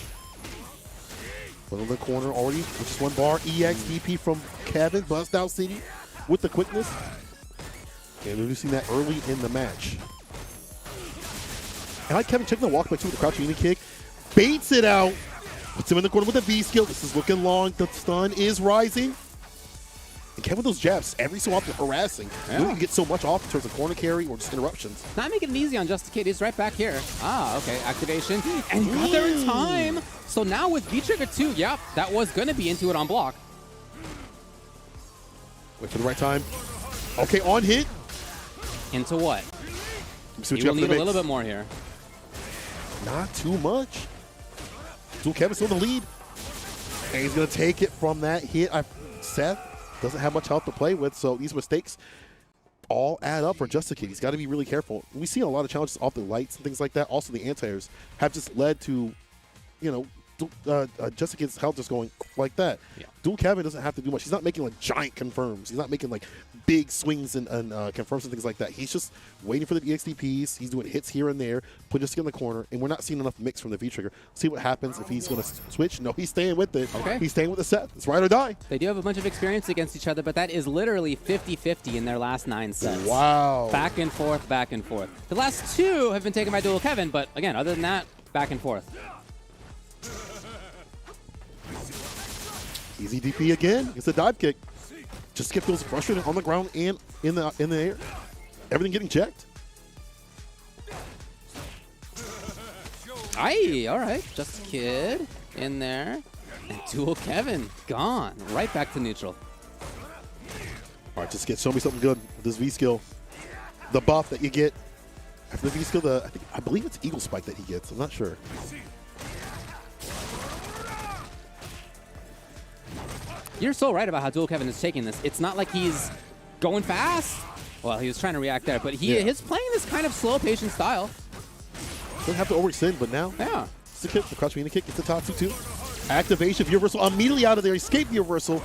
Put in the corner already with just one bar. EX DP from Kevin. Bust out City. with the quickness. And we've seen that early in the match. And like Kevin checking the walk back too with the crouching knee kick. Baits it out. Puts him in the corner with a V skill. This is looking long. The stun is rising. And Kevin with those jabs, every so often harassing. You don't even get so much off in terms of corner carry or just interruptions. Not making it easy on Just a Kid. He's right back here. Ah, okay. Activation. And he got there in time. So now with V-Trigger 2, yep, that was going to be into it on block. Wait for the right time. Okay, on hit. Into what? See what You will need a little bit more here. Not too much. Dual Kevin's still in the lead. And he's going to take it from that hit. Seth doesn't have much health to play with, so these mistakes all add up for Just a Kid. He's got to be really careful. We see a lot of challenges off the lights and things like that. Also, the anti-airs have just led to, you know, Just a Kid's health just going like that. Yeah. Dual Kevin doesn't have to do much. He's not making like giant confirms. He's not making like big swings and confirms and things like that. He's just waiting for the EXDPs. He's doing hits here and there, putting Just a Kid in the corner, and we're not seeing enough mix from the V-Trigger. See what happens if he's going to switch. No, he's staying with it. Okay. He's staying with the set. It's ride or die. They do have a bunch of experience against each other, but that is literally 50-50 in their last 9 sets. Wow. Back and forth, back and forth. The last 2 have been taken by Dual Kevin, but again, other than that, back and forth. Easy DP again. It's a dive kick. Just Skip feels frustrated on the ground and in the air. Everything getting checked. Aye, all right. Just a Kid in there. And Dual Kevin gone. Right back to neutral. All right, just show me something good with this V skill. The buff that you get after the V skill, I believe it's Eagle Spike that he gets. I'm not sure. You're so right about how Dual Kevin is taking this. It's not like he's going fast. Well, he was trying to react there, but he's playing this kind of slow, patient style. Doesn't have to overextend, but now, Yeah. it's the kick, the crouch mean kick, it's the top 2-2. Activation, reversal, immediately out of there, escape the reversal.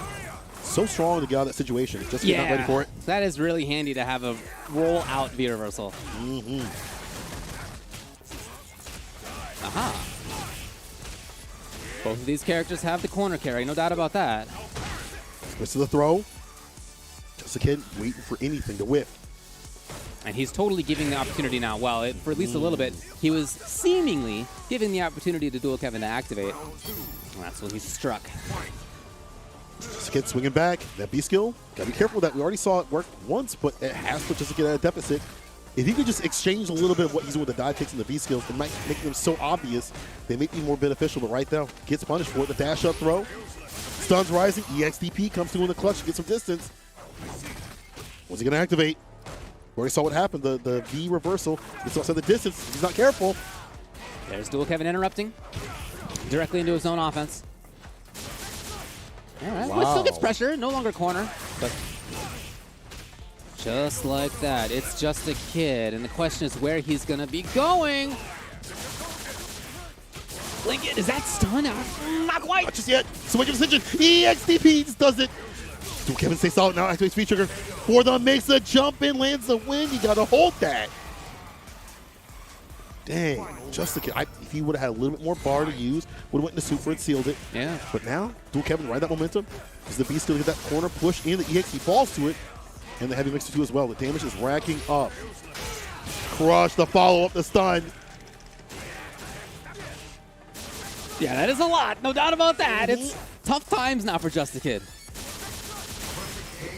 So strong to get out of that situation. Just not ready for it. That is really handy to have a roll out V reversal. Mm-hmm. Aha. Both of these characters have the corner carry, no doubt about that. Switch to the throw. Just a Kid waiting for anything to whip. And he's totally giving the opportunity now. Well, for at least a little bit, he was seemingly giving the opportunity to Dual Kevin to activate. And that's when he struck. Just a Kid swinging back. That B skill, gotta be careful with that. We already saw it work once, but it has put Just a Kid at a deficit. If he could just exchange a little bit of what he's doing with the dive kicks and the V skills, it might make them so obvious they make me more beneficial. But right now, gets punished for it. The dash up throw. Stuns rising. EXDP comes through in the clutch to get some distance. What's he going to activate? We already saw what happened. The V reversal gets outside the distance. He's not careful. There's Dual Kevin interrupting directly into his own offense. All right, well, it still gets pressure. No longer corner, but just like that, it's Just a Kid, and the question is where he's gonna be going. Lincoln, is that stun out? Not quite. Not just yet. Swing of decision. EXDP just does it. Dual Kevin stays solid now. Activates V-Trigger for the makes a jump and lands the win. You gotta hold that. Dang, Just a Kid. If he would have had a little bit more bar to use, would have went into super and sealed it. Yeah. But now, Dual Kevin ride that momentum. Is the B still get that corner push in? The EXD falls to it. And the heavy mixer too as well. The damage is racking up. Crush the follow-up, the stun. Yeah, that is a lot. No doubt about that. It's tough times now for Just a Kid.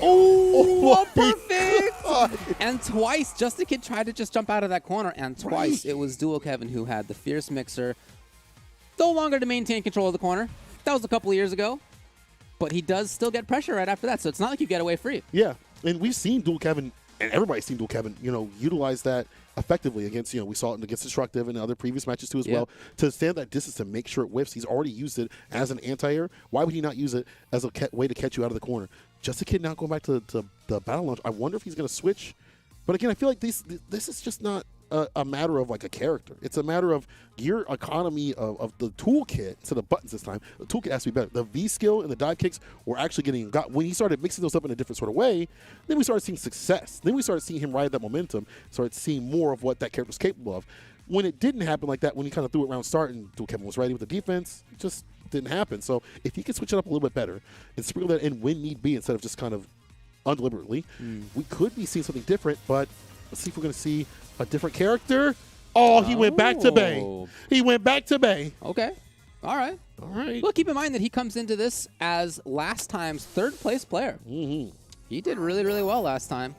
Oh, perfect! And twice, Just a Kid tried to just jump out of that corner, and twice it was Dual Kevin who had the fierce mixer. No longer to maintain control of the corner. That was a couple of years ago. But he does still get pressure right after that, so it's not like you get away free. Yeah, and we've seen Dual Kevin, and everybody's seen Dual Kevin, utilize that effectively against, we saw it against Destructive and other previous matches too as well, to stand that distance and make sure it whiffs. He's already used it as an anti-air. Why would he not use it as a way to catch you out of the corner? Just a Kid now going back to the battle launch. I wonder if he's going to switch. But again, I feel like this is just not a matter of like a character. It's a matter of your economy of the toolkit instead of buttons this time. The toolkit has to be better. The V skill and the dive kicks were actually getting when he started mixing those up in a different sort of way. Then we started seeing success. Then we started seeing him ride that momentum. Started seeing more of what that character was capable of. When it didn't happen like that, when he kind of threw it around start and Dual Kevin was ready with the defense, it just didn't happen. So if he could switch it up a little bit better and sprinkle that in when need be instead of just kind of undeliberately. We could be seeing something different, but let's see if we're going to see a different character. Oh, he went back to Bay. He went back to Bay. Okay. All right. All right. Well, keep in mind that he comes into this as last time's third-place player. Mm-hmm. He did really, really well last time.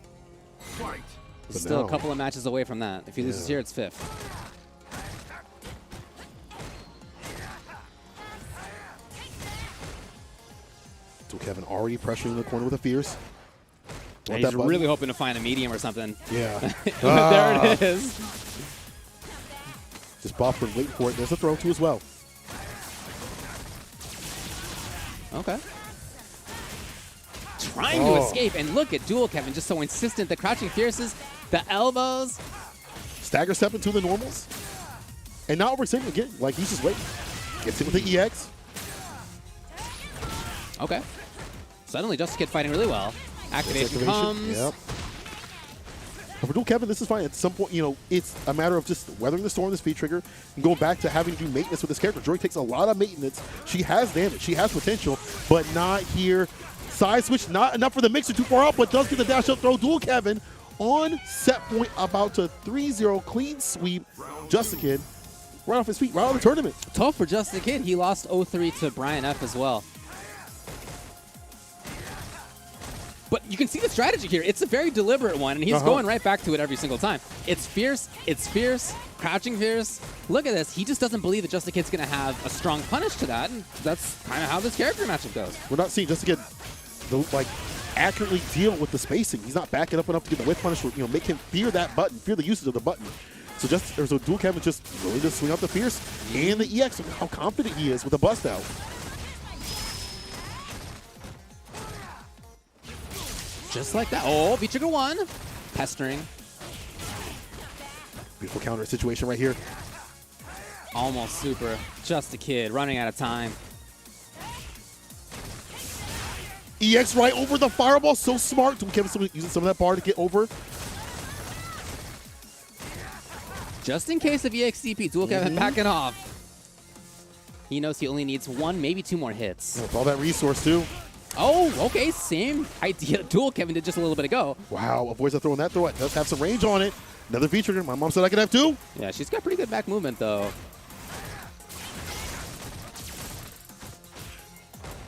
Fight. He's still a couple of matches away from that. If he loses here, it's 5th. So Kevin already pressuring the corner with a fierce. He's really hoping to find a medium or something. Yeah. There it is. Just buffer and wait for it. There's a throw too as well. Okay. Trying to escape, and look at Dual Kevin, just so insistent. The crouching fierces, the elbows. Stagger step into the normals. And not overextending again. Like, he's just waiting. Gets hit with the EX. Okay. Suddenly, Just Kid fighting really well. Activation comes. Yep. But for Dual Kevin, this is fine. At some point, you know, it's a matter of just weathering the storm, this feed trigger, and going back to having to do maintenance with this character. Jory takes a lot of maintenance. She has damage. She has potential, but not here. Side switch, not enough for the mixer, too far out, but does get the dash up throw. Dual Kevin on set point, about to 3-0 clean sweep. Just Kid right off his feet, right out of the tournament. Tough for Just Kid. He lost 0-3 to Brian F as well. But you can see the strategy here. It's a very deliberate one, and he's going right back to it every single time. It's fierce, crouching fierce. Look at this. He just doesn't believe that Just Kid's going to have a strong punish to that, and that's kind of how this character matchup goes. We're not seeing Just Kid like accurately deal with the spacing. He's not backing up enough to get the whip punish, you know, make him fear that button, fear the usage of the button. So Dual Kevin just really just swing out the fierce and the EX. Look how confident he is with the bust out. Just like that. Oh, V-Trigger 1. Pestering. Beautiful counter situation right here. Almost super. Just a Kid running out of time. EX right over the fireball. So smart. Dual Kevin using some of that bar to get over. Just in case of EXDP, Dual Kevin backing off. He knows he only needs 1, maybe 2 more hits. With all that resource, too. Oh, okay, same idea. Dual Kevin did just a little bit ago. Wow, avoids the throw on that throw. It does have some range on it. Another V-trigger. My mom said I could have 2. Yeah, she's got pretty good back movement, though.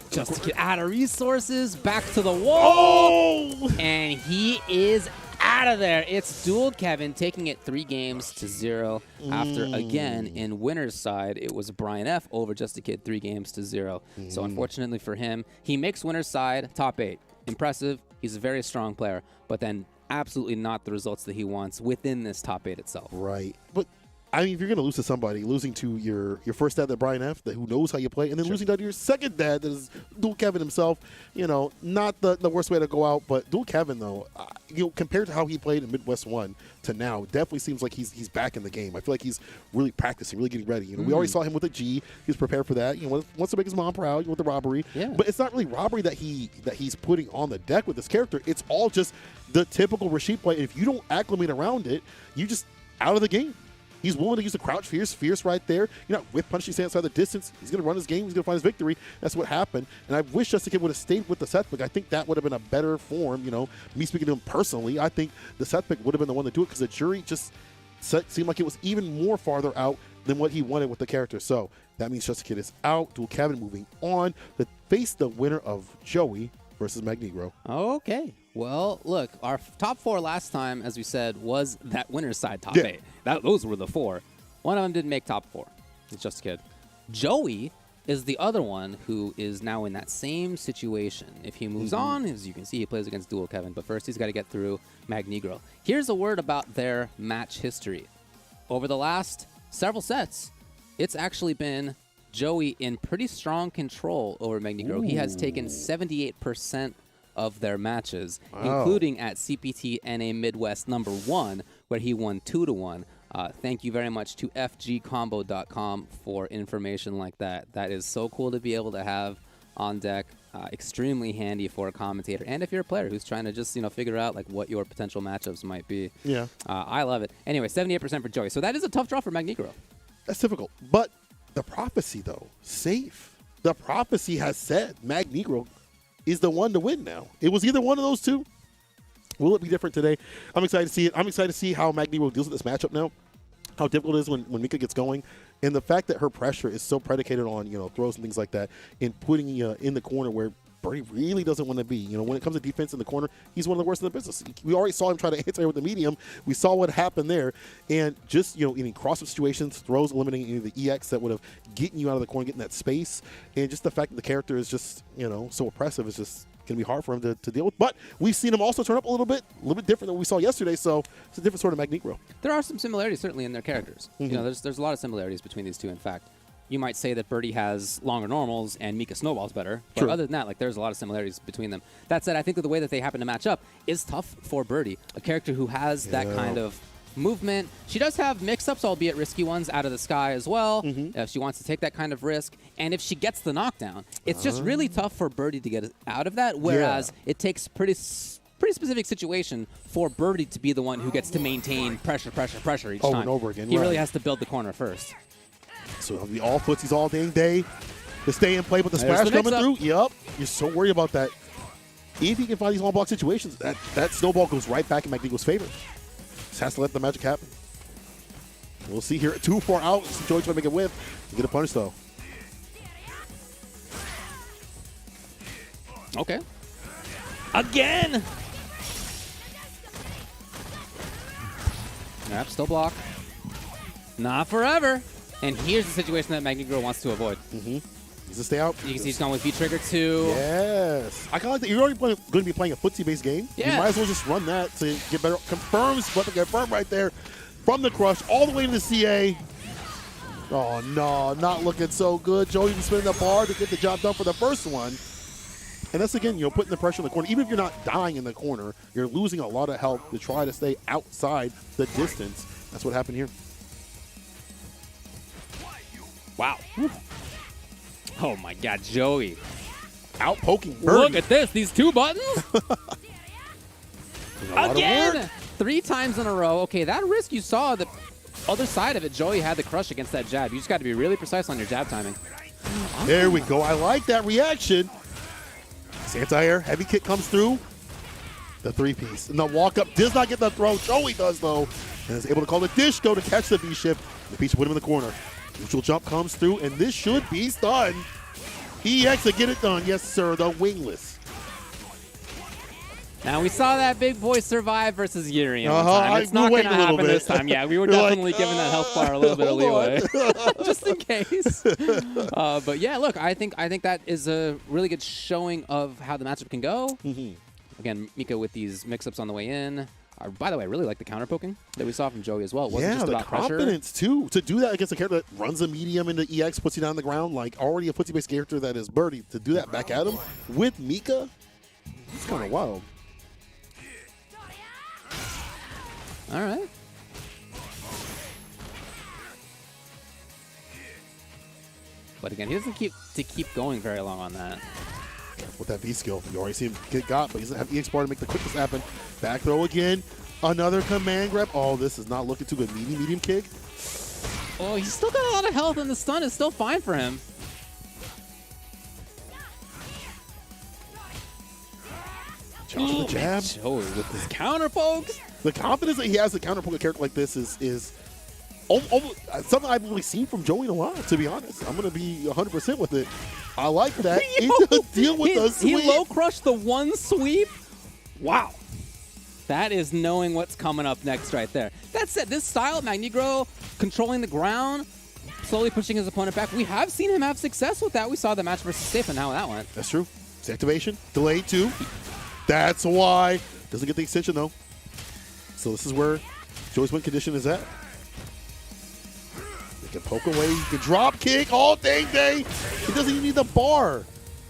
Just to get out of resources, back to the wall. Oh! And he is out of there. It's Dual Kevin taking it 3-0 after, again, in winner's side, it was Brian F over Just a Kid 3-0. So unfortunately for him, he makes winner's side top 8. Impressive. He's a very strong player, but then absolutely not the results that he wants within this top 8 itself. Right. But I mean, if you're going to lose to somebody, losing to your first dad, that Brian F, that who knows how you play, and then losing to your second dad, that is Dual Kevin himself, you know, not the worst way to go out. But Dual Kevin, though, you know, compared to how he played in Midwest 1 to now, definitely seems like he's back in the game. I feel like he's really practicing, really getting ready. You know, we already saw him with a G. He was prepared for that. You know, wants to make his mom proud with the robbery. Yeah. But it's not really robbery that he's putting on the deck with this character. It's all just the typical Rashid play. And if you don't acclimate around it, you just out of the game. He's willing to use the crouch fierce right there. You're not whip punching, stay outside the distance. He's going to run his game. He's going to find his victory. That's what happened. And I wish Just a Kid would have stayed with the set pick. I think that would have been a better form. You know, me speaking to him personally, I think the set pick would have been the one to do it because the jury just seemed like it was even more farther out than what he wanted with the character. So that means Just a Kid is out. Dual Kevin moving on to face the winner of Joey versus Magnegro. Okay. Well, look, our top 4 last time, as we said, was that winner's side top 8. Those were the 4. One of them didn't make top 4. It's Just a Kid. Joey is the other one who is now in that same situation. If he moves on, as you can see, he plays against Dual Kevin, but first he's got to get through Magnegro. Here's a word about their match history. Over the last several sets, it's actually been Joey in pretty strong control over Magnegro. He has taken 78% of their matches, including at CPT NA Midwest #1, where he won 2-1. Thank you very much to fgcombo.com for information like that. That is so cool to be able to have on deck. Extremely handy for a commentator, and if you're a player who's trying to just figure out like what your potential matchups might be. Yeah, I love it. Anyway, 78% for Joey. So that is a tough draw for Magnegro. that's difficult. But the prophecy, though, safe. The prophecy has said Magnegro is the one to win now. It was either one of those two. Will it be different today? I'm excited to see it. I'm excited to see how Magnegro deals with this matchup now, how difficult it is when Mika gets going, and the fact that her pressure is so predicated on, throws and things like that, and putting you in the corner where Birdie really doesn't want to be. When it comes to defense in the corner, he's one of the worst in the business. We already saw him try to hit her with the medium. We saw what happened there. And just, in cross-up situations, throws eliminating any of the EX that would have gotten you out of the corner, getting that space. And just the fact that the character is just, so oppressive is just going to be hard for him to deal with. But we've seen him also turn up a little bit different than what we saw yesterday. So it's a different sort of Magnegro. There are some similarities, certainly, in their characters. Mm-hmm. There's a lot of similarities between these two, in fact. You might say that Birdie has longer normals and Mika snowballs better. But True. other than that, there's a lot of similarities between them. That said, I think that the way that they happen to match up is tough for Birdie, a character who has that kind of movement. She does have mix-ups, albeit risky ones, out of the sky as well, if she wants to take that kind of risk. And if she gets the knockdown, it's just really tough for Birdie to get out of that, whereas it takes pretty specific situation for Birdie to be the one who gets to maintain pressure each time. Over and over again, He right. really has to build the corner first. So it'll be all footsies all dang day to stay in play, but the There's splash the coming mix-up. through. Yep. You're so worried about that. If he can find these long block situations, that snowball goes right back in Magnegro's favor. Just has to let the magic happen. We'll see here. Too far out. Joey trying to make a whip. Get a punish, though. Okay. Again! Yep, still block. Not forever. And here's the situation that Magnegro wants to avoid. Needs to stay out. You can see he's gone with V-Trigger 2. Yes. I kind of like that. You're already going to be playing a footsie-based game. Yeah. You might as well just run that to get better. Confirms, but confirm right there from the crush all the way to the CA. Oh, no. Not looking so good. Joey even spinning the bar to get the job done for the first one. And that's, again, putting the pressure in the corner. Even if you're not dying in the corner, you're losing a lot of health to try to stay outside the distance. That's what happened here. Wow. Oh, my God, Joey. Out poking Birdie. Look at this. These two buttons. A lot of Again. work. 3 times in a row. Okay, that risk you saw, the other side of it, Joey had the crush against that jab. You just got to be really precise on your jab timing. There we go. I like that reaction. Anti-air, heavy kick comes through. The 3-piece. And the walk-up does not get the throw. Joey does, though. And is able to call the dish go to catch the V-ship. The piece put him in the corner. Neutral jump comes through, and this should be stun. EX to get it done. Yes, sir. The wingless. Now, we saw that big boy survive versus Yuri one Uh-huh. time. It's We not waited going to a little happen bit. this time. Yeah, we were We're like, definitely giving that health bar a little bit of hold leeway. Just in case. But yeah, look, I think that is a really good showing of how the matchup can go. Again, Mika with these mix-ups on the way in. By the way, I really like the counter poking that we saw from Joey as well. It wasn't just the about pressure. confidence, too. To do that against a character that runs a medium into EX, puts you down on the ground, like already a footsie-based character that is Birdie, to do that back at him with Mika, it's kind of wild. All right. But again, he doesn't keep going very long on that. With that V skill, you already see him get got, but he doesn't have EX bar to make the quickest happen. Back throw again. Another command grab. Oh, this is not looking too good. Medium kick. Oh, he's still got a lot of health, and the stun is still fine for him. Challenge with the jab. Joey with his counter pokes. The confidence that he has to counter poke a character like this is almost something I've really seen from Joey in a while, to be honest. I'm going to be 100% with it. I like that. Deal with the sweep. He low crushed the one sweep. Wow. That is knowing what's coming up next right there. That said, this style, Magnegro controlling the ground, slowly pushing his opponent back. We have seen him have success with that. We saw the match versus Safe and how that went. That's true. It's activation. Delayed too. That's why. Doesn't get the extension though. So this is where Joey's win condition is at. He can poke away. He can drop kick all dang day. He doesn't even need the bar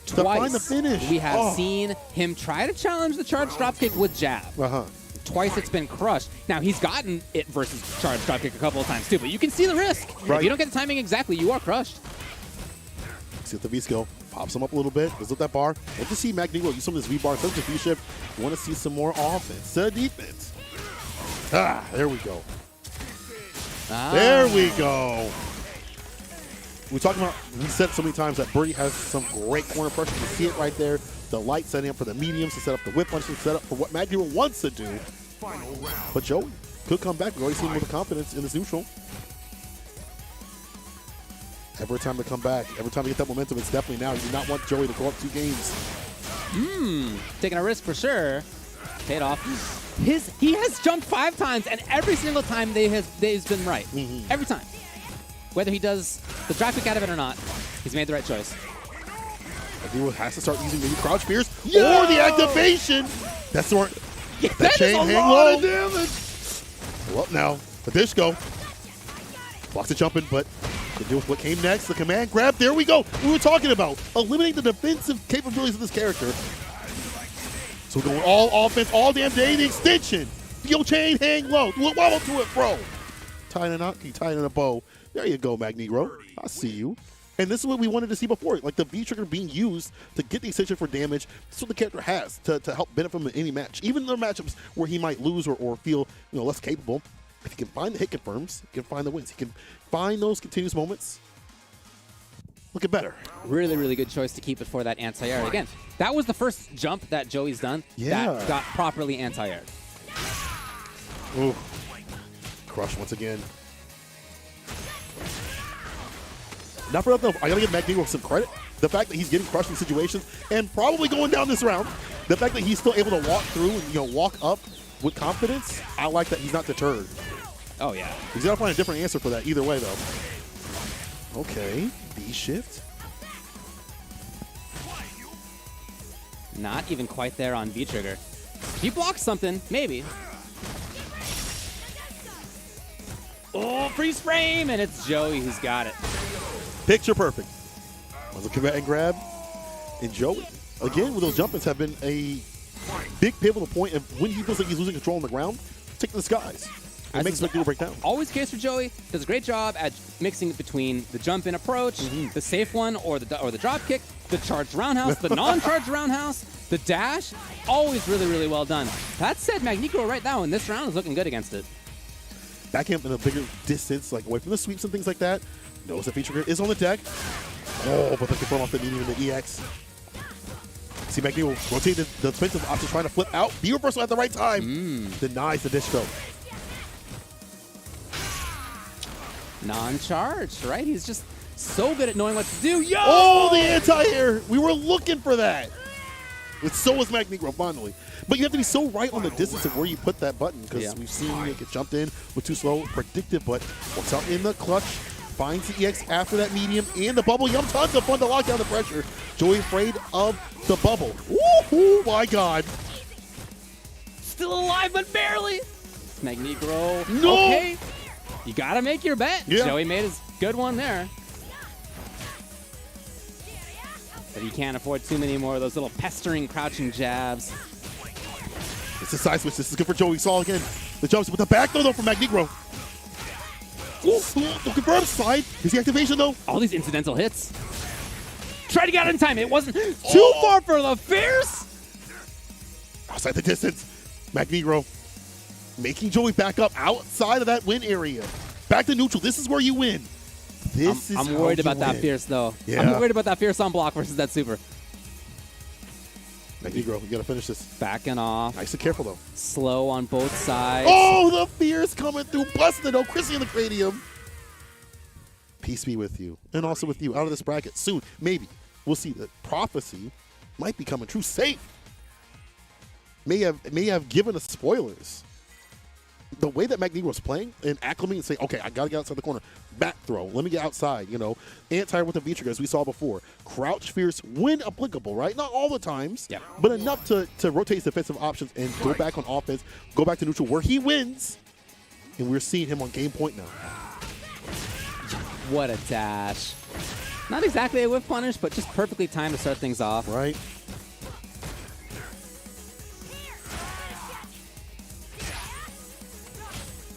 to find the finish. We have seen him try to challenge the charge dropkick with jab. Twice it's been crushed. Now, he's gotten it versus charge dropkick a couple of times too, but you can see the risk. Right. If you don't get the timing exactly, you are crushed. See if the V skill pops him up a little bit. Goes up that bar. Let's just see Magnegro use some of his V bar. Such a V shift. Want to see some more offense. Defense. There we go. There we go. We talked about, we said so many times that Birdie has some great corner pressure. You see it right there. the light, setting up for the mediums, to set up the whip punch, to set up for what Magnegro wants to do. But Joey could come back. We've already seen him with the confidence in this neutral. Every time to come back, every time to get that momentum, it's definitely now. You do not want Joey to go up 2 games. Taking a risk for sure. Paid off. He has jumped 5 times, and every single time they've been right. Every time. Whether he does the drop kick out of it or not, he's made the right choice. He has to start using maybe crouch spears or the activation. That's where that chain hang low. Damage. Well, now the disco blocks the jumping, but to deal with what came next, the command grab. There we go. We were talking about eliminating the defensive capabilities of this character. So we're going all offense, all damn day. The extension. Yo, chain hang low. Wobble to it, bro. Tying a knot, tying in a bow. There you go, Magnegro. I see you. And this is what we wanted to see before, like the V-trigger being used to get the extension for damage. This is what the character has to help benefit from any match. Even the matchups where he might lose or feel less capable, if he can find the hit confirms, he can find the wins. He can find those continuous moments. Looking better. Really, really good choice to keep it for that anti-air. Again, that was the first jump that Joey's done that got properly anti-aired. Ooh. Crush once again. Not for nothing, I gotta give Magnegro some credit. The fact that he's getting crushed in situations and probably going down this round. The fact that he's still able to walk through and walk up with confidence. I like that he's not deterred. Oh yeah. He's gotta find a different answer for that either way though. Okay, B shift. Not even quite there on V-trigger. He blocks something, maybe. Oh, freeze frame, and it's Joey who's got it. Picture perfect. On the command and grab. And Joey, again, with those jump-ins have been a big pivotal point. And when he feels like he's losing control on the ground, take the skies. It makes Magnegro break down. Always the case for Joey. Does a great job at mixing it between the jump-in approach, the safe one, or the drop kick, the charged roundhouse, the non-charged roundhouse, the dash. Always really, really well done. That said, Magnegro right now in this round is looking good against it. Back him in a bigger distance, like away from the sweeps and things like that. Knows that V-trigger is on the deck. Oh, but the confirm off the medium and the EX. See Magnegro rotate the defensive option, trying to flip out. B reversal at the right time. Denies the disco. Non-charged, right? He's just so good at knowing what to do. Yo! Oh, the anti-air. We were looking for that. But so was Magnegro, finally. But you have to be so right on the distance of where you put that button, because we've seen it get jumped in with too slow, predictive, but works out in the clutch. Finds the EX after that medium and the bubble. Yum, tons of fun to lock down the pressure. Joey afraid of the bubble. Oh my God. Still alive, but barely. Magnegro. No. Okay. You got to make your bet. Yeah. Joey made his good one there. But he can't afford too many more of those little pestering, crouching jabs. It's a side switch. This is good for Joey. We saw again the jumps with the back throw, though, from Magnegro. The confirmed slide. Is the activation, though? All these incidental hits. Try to get out in time. It wasn't too far for the fierce. Outside the distance. Magnegro making Joey back up outside of that win area. Back to neutral. This is where you win. I'm worried about that fierce, though. Yeah. I'm worried about that fierce on block versus that super. Magnegro, you got to finish this. Backing off. Nice and careful, though. Slow on both sides. Oh, the fierce coming through. Busting it. Oh, Chrissy in the cranium. Peace be with you. And also with you. Out of this bracket soon. Maybe. We'll see. The prophecy might be coming true. Safe. May have given us spoilers. The way that Magnegro was playing and acclimating and saying, okay, I got to get outside the corner. Back throw. Let me get outside, Anti with the V-trigger, as we saw before. Crouch fierce when applicable, right? Not all the times, but enough to rotate his defensive options and go back on offense, go back to neutral where he wins. And we're seeing him on game point now. What a dash. Not exactly a whip punish, but just perfectly timed to start things off. Right.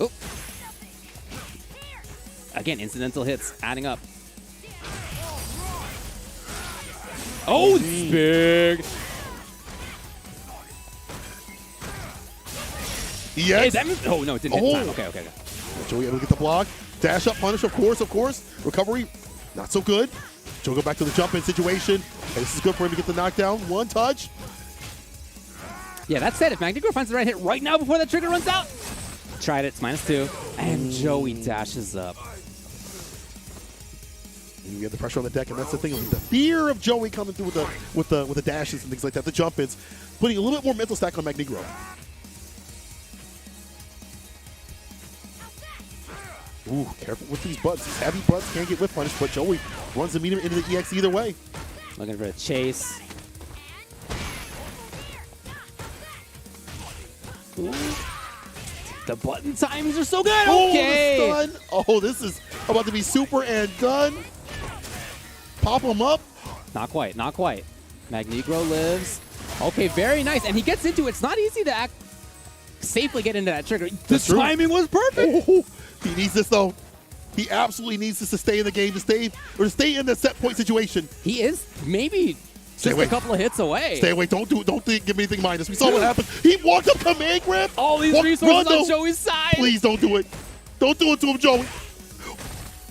Oh. Again, incidental hits adding up. Oh, it's big. Yes. Hey, that means, oh, no, it didn't hit in time. Okay. Joey able to get the block. Dash up punish, of course. Recovery, not so good. Joe go back to the jump-in situation. And this is good for him to get the knockdown. One touch. Yeah, that said, if Magnegro finds the right hit right now before that trigger runs out, tried it. It's -2. And Joey dashes up. You get the pressure on the deck, and that's the thing. The fear of Joey coming through with the dashes and things like that, the jump-ins, putting a little bit more mental stack on Magnegro. Ooh, careful with these butts. These heavy butts can't get whip punished, but Joey runs the medium into the EX either way. Looking for a chase. Ooh. The button times are so good. Okay. Oh, the stun. Oh, this is about to be super and done. Pop him up. Not quite, not quite. Magnegro lives. Okay, very nice. And he gets into it. It's not easy to safely get into that trigger. The timing was perfect. Oh, he needs this, though. He absolutely needs this to stay in the game, to stay in the set point situation. He is maybe just a couple of hits away. Stay away. Don't give me anything minus. We saw what happened. He walked up command grab. All these resources on Joey's side. Please don't do it. Don't do it to him, Joey.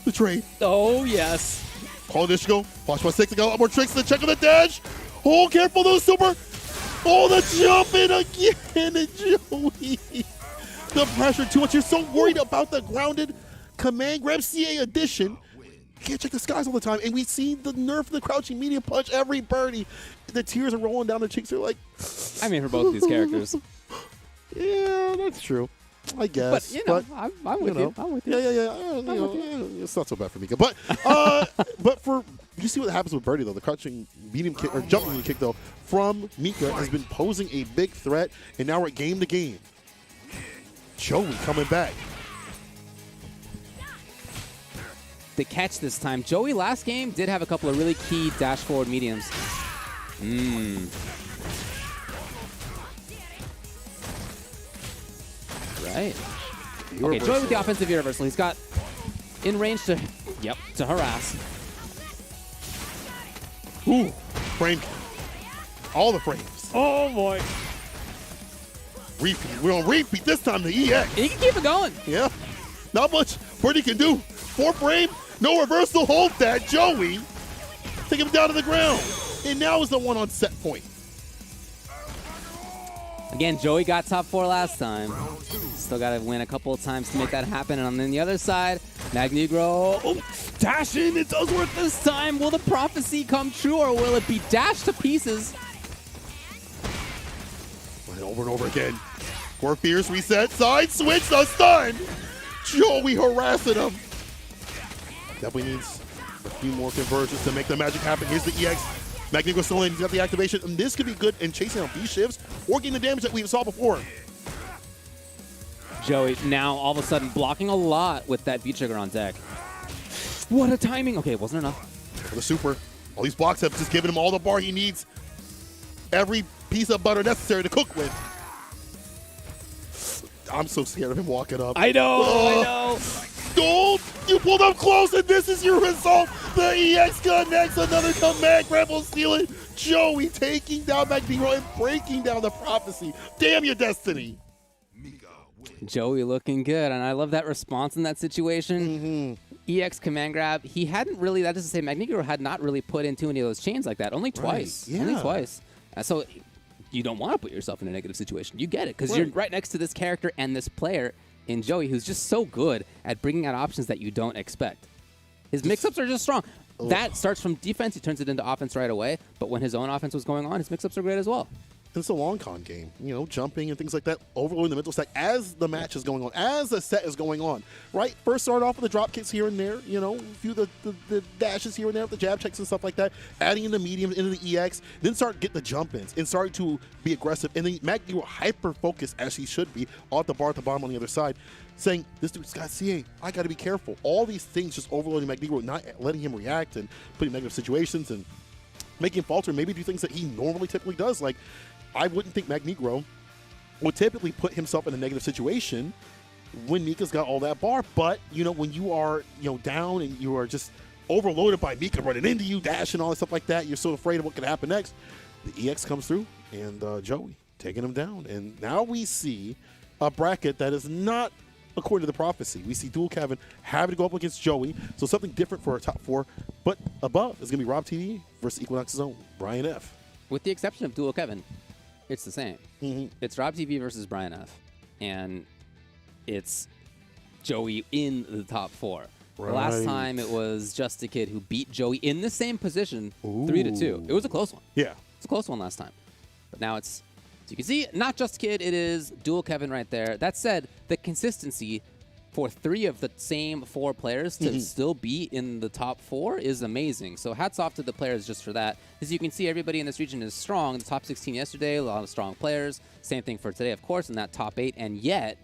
The trade. Oh, yes. Call initial. Watch my 6 to go. More tricks to check on the dash. Oh, careful, though, super. Oh, the jump in again. And Joey. The pressure too much. You're so worried about the grounded command grab CA edition. You can't check the skies all the time. And we've seen the nerf of the crouching medium punch every birdie. The tears are rolling down their cheeks. They're like, I mean, for both of these characters. Yeah, that's true. I guess. But, I'm with you. I'm with you. Yeah. It's not so bad for Mika. But but for you see what happens with Birdie though. The crouching medium kick or jumping medium kick though from Mika has been posing a big threat, and now we're at game to game. Joey coming back. The catch this time. Joey last game did have a couple of really key dash forward mediums. Right. Okay, Joey with the offensive universal. He's got in range to harass. Ooh, frame. All the frames. Oh boy. Repeat. We're on repeat this time. The EX. He can keep it going. Yeah. Not much Birdie can do. 4 frame. No reversal. Hold that. Joey. Take him down to the ground. And now is the one on set point. Again, Joey got top 4 last time. Still got to win a couple of times to make that happen. And on the other side, Magnegro dash in. It does work this time. Will the prophecy come true, or will it be dashed to pieces? And over and over again. Core Fierce reset. Side switch. The stun. Joey harassing him. Definitely needs a few more conversions to make the magic happen. Here's the EX. Magnegro still in. He's got the activation. And this could be good in chasing out B shifts or getting the damage that we saw before. Joey now all of a sudden blocking a lot with that V-trigger on deck. What a timing. Okay, it wasn't enough. For the super. All these blocks have just given him all the bar he needs. Every piece of butter necessary to cook with. I'm so scared of him walking up. I know. Don't! You pulled up close, and this is your result. The EX connects. Another command grab will steal it. Joey taking down Magnegro and breaking down the prophecy. Damn your destiny. Joey looking good, and I love that response in that situation. EX command grab. He hadn't really, that doesn't say Magnegro had not really put in too many of those chains like that. Only twice. Right, yeah. Only twice. So you don't want to put yourself in a negative situation. You get it, because you're right next to this character and this player in Joey who's just so good at bringing out options that you don't expect. His mix-ups are just strong. That starts from defense. He turns it into offense right away. But when his own offense was going on, his mix-ups are great as well. It's a long con game, you know, jumping and things like that, overloading the mental stack as the match is going on, as the set is going on, right? First start off with the drop kicks here and there, you know, a few of the dashes here and there, the jab checks and stuff like that, adding in the mediums into the EX, then start getting the jump-ins and start to be aggressive. And then Magnegro hyper-focused, as he should be, off the bar at the bottom on the other side, saying, this dude's got CA, I got to be careful. All these things just overloading Magnegro, not letting him react and putting negative situations and making him falter, maybe do things that he normally typically does, like I wouldn't think Magnegro would typically put himself in a negative situation when Mika's got all that bar. But, you know, when you are, you know, down and you are just overloaded by Mika running into you, dashing, all that stuff like that, you're so afraid of what could happen next. The EX comes through, and Joey taking him down. And now we see a bracket that is not according to the prophecy. We see Dual Kevin having to go up against Joey, so something different for our top 4. But above is going to be Rob TV versus Equinox's own Brian F. With the exception of Dual Kevin, it's the same. It's Rob TV versus Brian F. And it's Joey in the top 4. Right. The last time it was Just a Kid who beat Joey in the same position 3-2. It was a close one. Yeah. It's a close one last time. But now it's, as you can see, not Just a Kid, it is Dual Kevin right there. That said, the consistency for 3 of the same 4 players to still be in the top 4 is amazing. So hats off to the players just for that. As you can see, everybody in this region is strong. The top 16 yesterday, a lot of strong players. Same thing for today, of course, in that top 8. And yet,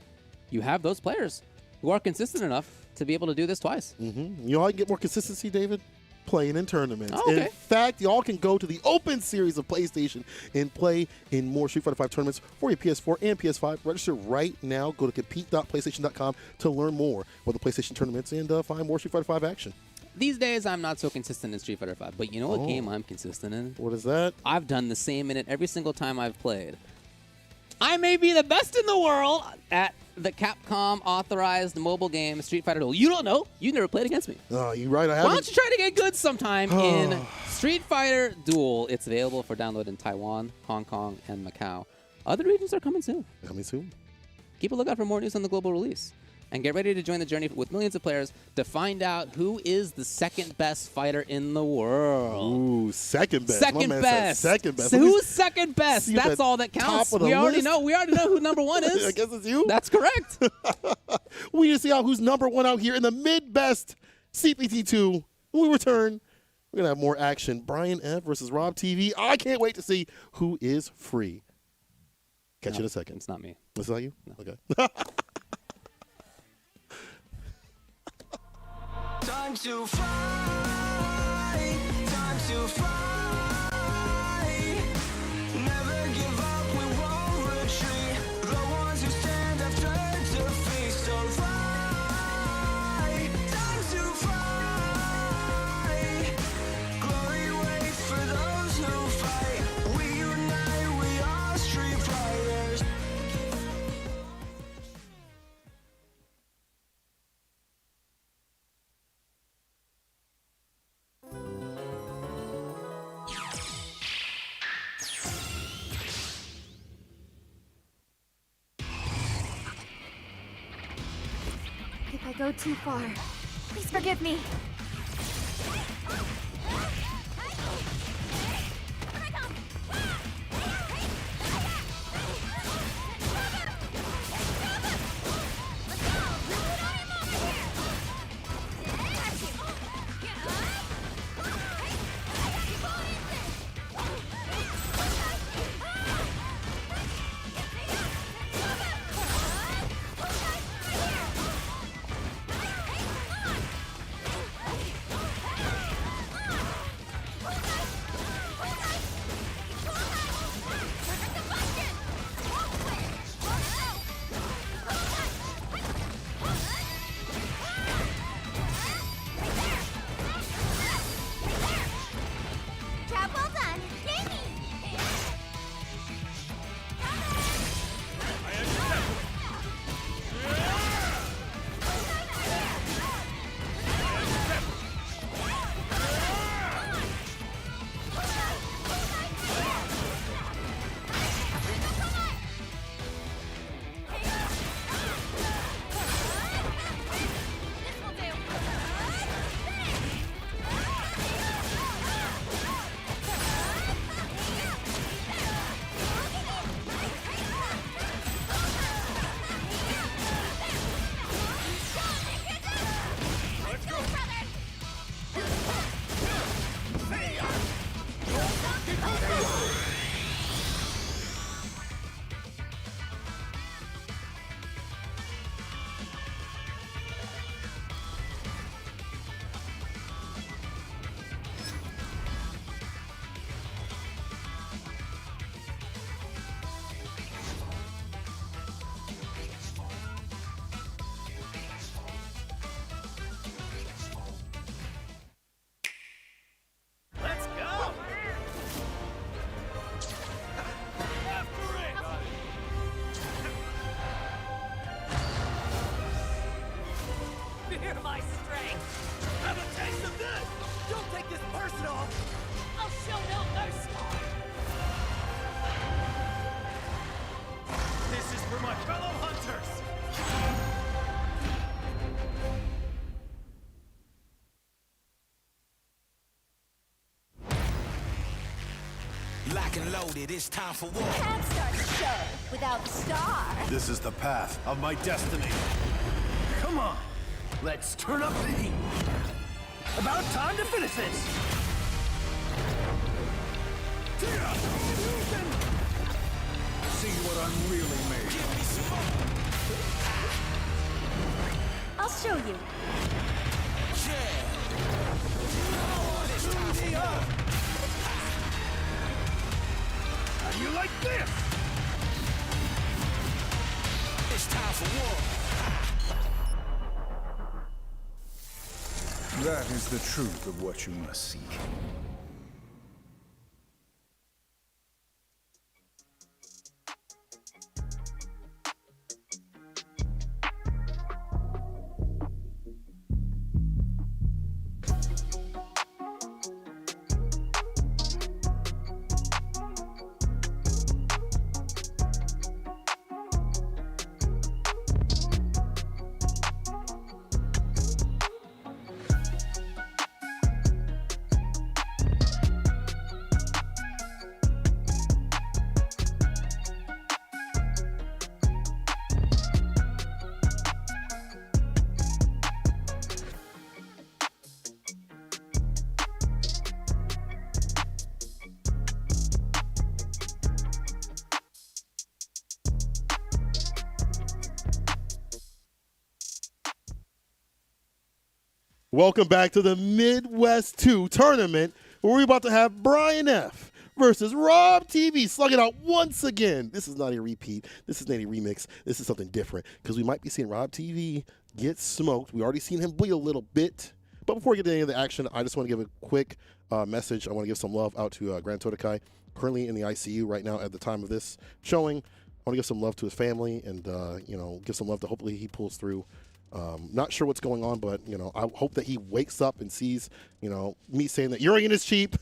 you have those players who are consistent enough to be able to do this twice. You know how you get more consistency, David? Playing in tournaments. Oh, okay. In fact, y'all can go to the Open Series of PlayStation and play in more Street Fighter V tournaments for your PS4 and PS5. Register right now. Go to compete.playstation.com to learn more about the PlayStation tournaments and find more Street Fighter V action. These days, I'm not so consistent in Street Fighter V, but you know what game I'm consistent in? What is that? I've done the same in it every single time I've played. I may be the best in the world at the Capcom authorized mobile game Street Fighter Duel. You don't know. You never played against me. Oh, you're right. I Why haven't. don't you try to get good sometime in Street Fighter Duel? It's available for download in Taiwan, Hong Kong, and Macau. Other regions are coming soon. Coming soon. Keep a lookout for more news on the global release. And get ready to join the journey with millions of players to find out who is the second best fighter in the world. Ooh, second best. Second My man said best. second best. So who's second best? see at That's the all that counts. top of the We already list. know. We already know who number 1 is. I guess it's you. That's correct. We need to see out who's number 1 out here in the mid-best CPT2. When we return, we're going to have more action. Brian F. versus Rob TV. I can't wait to see who is free. Catch you in a second. It's not me. Is that you? No. Okay. Time to fly, time to fly. Never give up, we won't retreat. The ones who stand after defeat. So fly, time to fly. Glory waits for those who fight. We unite, we are Street Fighters. If I go too far, please forgive me. Hear my strength. Have a taste of this! Don't take this personal! I'll show no mercy. This is for my fellow hunters! Lock and loaded, it's time for war. Can't start a show without the star. This is the path of my destiny. Come on, let's turn up the heat. About time to finish this. See what I'm really made of. I'll show you. How do you like this? It's time for war. That is the truth of what you must seek. Welcome back to the Midwest 2 tournament, where we're about to have Brian F. versus Rob TV slugging out once again. This is not a repeat. This is not a remix. This is something different, because we might be seeing Rob TV get smoked. We already seen him bleed a little bit. But before we get to any of the action, I just want to give a quick message. I want to give some love out to Grand Totokai, currently in the ICU right now at the time of this showing. I want to give some love to his family and, give some love to hopefully he pulls through. Not sure what's going on, but, I hope that he wakes up and sees, me saying that urine is cheap.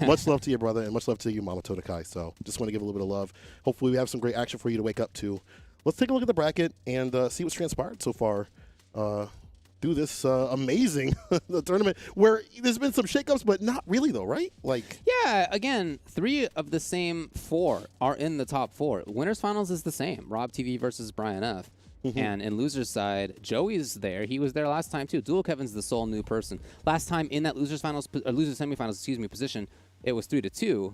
Much love to you, brother, and much love to you, Mama Totokai. So just want to give a little bit of love. Hopefully we have some great action for you to wake up to. Let's take a look at the bracket and see what's transpired so far through this amazing the tournament, where there's been some shakeups, but not really, though, right? Yeah, again, 3 of the same 4 are in the top 4. Winners finals is the same. Rob TV versus Brian F. And in loser's side, Joey's there. He was there last time too. Dual Kevin's the sole new person. Last time in that losers semifinals, position, it was 3-2.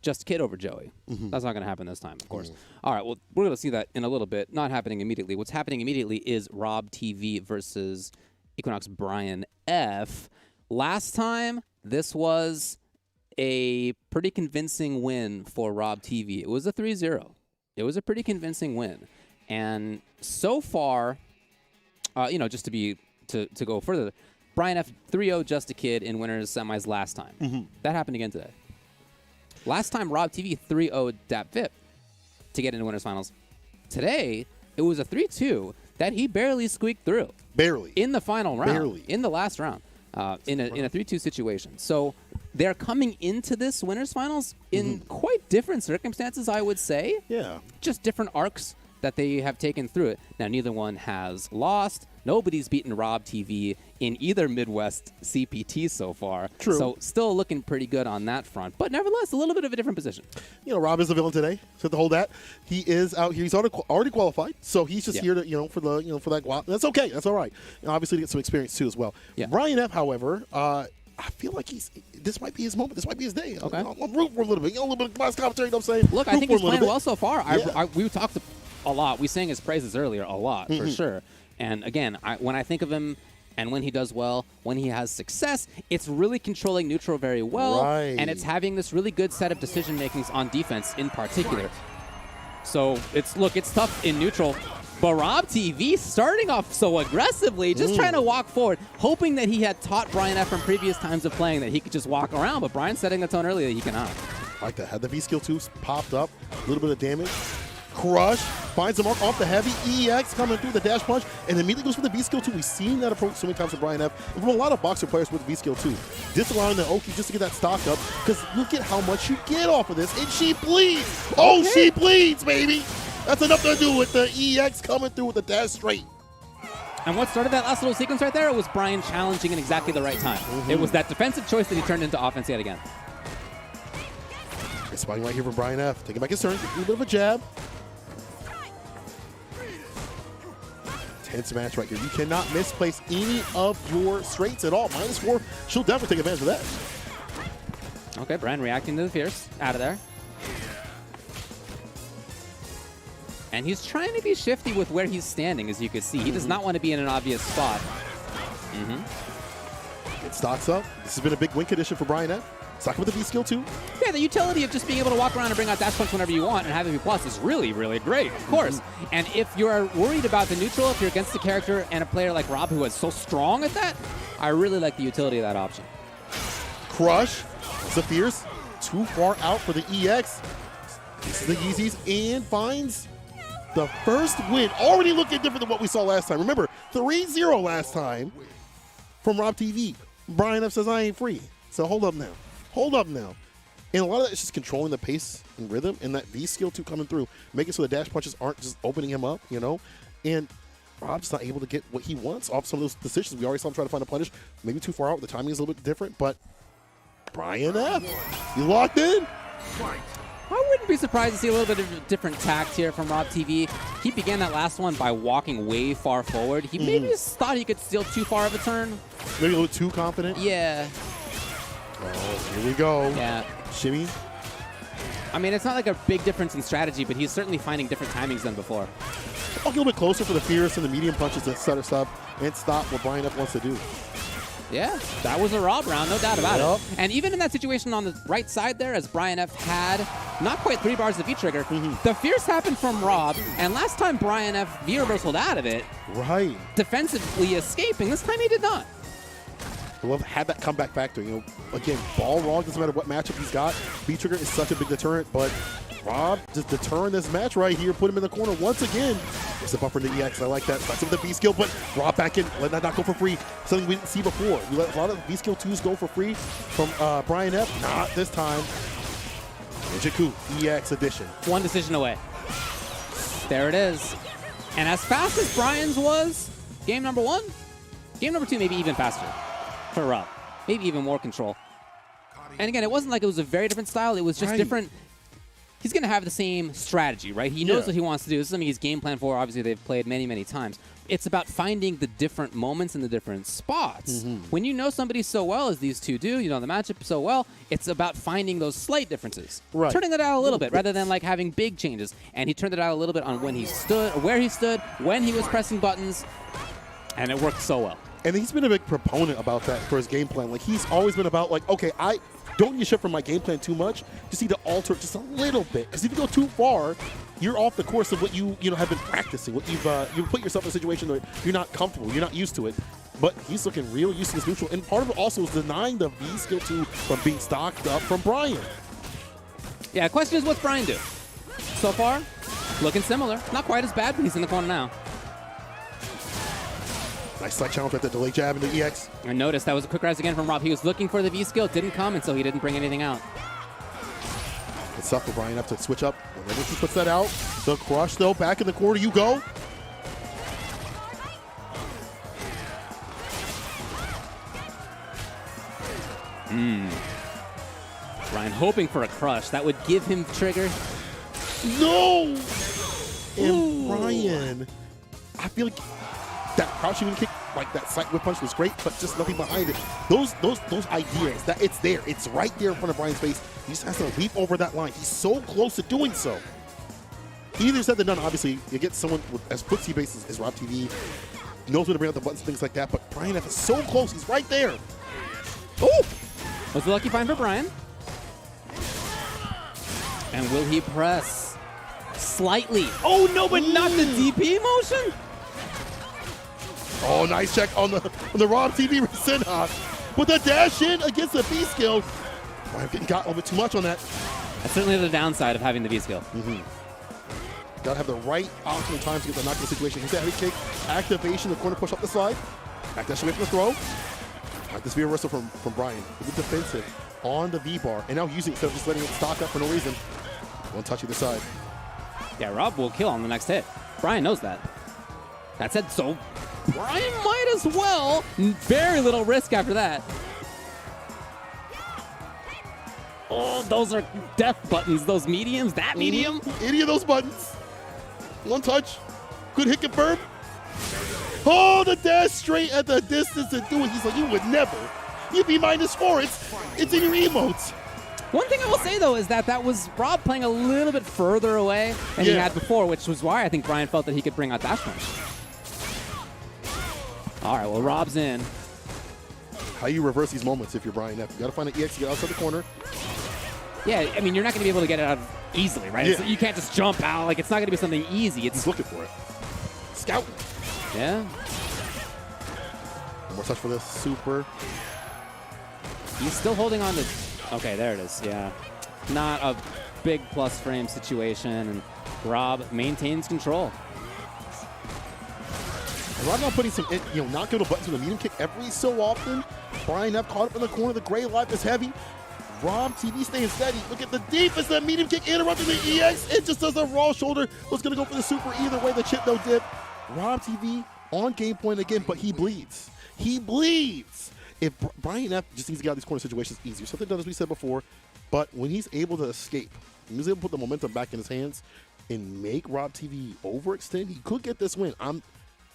Just Kid over Joey. That's not going to happen this time, of course. All right, well, we're going to see that in a little bit. Not happening immediately. What's happening immediately is Rob TV versus Equinox Brian F. Last time, this was a pretty convincing win for Rob TV. It was a 3-0. It was a pretty convincing win. And so far, just to go further, Brian F. 3-0 Just a Kid in winners semis last time. That happened again today. Last time, Rob TV 3-0 Dap Vip to get into winners finals. Today, it was a 3-2 that he barely squeaked through. Barely. In the final round. Barely. In the last round. In a 3-2 situation. So they're coming into this winners finals in quite different circumstances, I would say. Yeah. Just different arcs that they have taken through it. Now, neither one has lost. Nobody's beaten Rob TV in either Midwest CPT so far. True. So still looking pretty good on that front. But nevertheless, a little bit of a different position. Rob is the villain today. So to hold that, he is out here. He's already qualified, so he's just here to for that. That's okay. That's all right. Obviously, to get some experience too as well. Yeah. Brian F. However, I feel like this might be his moment. This might be his day. Okay. I'm rooting for him a little bit. A little bit of class commentary. You know what I'm saying? Look, I think he's playing well so far. Yeah. We talked a lot. We sang his praises earlier a lot, for sure. And again, when I think of him and when he does well, when he has success, it's really controlling neutral very well. Right. And it's having this really good set of decision makings on defense in particular. So it's tough in neutral. But Rob TV starting off so aggressively, just trying to walk forward, hoping that he had taught Brian F. from previous times of playing that he could just walk around. But Brian's setting the tone early that he cannot. Like that. Had the V skill 2 popped up, a little bit of damage. Crush. finds the mark off the heavy. EX coming through the dash punch, and immediately goes for the V skill 2. We've seen that approach so many times from Brian F. and from a lot of boxer players with V skill 2. Disallowing the Oki just to get that stock up, because look at how much you get off of this, and she bleeds. Oh, she bleeds, baby. That's enough to do with the EX coming through with the dash straight. And what started that last little sequence right there was Brian challenging in exactly the right time. It was that defensive choice that he turned into offense yet again. Spotting right here from Brian F. Taking back his turn, a little bit of a jab. Tense match right here. You cannot misplace any of your straights at all. -4, she'll definitely take advantage of that. Okay, Brian reacting to the fierce. Out of there. And he's trying to be shifty with where he's standing, as you can see. He does not want to be in an obvious spot. It stocks up. This has been a big win condition for Brian F. Stock with the V skill 2. Yeah, the utility of just being able to walk around and bring out dash punch whenever you want and having V plus is really, really great, of course. And if you're worried about the neutral, if you're against a character and a player like Rob who is so strong at that, I really like the utility of that option. Crush. Zephyr's too far out for the EX. This is the Yeezys and finds the first win. Already looking different than what we saw last time. Remember, 3-0 last time from Rob TV. Brian F says, I ain't free. So hold up now. Hold up now. And a lot of that is just controlling the pace and rhythm, and that V skill 2 coming through, making so the dash punches aren't just opening him up, you know? And Rob's not able to get what he wants off some of those decisions. We already saw him try to find a punish, maybe too far out. The timing is a little bit different, but Brian F, you locked in? I wouldn't be surprised to see a little bit of a different tact here from Rob TV. He began that last one by walking way far forward. He maybe just thought he could steal too far of a turn. Maybe a little too confident? Yeah. Oh, here we go. Yeah. Shimmy. I mean, it's not like a big difference in strategy, but he's certainly finding different timings than before. Walk a little bit closer for the fierce and the medium punches that set us up and stop what Brian F wants to do. Yeah, that was a Rob round, no doubt about it. And even in that situation on the right side there, as Brian F had not quite 3 bars of V-trigger, the fierce happened from Rob, and last time Brian F V-reversaled out of it, defensively escaping. This time he did not. I love had that comeback factor. You know, again, ball wrong, doesn't matter what matchup he's got. V-trigger is such a big deterrent, but Rob just deterring this match right here, put him in the corner once again. There's a buffer in the EX. I like that. That's with the V skill, but Rob back in. Let that not go for free. Something we didn't see before. We let a lot of V skill 2s go for free from Brian F. Not this time. Ninjaku EX edition. One decision away. There it is. And as fast as Brian's was, game number 1, game number 2 maybe even faster for Rob. Maybe even more control. And again, it wasn't like it was a very different style. It was just different. He's going to have the same strategy, right? He knows what he wants to do. This is something he's game planned for. Obviously, they've played many, many times. It's about finding the different moments in the different spots. When you know somebody so well as these two do, you know the matchup so well, it's about finding those slight differences. Turning it out a little bit rather than like having big changes. And he turned it out a little bit on when he stood, or where he stood, when he was pressing buttons, and it worked so well. And he's been a big proponent about that for his game plan. Like, he's always been about, like, okay, I don't get shit from my game plan too much. Just need to alter it just a little bit. Because if you go too far, you're off the course of what you have been practicing. What you put yourself in a situation where you're not comfortable, you're not used to it. But he's looking real used to this neutral. And part of it also is denying the V skill 2 from being stocked up from Brian. Yeah, the question is, what's Brian do? So far, looking similar. Not quite as bad, but he's in the corner now. Nice slight challenge with the delay jab in the EX. I noticed that was a quick rise again from Rob. He was looking for the V skill, didn't come, and so he didn't bring anything out. It's tough for Brian up to switch up. Whenever he puts that out, the crush though, back in the corner you go. Brian hoping for a crush. That would give him trigger. No! And Brian, I feel like that crouching kick, like that side whip punch was great, but just nothing behind it. Those ideas, that it's there. It's right there in front of Brian's face. He just has to leap over that line. He's so close to doing so. Easier said than done, obviously. You get someone with as footsie base as Rob TV, knows where to bring out the buttons, things like that, but Brian F is so close. He's right there. Oh! Was a lucky find for Brian. And will he press? Slightly. Oh no, but not the DP motion? Oh, nice check on the Rob TV Senha. With the dash in against the V skill. Brian got a little bit too much on that. That's certainly the downside of having the V skill. Gotta have the right optimal time to get the knockout situation. Here's that heavy kick, activation, the corner push up the slide. Back dash away from the throw. All right, this V reversal from Brian. A bit defensive on the V-bar, and now using it instead of just letting it stock up for no reason. One touch either side. Yeah, Rob will kill on the next hit. Brian knows that. That said, so Brian might as well. Very little risk after that. Oh, those are death buttons, those mediums. That medium? Any of those buttons. One touch. Good hit confirmed. Oh, the dash straight at the distance to do it. He's like, you would never. You'd be -4. It's in your emotes. One thing I will say, though, is that was Rob playing a little bit further away than he had before, which was why I think Brian felt that he could bring out dash punch. All right, well, Rob's in. How you reverse these moments if you're Brian F. You got to find an EX to get outside the corner. Yeah, I mean, you're not going to be able to get it out easily, right? Yeah. You can't just jump out. Like, it's not going to be something easy. It's He's looking for it. Scout. Yeah. One more touch for this. Super. He's still holding on to... Okay, there it is. Yeah. Not a big plus frame situation, and Rob maintains control. And Rob now putting some, not giving buttons with a medium kick every so often. Brian F caught up in the corner. The gray life is heavy. Rob TV staying steady. Look at the defense. That medium kick interrupting the EX. It just does a raw shoulder. Was going to go for the super either way. The chip no dip. Rob TV on game point again, but he bleeds. He bleeds. If Brian F just needs to get out of these corner situations easier. Something done as we said before, but when he's able to escape, when he's able to put the momentum back in his hands and make Rob TV overextend, he could get this win.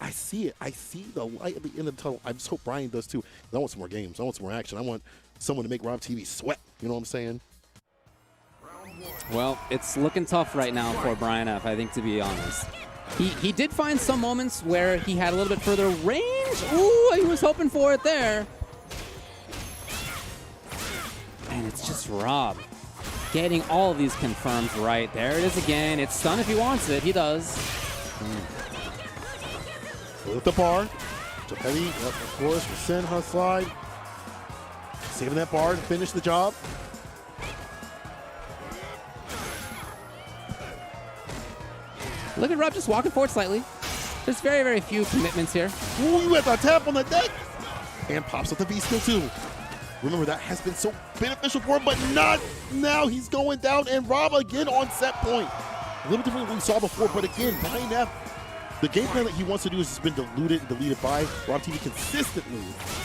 I see it. I see the light at the end of the tunnel. I just hope Brian does too. I want some more games. I want some more action. I want someone to make Rob TV sweat. You know what I'm saying? Well, it's looking tough right now for Brian F, I think, to be honest. He did find some moments where he had a little bit further range. Ooh, he was hoping for it there. And it's just Rob getting all of these confirmed right. There it is again. It's stun if he wants it. He does. With the bar. Jump heavy. Yep, of course. Send her slide. Saving that bar to finish the job. Look at Rob just walking forward slightly. There's very, very few commitments here. Ooh, you had the tap on the deck. And pops up the V skill too. Remember, that has been so beneficial for him, but not now. He's going down, and Rob again on set point. A little different than we saw before, but again, Brian F, the game plan that he wants to do has just been diluted and deleted by Rob TV consistently.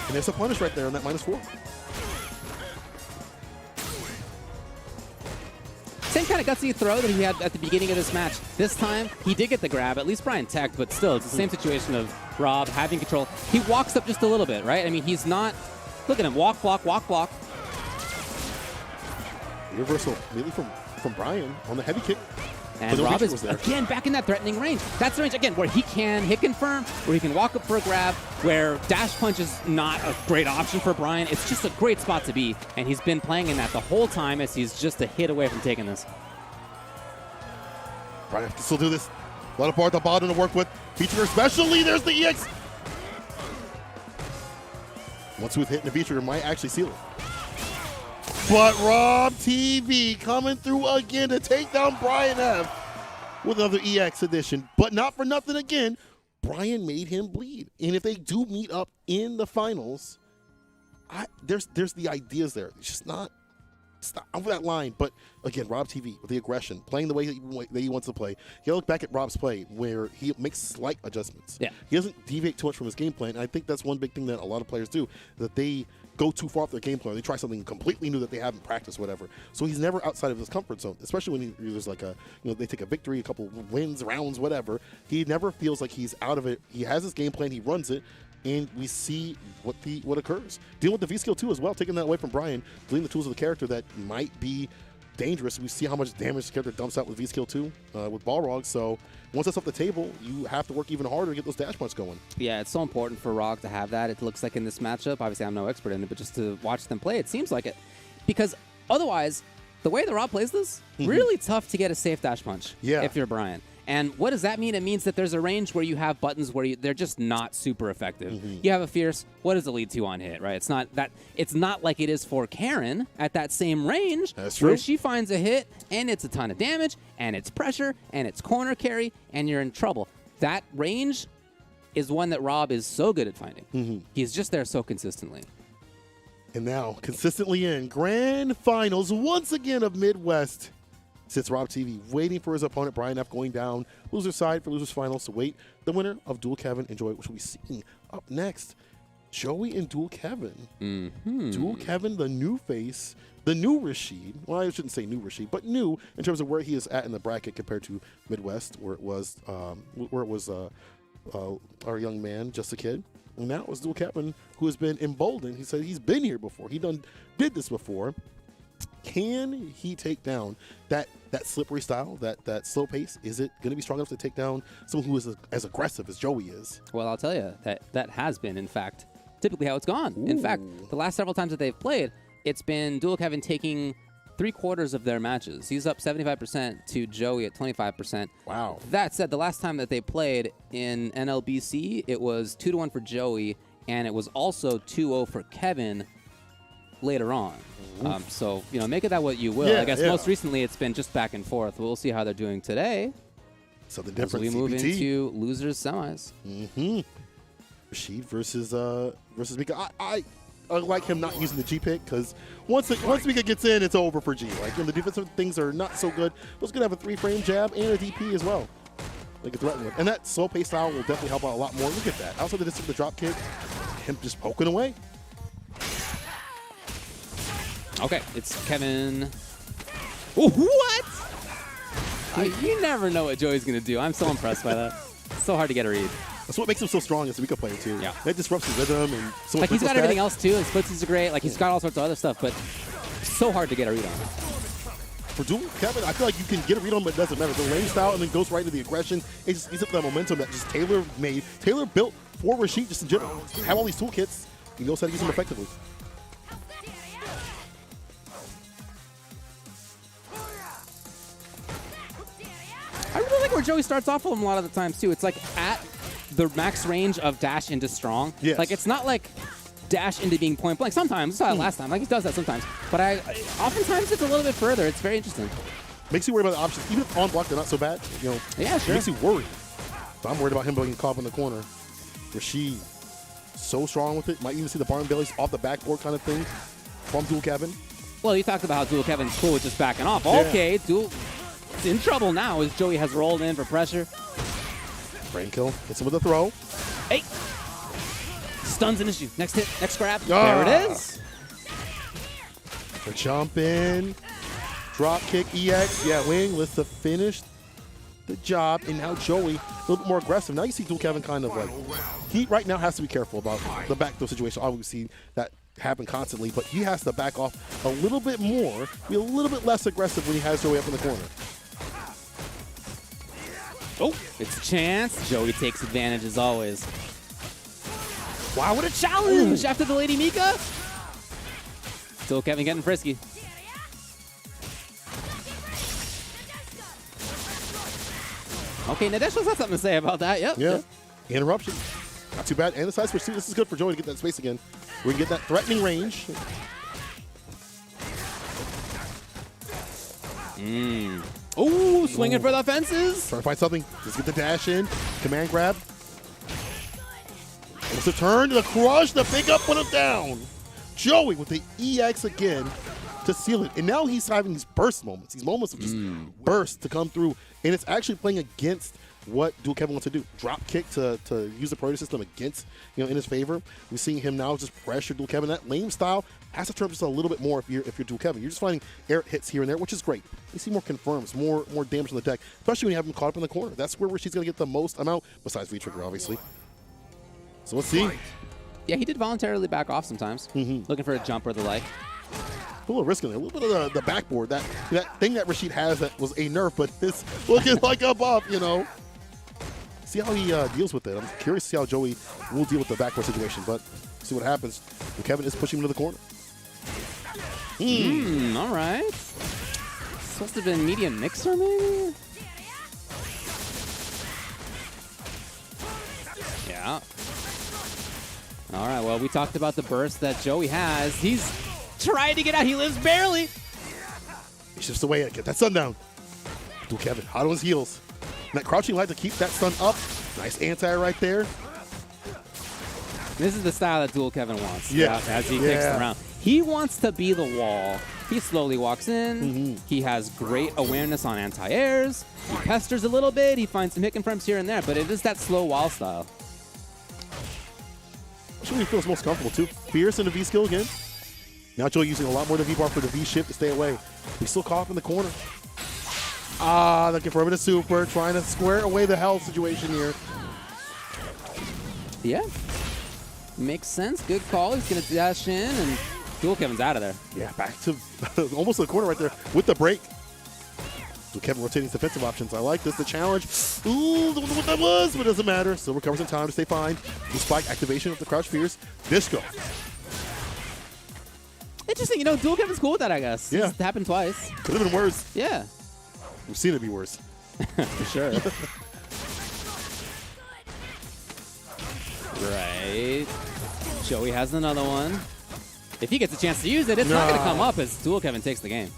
And there's a punish right there on that -4. Same kind of gutsy throw that he had at the beginning of this match. This time, he did get the grab. At least Brian teched, but still, it's the same situation of Rob having control. He walks up just a little bit, right? I mean, he's not... Look at him. Walk, block, walk, block. Reversal immediately from Brian on the heavy kick. And Rob is, again, back in that threatening range. That's the range, again, where he can hit confirm, where he can walk up for a grab, where dash punch is not a great option for Brian. It's just a great spot to be, and he's been playing in that the whole time as he's just a hit away from taking this. Brian can still do this. A lot of bar at the bottom to work with. Feature especially, there's the EX. One smooth hit in the feature might actually seal it. But Rob TV coming through again to take down Brian F with another EX edition. But not for nothing again, Brian made him bleed. And if they do meet up in the finals, there's the ideas there. It's just not over that line. But again, Rob TV with the aggression, playing the way that he wants to play. You look back at Rob's play where he makes slight adjustments. Yeah. He doesn't deviate too much from his game plan. And I think that's one big thing that a lot of players do, that they go too far off their game plan. They try something completely new that they haven't practiced, whatever. So he's never outside of his comfort zone, especially when there's like they take a victory, a couple wins, rounds, whatever. He never feels like he's out of it. He has his game plan, he runs it, and we see what occurs. Dealing with the V skill too as well, taking that away from Brian, deleting the tools of the character that might be dangerous. We see how much damage the character dumps out with V skill 2 with Balrog. So once that's off the table, you have to work even harder to get those dash punts going. Yeah, it's so important for Rog to have that. It looks like in this matchup, obviously I'm no expert in it, but just to watch them play, it seems like it. Because otherwise, the way that Rob plays this, really tough to get a safe dash punch if you're Brian. And what does that mean? It means that there's a range where you have buttons where they're just not super effective. You have a Fierce. What does it lead to on hit, right? It's not like it is for Karen at that same range. That's true. Where she finds a hit, and it's a ton of damage, and it's pressure, and it's corner carry, and you're in trouble. That range is one that Rob is so good at finding. He's just there so consistently. And now, consistently in grand finals once again of Midwest, sits Rob TV waiting for his opponent, Brian F. going down loser's side for loser's finals to wait the winner of Duel Kevin and Joey, which we'll be seeing up next. Joey and Duel Kevin. Duel Kevin, the new face, the new Rashid. Well, I shouldn't say new Rashid, but new in terms of where he is at in the bracket compared to Midwest, where it was our young man, just a kid. And now it's Duel Kevin, who has been emboldened. He said he's been here before. He did this before. Can he take down that slippery style, that slow pace? Is it going to be strong enough to take down someone who is as aggressive as Joey is? Well, I'll tell you, that has been, in fact, typically how it's gone. In fact, the last several times that they've played, it's been Duel Kevin taking 3/4 of their matches. He's up 75% to Joey at 25%. Wow. That said, the last time that they played in NLBC, it was 2-1 for Joey, and it was also 2-0 for Kevin later on. So, make of that what you will. Yeah, I guess yeah. most recently it's been just back and forth. We'll see how they're doing today. Something As different. we move CBT. into losers semis. Rashid versus Mika. I like him not using the G pick because once Mika gets in, it's over for G. Like the defensive things are not so good. He's gonna have a 3-frame jab and a DP as well. Like a threaten with, and that slow pace style will definitely help out a lot more. Look at that. Also, the distance of the drop kick, him just poking away. Okay, it's Kevin. Ooh, what? You never know what Joey's gonna do. I'm so impressed by that. It's so hard to get a read. That's what makes him so strong as a Mika player too. Yeah. That disrupts his rhythm and so Like he's got everything else too. His footsies are great. Like he's got all sorts of other stuff, but so hard to get a read on. For Duel Kevin, I feel like you can get a read on, but it doesn't matter. The lane style and then goes right into the aggression. It's just that momentum that just Taylor made. Taylor built for Rashid just in general. Have all these toolkits. He knows how to use them effectively. I really like where Joey starts off with him a lot of the times too. It's like at the max range of dash into strong. Yes. Like it's not like dash into being point blank. Sometimes, I saw it last time. Like he does that sometimes. But oftentimes it's a little bit further. It's very interesting. Makes you worry about the options. Even if on block, they're not so bad. Yeah, sure. It makes you worried. So I'm worried about him being caught up in the corner. Rashid, so strong with it. Might even see the barn bellies off the backboard kind of thing from Duel Kevin. Well, you talked about how Duel Kevin's cool with just backing off. Yeah. Okay, Duel in trouble now as Joey has rolled in for pressure. Brain kill. Hits him with a throw. Hey! Stuns an issue. Next hit, next grab. Ah. There it is. The jump in. Drop kick EX. Yeah, wingless to finish the job. And now Joey, a little bit more aggressive. Now you see Duel Kevin kind of like, he right now has to be careful about the backdoor situation. Obviously, we see that happen constantly, but he has to back off a little bit more, be a little bit less aggressive when he has Joey up in the corner. Oh, it's a chance. Joey takes advantage as always. Wow, what a challenge after the Lady Mika. Still Kevin getting frisky. Okay, Nadeshko's got something to say about that. Yep. Yeah. Interruption. Not too bad. And the side switch too. This is good for Joey to get that space again. We can get that threatening range. Ooh, swinging for the fences. Trying to find something. Let's get the dash in. Command grab. It's a turn to the crush. The pick up, put him down. Joey with the EX again to seal it. And now he's having these burst moments. These moments of just burst to come through. And it's actually playing against what Duel Kevin wants to do. Drop kick to use the priority system against, in his favor. We're seeing him now just pressure Duel Kevin. That lame style has to turn just a little bit more if you're Duel Kevin. You're just finding air hits here and there, which is great. You see more confirms, more damage on the deck, especially when you have him caught up in the corner. That's where she's going to get the most amount, besides V-Trigger, obviously. So let's see. Yeah, he did voluntarily back off sometimes, looking for a jump or the like. A little risk in there. A little bit of the backboard. That thing that Rashid has that was a nerf, but it's looking like a buff, See how he deals with it. I'm curious to see how Joey will deal with the backboard situation, but see what happens. And Kevin is pushing him into the corner. All right. Supposed to have been medium mixer, maybe? Yeah. All right, well, we talked about the burst that Joey has. He's trying to get out. He lives barely. It's just the way to get that stun down. Dual Kevin hot on his heels. And that crouching light to keep that stun up. Nice anti right there. This is the style that Dual Kevin wants. Yeah. As he takes the round. He wants to be the wall. He slowly walks in. He has great awareness on anti-airs. He pesters a little bit. He finds some hit confirms here and there, but it is that slow wall style. Joey feels most comfortable too. Fierce in the V skill again. Now Joey using a lot more of the V bar for the V shift to stay away. He's still caught up in the corner. Ah, looking for a bit of super, trying to square away the hell situation here. Yeah. Makes sense. Good call. He's going to dash in, and Dual Kevin's out of there. Yeah, back to almost to the corner right there with the break. So Kevin rotating his defensive options. I like this. The challenge. Ooh, don't know what that was, but it doesn't matter. Still recovers in time to stay fine. The spike activation of the crouch fierce. Disco. Interesting. You know, Dual Kevin's cool with that, I guess. Yeah. It's happened twice. Could have been worse. Yeah. We've seen it be worse. For sure. Right. Joey has another one. If he gets a chance to use it, it's not going to come up as Dual Kevin takes the game.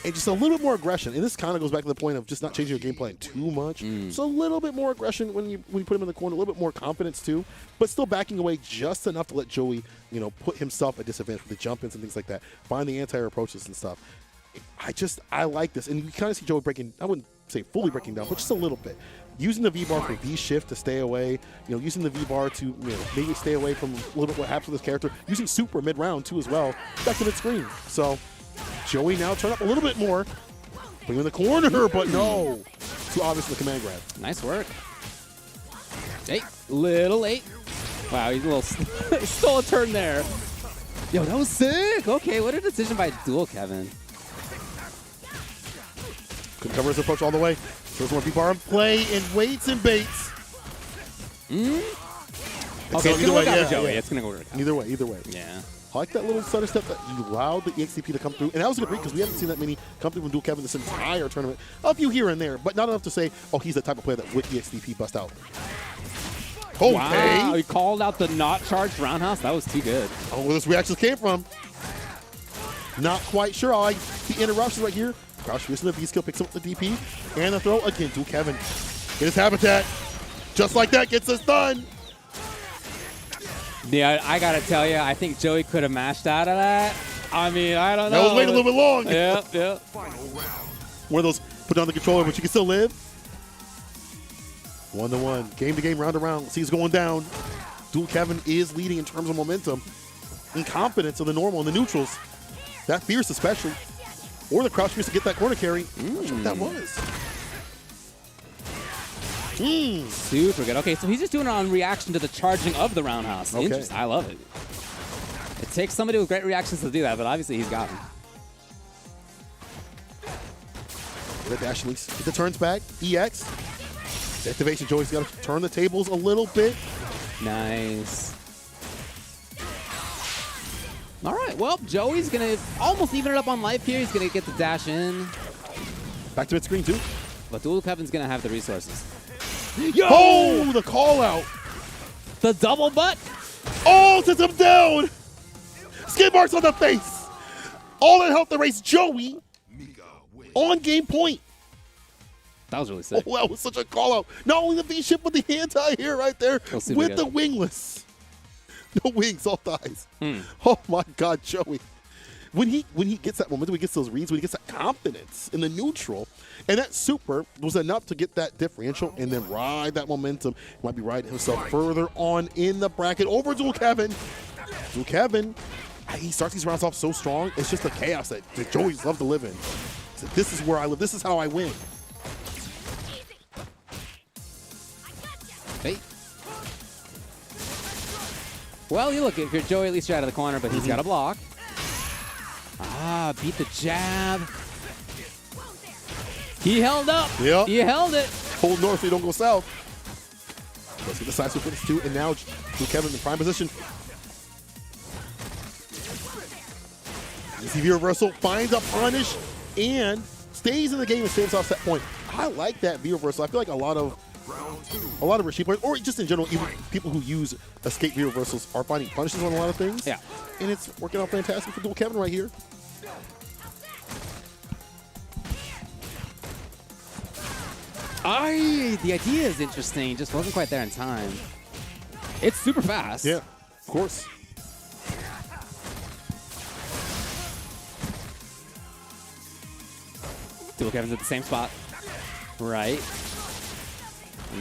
And just a little bit more aggression. And this kind of goes back to the point of just not changing your game plan too much. So a little bit more aggression when you put him in the corner, a little bit more confidence too, but still backing away just enough to let Joey, put himself at disadvantage with the jump-ins and things like that. Find the anti-air approaches and stuff. I like this. And you kind of see Joey breaking, I wouldn't say fully breaking down, but just a little bit. Using the V-bar for V-shift to stay away, using the V-bar to maybe stay away from a little bit what happens with this character. Using super mid-round too as well, back to mid-screen. So Joey now turn up a little bit more. Put him in the corner, but no. Too obvious with the command grab. Nice work. Hey, little late. Wow, he's a little stole a turn there. Yo, that was sick. Okay, what a decision by Dual Kevin. Couldn't cover his approach all the way. Throws more V-bar in play and waits and baits. Okay, So it's going to work out for Joey. yeah. It's going to work out. Either way. Yeah. I like that little stutter step that you allowed the EXTP to come through. And that was a good read because we haven't seen that many come through from Dual Kevin this entire tournament. A few here and there, but not enough to say, oh, he's the type of player that would EXTP bust out. Okay. Wow, he called out the not charged roundhouse. That was too good. Oh, where those reactions came from. Not quite sure. I like the interruptions right here. Crouch fierce in the V skill, picks up the DP. And the throw again. Dual Kevin in his habitat. Just like that, gets us done. Yeah, I got to tell you, I think Joey could have mashed out of that. I mean, I don't know. That was waiting a little bit long. Yeah. One of those put down the controller, but you can still live. 1-1. Game to game, round to round. See, it's going down. Dual Kevin is leading in terms of momentum and confidence of the normal and the neutrals. That fierce especially. Or the crouch fierce to get that corner carry. Not sure what that was. Super good. Okay, so he's just doing it on reaction to the charging of the roundhouse. Okay. Interesting. I love it. It takes somebody with great reactions to do that, but obviously he's got them. Get the dash release. Get the turns back. EX. The activation, Joey's got to turn the tables a little bit. Nice. All right, well, Joey's going to almost even it up on life here. He's going to get the dash in. Back to mid-screen, too. But Dual Kevin's going to have the resources. Yo! Oh, the call out. The double butt. Oh, sets him down. Skid marks on the face. All that helped erase Joey on game point. That was really sick. Oh, that was such a call out. Not only the V-ship, but the anti-air right there with the wingless. No wings, all thighs. Oh my God, Joey. When he gets that momentum, he gets those reads, when he gets that confidence in the neutral, and that super was enough to get that differential and then ride that momentum. He might be riding himself further on in the bracket over Dual Kevin. Dual Kevin, he starts these rounds off so strong. It's just the chaos that the Joeys love to live in. So this is where I live. This is how I win. Hey. Well, you look, if you're Joey, at least you're out of the corner, but he's got a block. Ah, beat the jab. He held up. Yep. He held it. Hold north so you don't go south. Let's get the side switch with this too. And now Dual Kevin in prime position. ECV reversal finds a punish and stays in the game and saves off set point. I like that V reversal. I feel like a lot of a lot of Rashid players, or just in general, even people who use escape via reversals are finding punishes on a lot of things. Yeah. And it's working out fantastic for Dual Kevin right here. The idea is interesting. Just wasn't quite there in time. It's super fast. Yeah, of course. Dual Kevin's at the same spot. Right.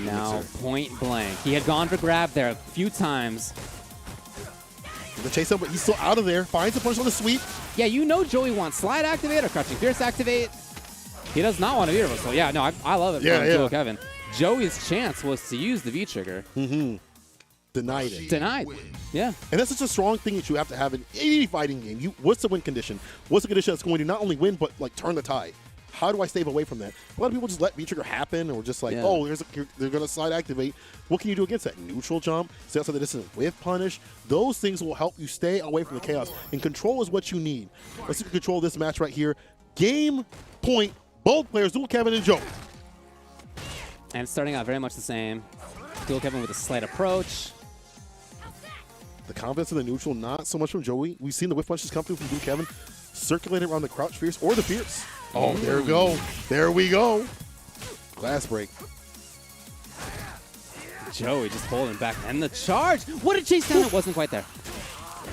Now, point blank. He had gone for grab there a few times. The chase up, but he's still out of there. Finds a punch on the sweep. Yeah, you know Joey wants slide activate or crouching fierce activate. He does not want to V reversal. Yeah, no, I love it from Dual Kevin. Joey's chance was to use the V trigger. Denied it. Denied. Yeah. And that's such a strong thing that you have to have in any fighting game. What's the win condition? What's the condition that's going to not only win, but like turn the tide? How do I stay away from that? A lot of people just let V-trigger happen, or just like, oh, they're going to slide activate. What can you do against that? Neutral jump, stay outside the distance with punish. Those things will help you stay away from the chaos. And control is what you need. Let's see if we control this match right here. Game point, both players, Dual Kevin and Joe. And starting out very much the same. Dual Kevin with a slight approach. The confidence in the neutral, not so much from Joey. We've seen the whiff punches come through from Dual Kevin, circulating around the crouch fierce or the fierce. Oh, there we go. There we go. Glass break. Joey just holding back. And the charge. What a chase down. It wasn't quite there.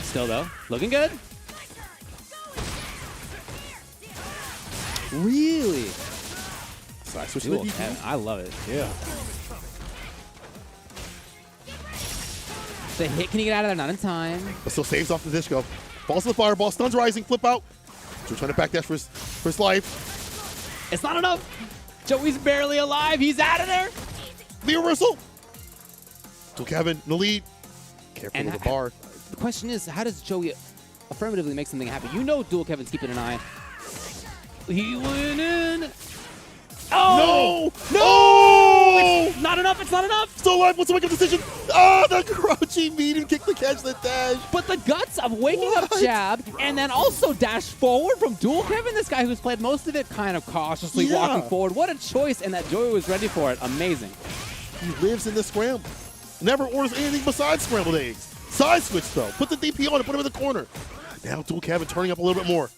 Still, though, looking good. Really? Side switch Dual to the DP. Kevin. I love it. Yeah. The hit, can he get out of there? Not in time. But still saves off the disco. Falls to the fireball. Stuns rising. Flip out. Joe trying to backdash for his life. It's not enough. Joey's barely alive. He's out of there. The reversal. Dual Kevin in the lead. Careful with the bar. The question is, how does Joey affirmatively make something happen? You know Dual Kevin's keeping an eye. He went in. Oh! No! No! It's not enough. It's not enough. Still alive. What's the wake up decision? Ah, the crouching medium kick to catch the dash. But the guts of waking up jab and then also dash forward from Dual Kevin, this guy who's played most of it kind of cautiously walking forward. What a choice, and that Joey was ready for it. Amazing. He lives in the scramble. Never orders anything besides scrambled eggs. Side switch, though. Put the DP on and put him in the corner. Now Dual Kevin turning up a little bit more.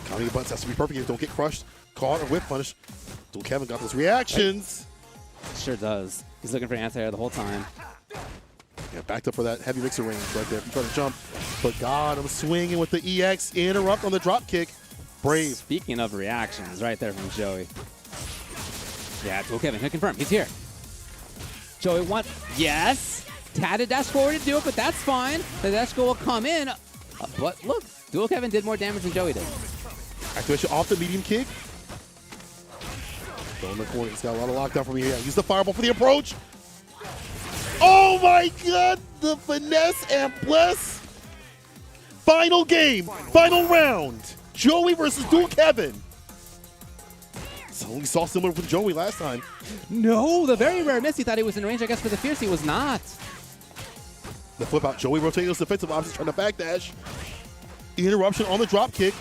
Counting your buttons has to be perfect. Don't get crushed, caught, or whip punish. Dual Kevin got those reactions. Sure does. He's looking for anti-air the whole time. Yeah, backed up for that heavy mixer range right there. If you try to jump, but got him swinging with the EX. Interrupt on the drop kick. Brave. Speaking of reactions, right there from Joey. Yeah, Dual Kevin, hit confirm. He's here. Joey, what? Yes. Had a dash forward to do it, but that's fine. The dash go will come in. But look, Dual Kevin did more damage than Joey did. Activation off the medium kick. Go in the corner. He's got a lot of lockdown from here. Yeah, use the fireball for the approach. Oh my god! The finesse and bless. Final game. Final round. Joey versus Dual Kevin. So we saw similar with Joey last time. No, the very rare miss. He thought he was in range, I guess, for the fierce. He was not. The flip out. Joey rotating those defensive options, trying to backdash. Interruption on the drop kick.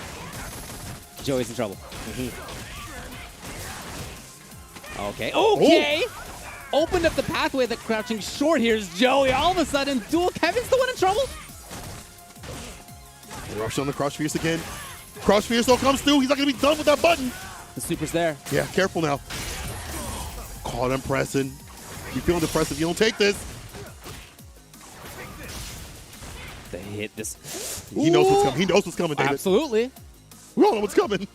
Joey's in trouble. Okay. Okay. Oh. Opened up the pathway, the crouching short. Here's Joey. All of a sudden, Dual Kevin's the one in trouble. Interruption on the crouch fierce again. Crouch fierce though comes through. He's not going to be done with that button. The super's there. Yeah, careful now. Caught him pressing. You feeling depressed if you don't take this. They hit this. He knows what's coming. He knows what's coming, David. Absolutely. We all know what's coming.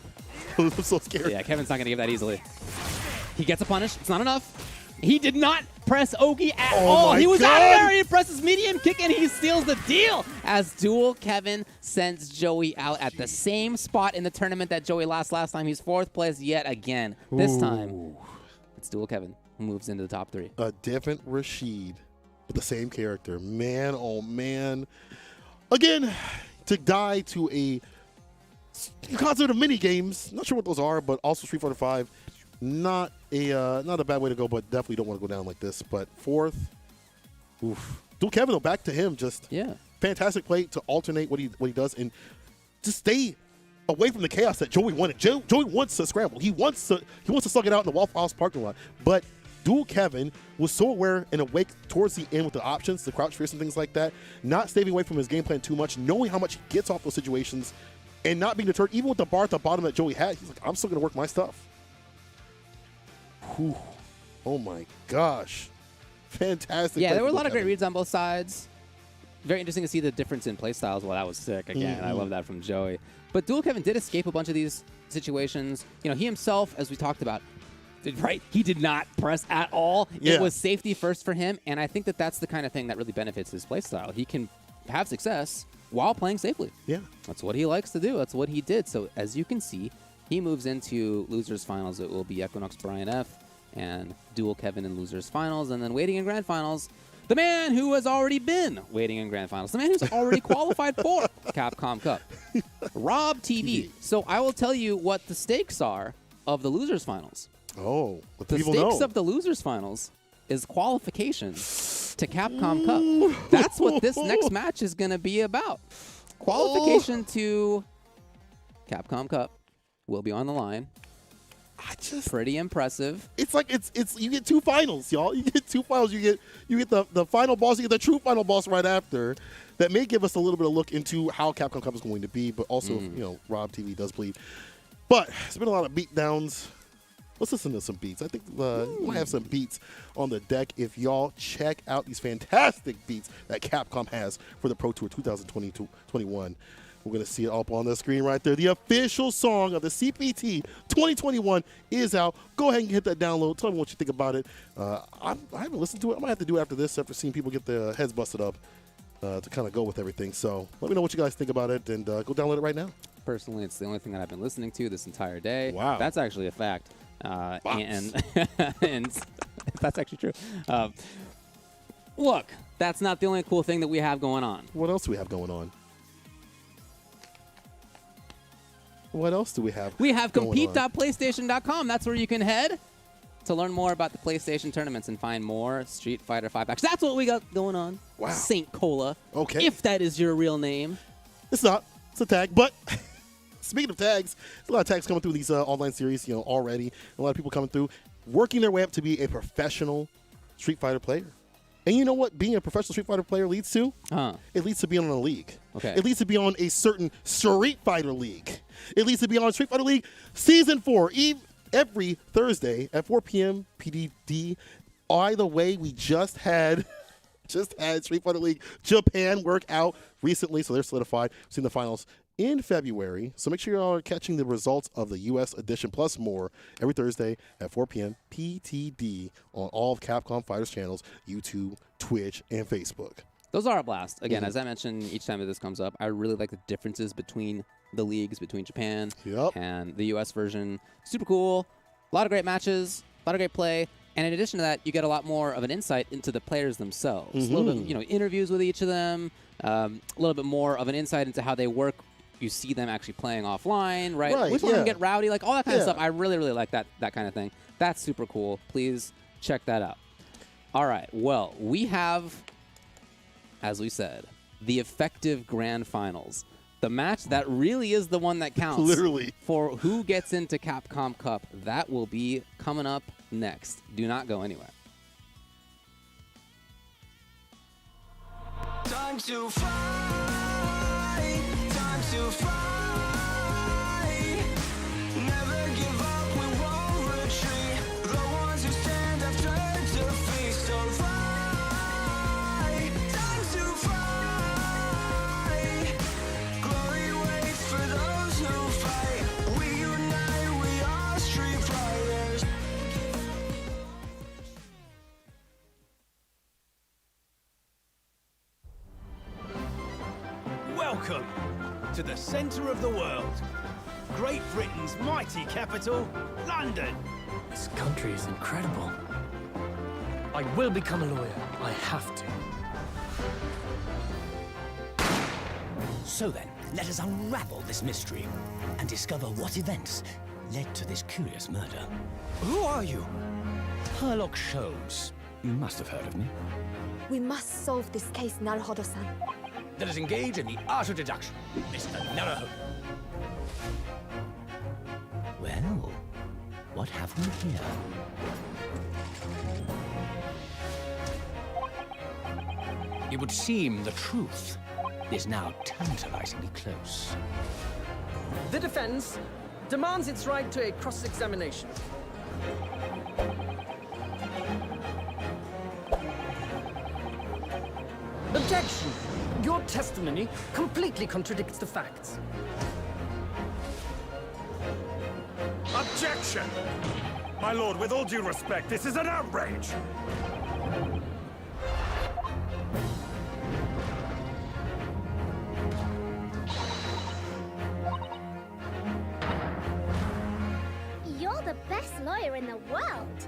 I'm so scared. Yeah, Kevin's not going to give that easily. He gets a punish. It's not enough. He did not press Oki at all. He was out of there. He presses medium kick, and he seals the deal as Dual Kevin sends Joey out at the same spot in the tournament that Joey lost last time. He's fourth place yet again. This time, it's Dual Kevin who moves into the top three. A different Rashid with the same character. Man, oh man. Again, to die to a concept of mini games. Not sure what those are, but also Street Fighter V. Not a bad way to go, but definitely don't want to go down like this. But fourth, oof. Dual Kevin though, back to him. Just fantastic play to alternate what he does and just stay away from the chaos that Joey wanted. Joey wants to scramble. He wants to slug it out in the Waffle House parking lot. But Dual Kevin was so aware and awake towards the end with the options, the crouch fierce and things like that, not staving away from his game plan too much, knowing how much he gets off those situations, and not being deterred. Even with the bar at the bottom that Joey had, he's like, I'm still going to work my stuff. Whew. Oh my gosh. Fantastic. Yeah, play there were a from lot of great Kevin. reads on both sides. Very interesting to see the difference in play styles. Well, that was sick. Again, I love that from Joey. But Dual Kevin did escape a bunch of these situations. You know, he himself, as we talked about, right? He did not press at all. Yeah. It was safety first for him, and I think that that's the kind of thing that really benefits his play style. He can have success while playing safely. Yeah. That's what he likes to do. That's what he did. So as you can see, he moves into losers finals. It will be Equinox Brian F. and Dual Kevin in losers finals, and then waiting in grand finals, the man who has already been waiting in grand finals, the man who's already qualified for Capcom Cup, Rob TV. So I will tell you what the stakes are of the losers finals. Oh, what The people stakes know. of the losers finals is qualification to Capcom Cup. That's what this next match is going to be about. Qualification to Capcom Cup will be on the line. Pretty impressive. It's like it's you get two finals, y'all. You get two finals. You get the final boss. You get the true final boss right after. That may give us a little bit of look into how Capcom Cup is going to be, but also Rob TV does bleed. But it's been a lot of beat downs. Let's listen to some beats. I think we might have some beats on the deck if y'all check out these fantastic beats that Capcom has for the Pro Tour 2020-21. We're going to see it up on the screen right there. The official song of the CPT 2021 is out. Go ahead and hit that download. Tell me what you think about it. I haven't listened to it. I might have to do it after this, after seeing people get their heads busted up to kind of go with everything. So let me know what you guys think about it, and go download it right now. Personally, it's the only thing that I've been listening to this entire day. Wow. That's actually a fact. And that's actually true. Look, that's not the only cool thing that we have going on. What else do we have going on? What else do we have? We have going on? compete.playstation.com. That's where you can head to learn more about the PlayStation tournaments and find more Street Fighter 5 packs. That's what we got going on. Wow. Saint Cola. Okay. If that is your real name. It's not. It's a tag. But speaking of tags, there's a lot of tags coming through these online series, already. A lot of people coming through, working their way up to be a professional Street Fighter player. And you know what being a professional Street Fighter player leads to? It leads to being on a league. Okay. It leads to be on a certain Street Fighter league. It leads to be on Street Fighter League Season 4 every Thursday at 4 p.m. PDD. Either way, we just had Street Fighter League Japan work out recently, so they're solidified. We've seen the finals in February, so make sure you're catching the results of the U.S. edition plus more every Thursday at 4 p.m. PTD on all of Capcom Fighters channels, YouTube, Twitch, and Facebook. Those are a blast. Again, as I mentioned each time that this comes up, I really like the differences between the leagues, between Japan and the U.S. version. Super cool. A lot of great matches, a lot of great play. And in addition to that, you get a lot more of an insight into the players themselves. A little bit, interviews with each of them, a little bit more of an insight into how they work. You see them actually playing offline, right? Which one of them get rowdy, like all that kind of stuff. I really, really like that kind of thing. That's super cool. Please check that out. All right. Well, we have, as we said, the effective grand finals. The match that really is the one that counts. Literally. For who gets into Capcom Cup. That will be coming up next. Do not go anywhere. Time to fight, time to fight. Never give up, we won't retreat. The ones who stand after defeat. So fight, time to fight. Glory waits for those who fight. We unite, we are Street Fighters. Welcome to the centre of the world. Great Britain's mighty capital, London. This country is incredible. I will become a lawyer. I have to. So then, let us unravel this mystery and discover what events led to this curious murder. Who are you? Herlock Sholmes. You must have heard of me. We must solve this case, Naruhodo-san. Let us engage in the art of deduction, Mr. Naruhodo. Well, what have we here? It would seem the truth is now tantalizingly close. The defense demands its right to a cross-examination. Objection! Your testimony completely contradicts the facts. Objection! My lord, with all due respect, this is an outrage! You're the best lawyer in the world.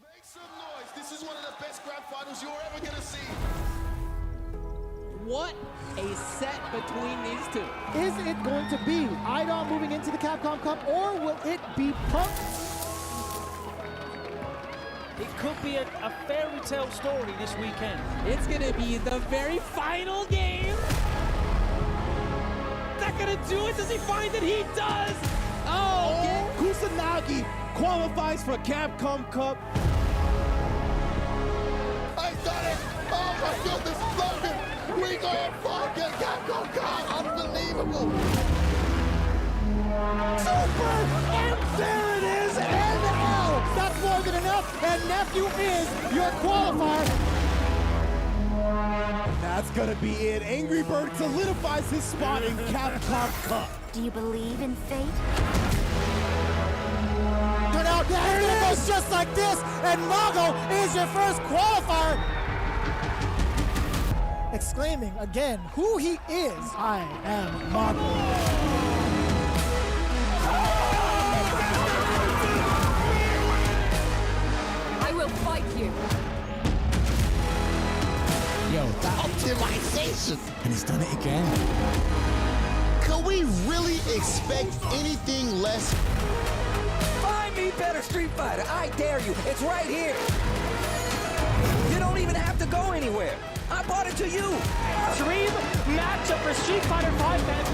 Make some noise. This is one of the best grand finals you're ever going to see. What a set between these two. Is it going to be Idol moving into the Capcom Cup, or will it be Punk? It could be a fairy tale story this weekend. It's going to be the very final game. Is that going to do it? Does he find it? He does. Oh, Kusanagi qualifies for Capcom Cup. I done it! Oh my goodness, Logan! We go fucking Capcom Cup! Unbelievable! Super! And there it is! NL! That's more than enough, and Nephew is your qualifier. That's gonna be it. Angry Bird solidifies his spot in Capcom Cup. Do you believe in fate? Turn out, there it is, just like this, and Mago is your first qualifier. Exclaiming again who he is. I am Mago. I will fight you. Yo, optimization! And he's done it again. Could we really expect anything less? Find me better Street Fighter. I dare you. It's right here. You don't even have to go anywhere. I bought it to you. Dream matchup for Street Fighter V, man.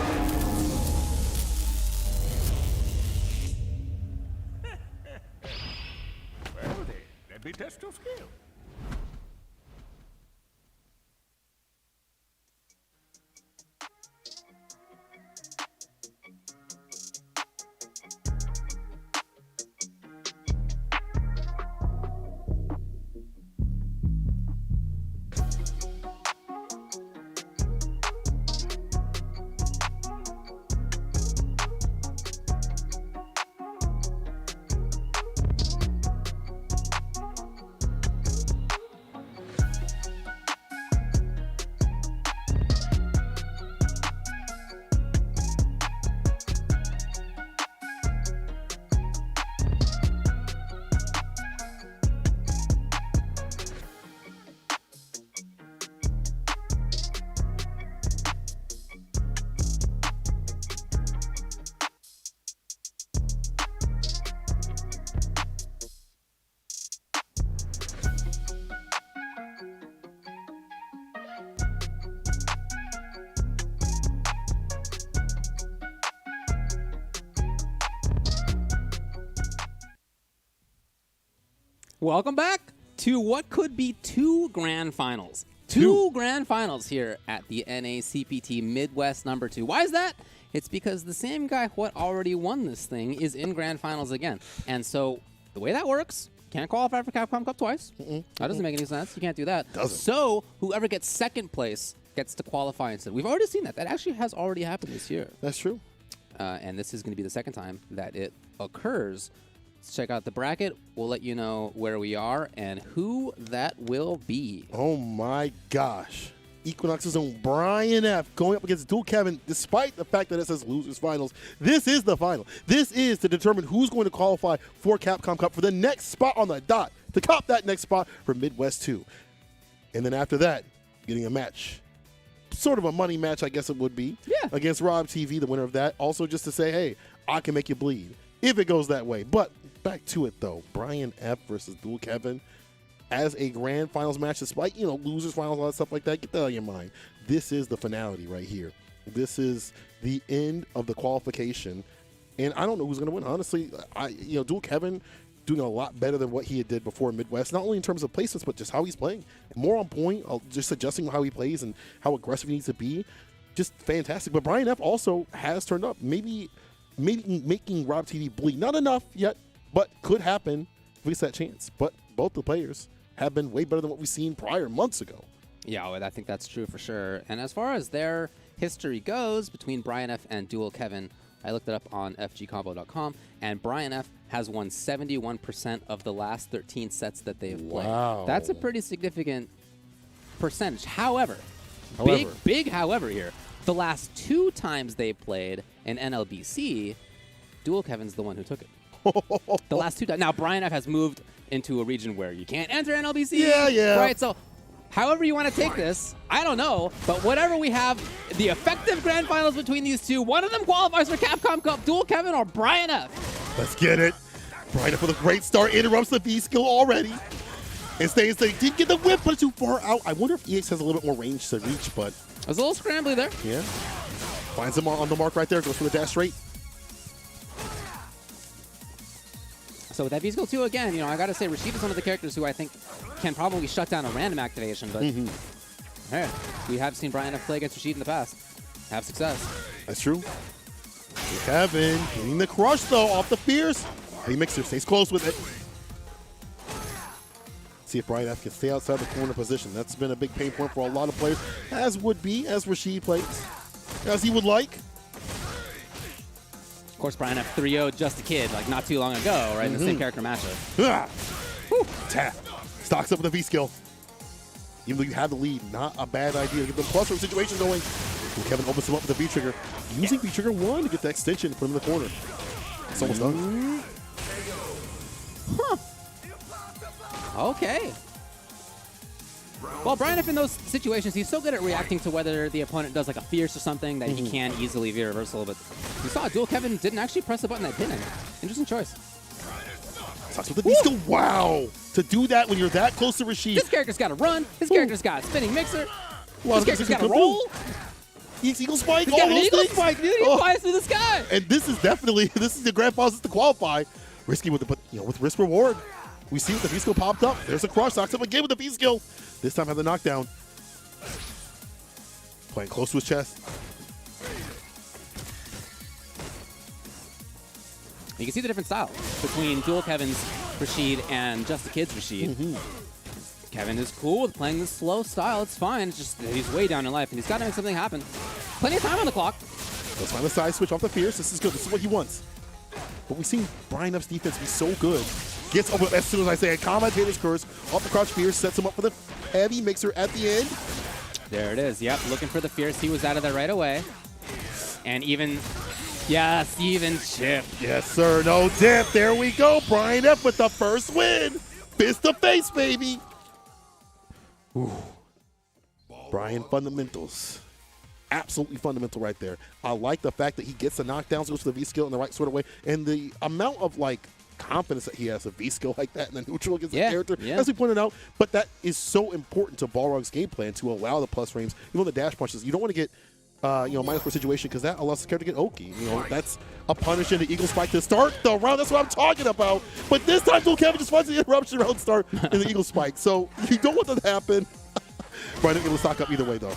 Well then, let me test your skill. Welcome back to what could be two grand finals. Two grand finals here at the NACPT Midwest number 2. Why is that? It's because the same guy what already won this thing is in grand finals again. And so the way that works, can't qualify for Capcom Cup twice. That doesn't make any sense. You can't do that. Doesn't. So whoever gets second place gets to qualify instead. We've already seen that. That actually has already happened this year. That's true. And this is going to be the second time that it occurs. Let's check out the bracket. We'll let you know where we are and who that will be. Oh my gosh. Equinox's own Brian F. going up against Dual Kevin, despite the fact that it says losers finals. This is the final. This is to determine who's going to qualify for Capcom Cup for the next spot on the dot, to cop that next spot for Midwest 2. And then after that, getting a match. Sort of a money match, I guess it would be. Yeah. Against Rob TV, the winner of that. Also just to say, hey, I can make you bleed if it goes that way. But back to it, though. Brian F. versus Dual Kevin as a grand finals match, despite, losers finals, all that stuff like that. Get that out of your mind. this is the finality right here. This is the end of the qualification, and I don't know who's going to win. Honestly, Dual Kevin doing a lot better than what he did before in Midwest, not only in terms of placements, but just how he's playing. More on point, just adjusting how he plays and how aggressive he needs to be. Just fantastic. But Brian F. also has turned up, maybe making Rob TV bleed. Not enough yet, but could happen if we get that chance. But both the players have been way better than what we've seen prior months ago. Yeah, I think that's true for sure. And as far as their history goes between Brian F. and Dual Kevin, I looked it up on fgcombo.com, and Brian F. has won 71% of the last 13 sets that they've played. Wow. That's a pretty significant percentage. However, big however here, the last 2 times they played in NLBC, Dual Kevin's the one who took it. The last 2 times. Now, Brian F. has moved into a region where you can't enter NLBC. Yeah. Right, so however you want to take this, I don't know, but whatever we have, the effective grand finals between these two, one of them qualifies for Capcom Cup, Dual Kevin or Brian F. Let's get it. Brian F with a great start, interrupts the V skill already. And stays, they did get the whip, but it's too far out. I wonder if EX has a little bit more range to reach, but. It was a little scrambly there. Yeah. Finds him on the mark right there, goes for the dash straight. So with that V skill 2 again, I gotta say Rashid is one of the characters who I think can probably shut down a random activation, but hey, we have seen Brian F. play against Rashid in the past. Have success. That's true. Kevin getting the crush though off the Fierce. Hey, Mixer stays close with it. See if Brian F. can stay outside the corner position. That's been a big pain point for a lot of players, as would be, as Rashid plays, as he would like. Of course, Brian F. 3-0'd Just a Kid, like not too long ago, right? In the same character matchup. Tap. Stocks up with a V skill. Even though you have the lead, not a bad idea to get the plus room situation going. And Kevin opens him up with a V trigger. Using V trigger 1 to get the extension, put him in the corner. It's almost done. Okay. Well, Brian F. in those situations, he's so good at reacting to whether the opponent does like a Fierce or something that he can easily veer reversal. But you saw Dual Kevin didn't actually press the button that didn't. Interesting choice. Sucks with the V skill. Wow. To do that when you're that close to Rashid. This character's got to run. His character's got a spinning mixer. This character's got to roll. Eagle spike. He's got an eagle spike, dude. He flies through the sky. And this is the grand finals to qualify. Risky with with risk reward. We see what the V skill popped up. There's a crush. Knocks up again with the V skill. This time have the knockdown. Playing close to his chest. You can see the different style between Dual Kevin's Rashid and Just the Kid's Rashid. Kevin is cool with playing this slow style. It's fine. It's just he's way down in life, and he's got to make something happen. Plenty of time on the clock. Let's find the side switch off the Fierce. This is good. This is what he wants. But we've seen Brian F's defense be so good. Gets over as soon as I say a commentator's curse. Off the crouch Fierce, sets him up for the heavy mixer at the end. There it is. Yep, looking for the Fierce. He was out of there right away. And even chip. Yes, sir. No dip. There we go. Brian F. with the first win. Fist to face, baby. Ooh. Brian fundamentals. Absolutely fundamental right there. I like the fact that he gets the knockdowns, goes for the V skill in the right sort of way, and the amount of confidence that he has a V skill like that in the neutral against the character, as we pointed out. But that is so important to Balrog's game plan to allow the plus frames, even the dash punches. You don't want to get -4 situation because that allows the character to get oaky. That's a punish in the eagle spike to start the round. That's what I'm talking about. But this time, Dual Kevin just finds the interruption round start in the eagle spike. So you don't want that to happen. Brian able to stock up either way though.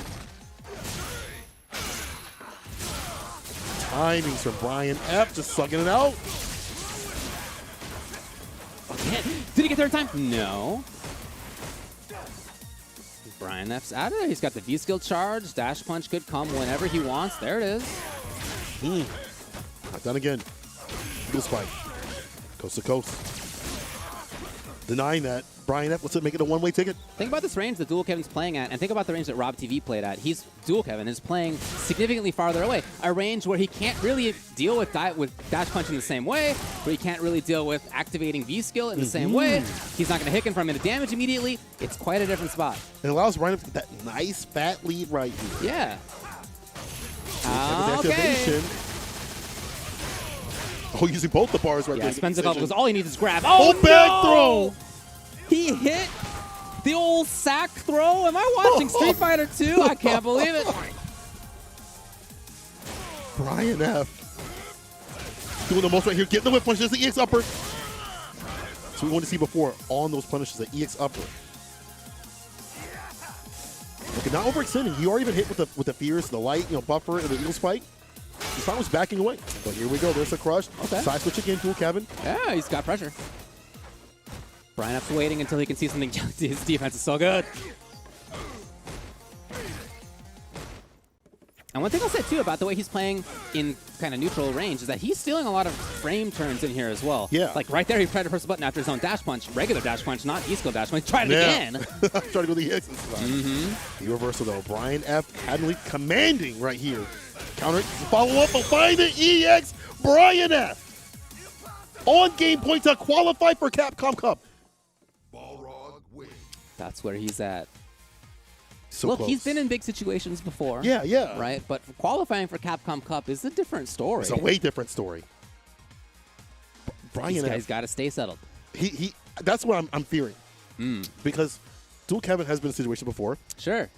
Timings from Brian F. just sucking it out. Again. Did he get there in time? No. Brian F's out of there. He's got the V skill charge. Dash punch could come whenever he wants. There it is. Not done again. Eagle spike. Coast to coast. Denying that. Brian F. Let's make it a one-way ticket. Think about this range that Dual Kevin's playing at, and think about the range that Rob TV played at. Dual Kevin is playing significantly farther away, a range where he can't really deal with dash punch in the same way, where he can't really deal with activating V skill in the same way. He's not going to hit him from into damage immediately. It's quite a different spot. It allows Brian to get that nice fat lead right here. Yeah. Activation. Oh, using both the bars right there. Yeah, spends a couple because all he needs is grab. Oh, back throw! He hit The old sack throw? Am I watching Street Fighter 2? I can't believe it. Brian F. doing the most right here. Getting the whip punch. There's the EX upper. So we wanted to see before on those punishes, the EX upper. Okay, not overextending. He already been hit with the fears, the light, buffer, and the eagle spike. His time was backing away. But here we go. There's the crush. Okay. Side switch again, dual Kevin. Yeah, he's got pressure. Brian F's waiting until he can see something. His defense is so good. And one thing I'll say, too, about the way he's playing in kind of neutral range is that he's stealing a lot of frame turns in here as well. Yeah. Like right there, he tried to press the button after his own dash punch. Regular dash punch, not disco dash punch. Tried it again. Try to go the EX inside. The reversal, though. Brian F. Hadley commanding right here. Counter, follow up, but find the EX. Brian F. On game point to qualify for Capcom Cup. That's where he's at. So Look, close. he's been in big situations before. Yeah, yeah. Right? But qualifying for Capcom Cup is a different story. It's a way different story. Brian These guys got to stay settled. He that's what I'm fearing. Because Dual Kevin has been in a situation before. Sure.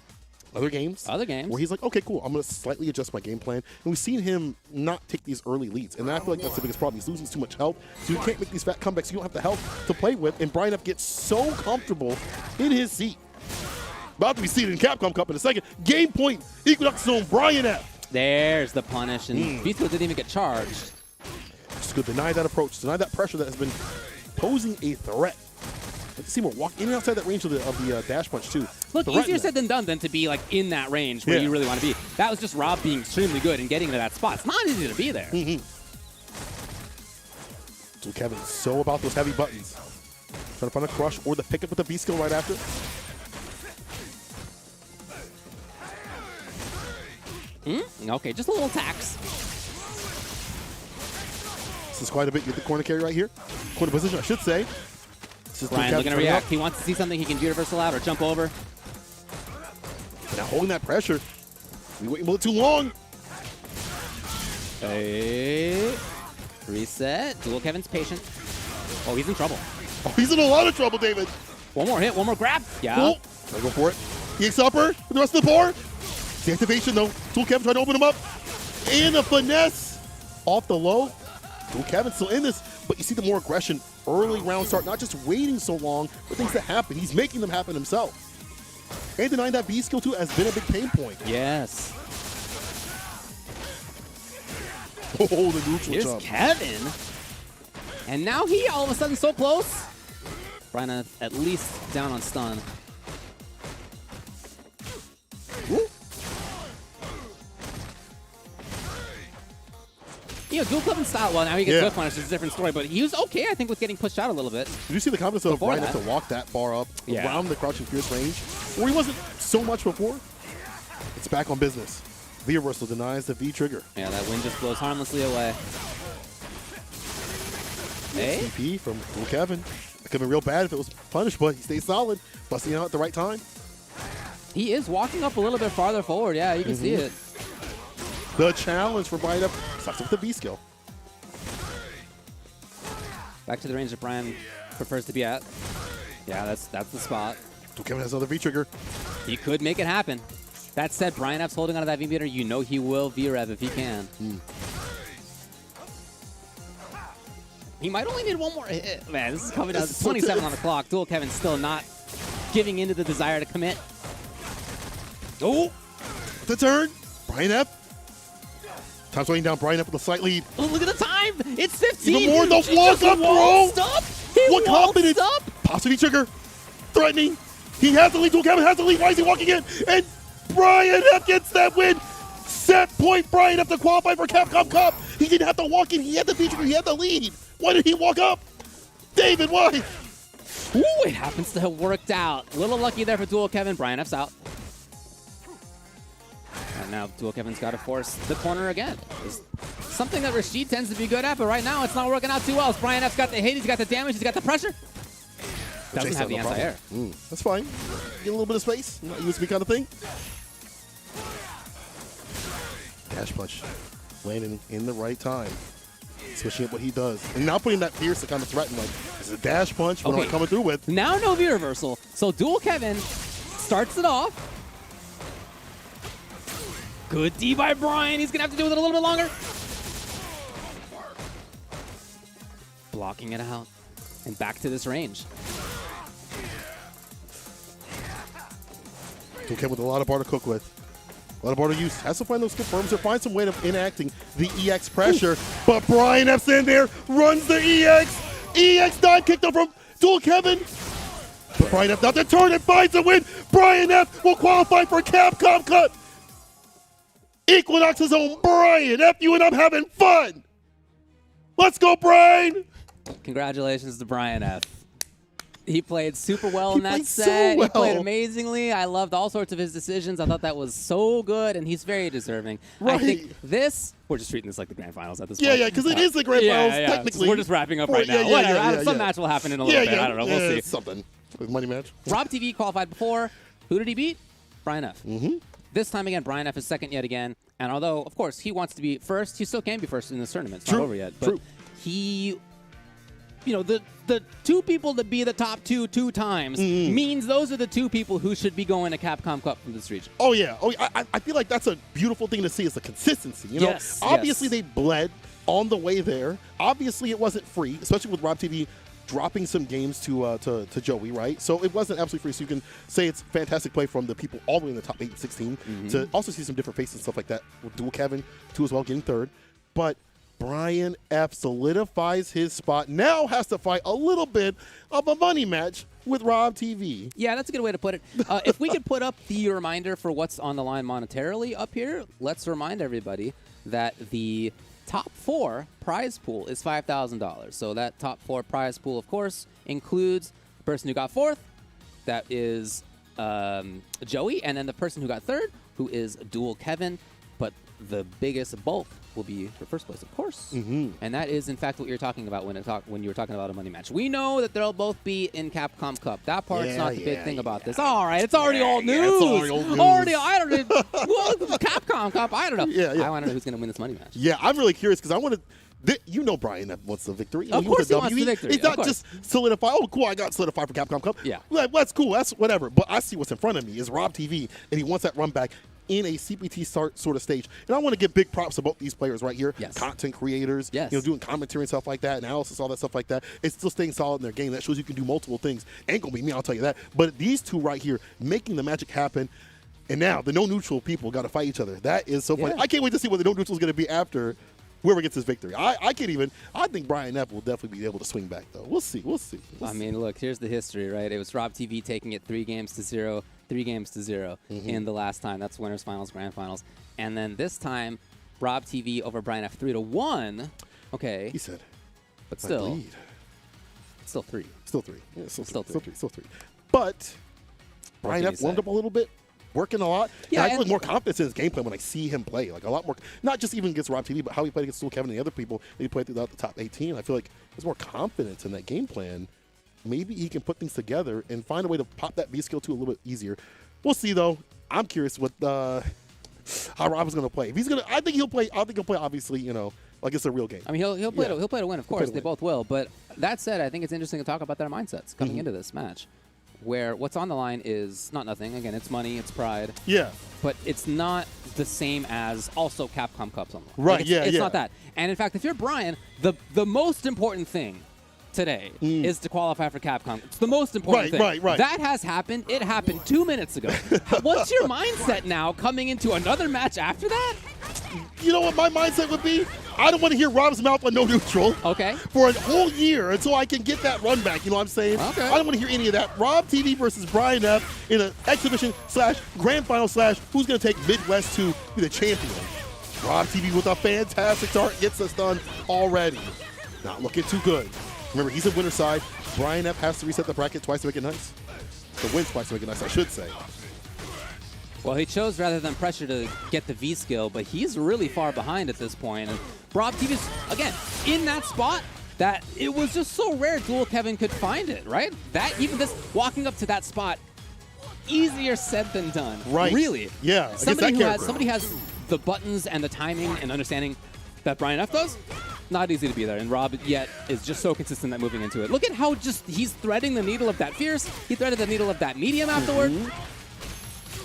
Other games. Where he's like, okay, cool, I'm going to slightly adjust my game plan. And we've seen him not take these early leads. And I feel like that's the biggest problem. He's losing too much health. So you can't make these fat comebacks. You don't have the health to play with. And Brian F gets so comfortable in his seat. About to be seated in Capcom Cup in a second. Game point, Equinox Zone, Brian F. There's the punish. And Vito didn't even get charged. Just good. Deny that approach. Deny that pressure that has been posing a threat. Let's see more walk in and outside that range of the dash punch, too. Look, easier said than done than to be like in that range where you really want to be. That was just Rob being extremely good and getting to that spot. It's not easy to be there. So Kevin's so about those heavy buttons. Trying to find a crush or the pickup with the V skill right after. Okay, just a little tax. This is quite a bit. Get the corner carry right here. Corner position, I should say. Brian looking to react. He wants to see something he can universal out or jump over. Now holding that pressure. We waiting a little too long. Hey. Reset. Dual Kevin's patient. Oh, he's in trouble. Oh, he's in a lot of trouble, David. One more hit, one more grab. Yeah. Cool. Gotta go for it. EX upper with the rest of the board. The activation, though. Dual Kevin trying to open him up. And a finesse off the low. Dual Kevin still in this, but you see the more aggression early round start, not just waiting so long for things to happen. He's making them happen himself. And denying that B skill, too, has been a big pain point. Yes. Oh, the neutral Here's jump. Kevin. And now he all of a sudden so close. Brian at least down on stun. Woo. Dual Kevin style, well, now he gets good punish. It's a different story, but he was okay, I think, with getting pushed out a little bit. Did you see the confidence of Brian to walk that far up around the crouching fierce range? Where he wasn't so much before? It's back on business. V reversal denies the V trigger. Yeah, that wind just blows harmlessly away. Hey? CP from Dual Kevin. It could have been real bad if it was punished, but he stayed solid, busting out at the right time. He is walking up a little bit farther forward. Yeah, you can see it. The challenge for Brian up starts with the B skill. Back to the range that Brian prefers to be at. Yeah, that's the spot. Dual Kevin has another V trigger. He could make it happen. That said, Brian F's holding onto that V meter. You know he will V-rev if he can. He might only need one more hit. Man, this is coming down. It's 27 on the clock. Dual Kevin still not giving into the desire to commit. Oh, the turn. Brian F. Time's weighing down. Brian F with a slight lead. Oh, look at the time. It's 15. Even more. The walk up, bro. What confidence. Up. Possibly trigger. Threatening. He has the lead. Dual Kevin has the lead. Why is he walking in? And Brian F gets that win. Set point. Brian F to qualify for Capcom Cup. He didn't have to walk in. He had the feature. He had the lead. Why did he walk up? David, why? Ooh, it happens to have worked out. A little lucky there for Dual Kevin. Brian F's out. And now Dual Kevin's got to force the corner again. It's something that Rashid tends to be good at, but right now it's not working out too well. As Brian F's got the hit, he's got the damage, he's got the pressure. Doesn't have the anti-air. That's fine. Get a little bit of space. Not USB kind of thing. Dash punch. Landing in the right time. switching up what he does. And now putting that fierce to kind of threaten, like, this is a dash punch, what am I coming through with? Now no V reversal. So Dual Kevin starts it off. Good D by Brian. He's going to have to do it a little bit longer. Blocking it out. And back to this range. Dual Kevin with a lot of bar to cook with. A lot of bar to use. Has to find those confirms or find some way of enacting the EX pressure. But Brian F's in there, runs the EX. EX dive kicked up from Dual Kevin. But Brian F not deterred and finds a win. Brian F will qualify for Capcom Cup. Equinox's own Brian F. You and I'm having fun. Let's go, Brian. Congratulations to Brian F. He played super well in that set. He played amazingly. I loved all sorts of his decisions. I thought that was so good, and he's very deserving. Right. I think we're just treating this like the grand finals at this point. Yeah, because it is the grand finals, technically. So we're just wrapping up right now. Whatever. Some match will happen in a little bit. I don't know. We'll see. Something. Money match. Rob TV qualified before. Who did he beat? Brian F. This time again, Brian F is second yet again. And although, of course, he wants to be first, he still can be first in this tournament. It's not over yet. But he... the two people to be the top two times means those are the two people who should be going to Capcom Cup from this region. Oh, yeah. I feel like that's a beautiful thing to see is the consistency. You know, obviously they bled on the way there. Obviously it wasn't free, especially with Rob TV dropping some games to Joey, right? So it wasn't absolutely free. So you can say it's fantastic play from the people all the way in the top 8 and 16 to also see some different faces and stuff like that with Dual Kevin, too, as well, getting third. But Brian F solidifies his spot. Now has to fight a little bit of a money match with Rob TV. Yeah, that's a good way to put it. If we could put up the reminder for what's on the line monetarily up here, let's remind everybody that the top 4 prize pool is $5,000. So that top 4 prize pool, of course, includes the person who got 4th, that is Joey, and then the person who got 3rd, who is Dual Kevin. But the biggest bulk will be for first place, of course. And that is, in fact, what you're talking about when you were talking about a money match. We know that they'll both be in Capcom Cup. That part's not the big thing about this. All right, it's already old news. It's already old news. I don't know. Well, Capcom Cup, I don't know. I want to know who's going to win this money match. Yeah, I'm really curious because I want to... You know Brian wants the victory. Of course he wants the victory. He's not just solidify. Oh, cool, I got solidified for Capcom Cup. Yeah. Well, that's cool. That's whatever. But I see what's in front of me is Rob TV, and he wants that run back in a CPT sort of stage. And I want to give big props to both these players right here. Yes. Content creators, doing commentary and stuff like that, analysis, all that stuff like that. It's still staying solid in their game. That shows you can do multiple things. Ain't going to be me, I'll tell you that. But these two right here, making the magic happen. And now the no neutral people got to fight each other. That is so funny. I can't wait to see what the no neutral is going to be after whoever gets this victory. I think Brian F will definitely be able to swing back, though. We'll see. I mean, look, here's the history, right? It was Rob TV taking it 3-0 in the last time. That's winners, finals, grand finals. And then this time, Rob TV over Brian F 3-1. Okay. He said, but still 3. Still 3. Yeah, still 3. But Brian F warmed up a little bit. Working a lot. Yeah, and I feel more confidence in his gameplay when I see him play. Like a lot more, not just even against Rob TV, but how he played against Dual Kevin and the other people that he played throughout the top 18. I feel like there's more confidence in that game plan. Maybe he can put things together and find a way to pop that V skill too a little bit easier. We'll see though. I'm curious what how Rob is going to play. If he's going to, I think he'll play. Obviously, like it's a real game. I mean, he'll play to win. Of course, they both will. But that said, I think it's interesting to talk about their mindsets coming into this match, where what's on the line is not nothing. Again, it's money, it's pride. Yeah. But it's not the same as also Capcom Cups on the line. Right, It's not that. And in fact, if you're Brian, the most important thing today is to qualify for Capcom. It's the most important thing. Right. That has happened. It happened 2 minutes ago. What's your mindset now coming into another match after that? You know what my mindset would be? I don't want to hear Rob's mouth on no neutral. Okay. For a whole year until I can get that run back. You know what I'm saying? Okay. I don't want to hear any of that. Rob TV versus Brian F in an exhibition / grand final / who's going to take Midwest to be the champion. Rob TV with a fantastic start gets us done already. Not looking too good. Remember, he's in winner's side. Brian F has to reset the bracket twice to make it nice. The win twice to make it nice, I should say. Well, he chose rather than pressure to get the V skill, but he's really far behind at this point. And Rob TV's, again, in that spot that it was just so rare Dual Kevin could find it, right? That even this walking up to that spot, easier said than done. Right. Really. Yeah. Somebody has the buttons and the timing and understanding that Brian F does. not easy to be there. And Rob yet is just so consistent at moving into it. Look at how just he's threading the needle of that fierce. He threaded the needle of that medium afterward.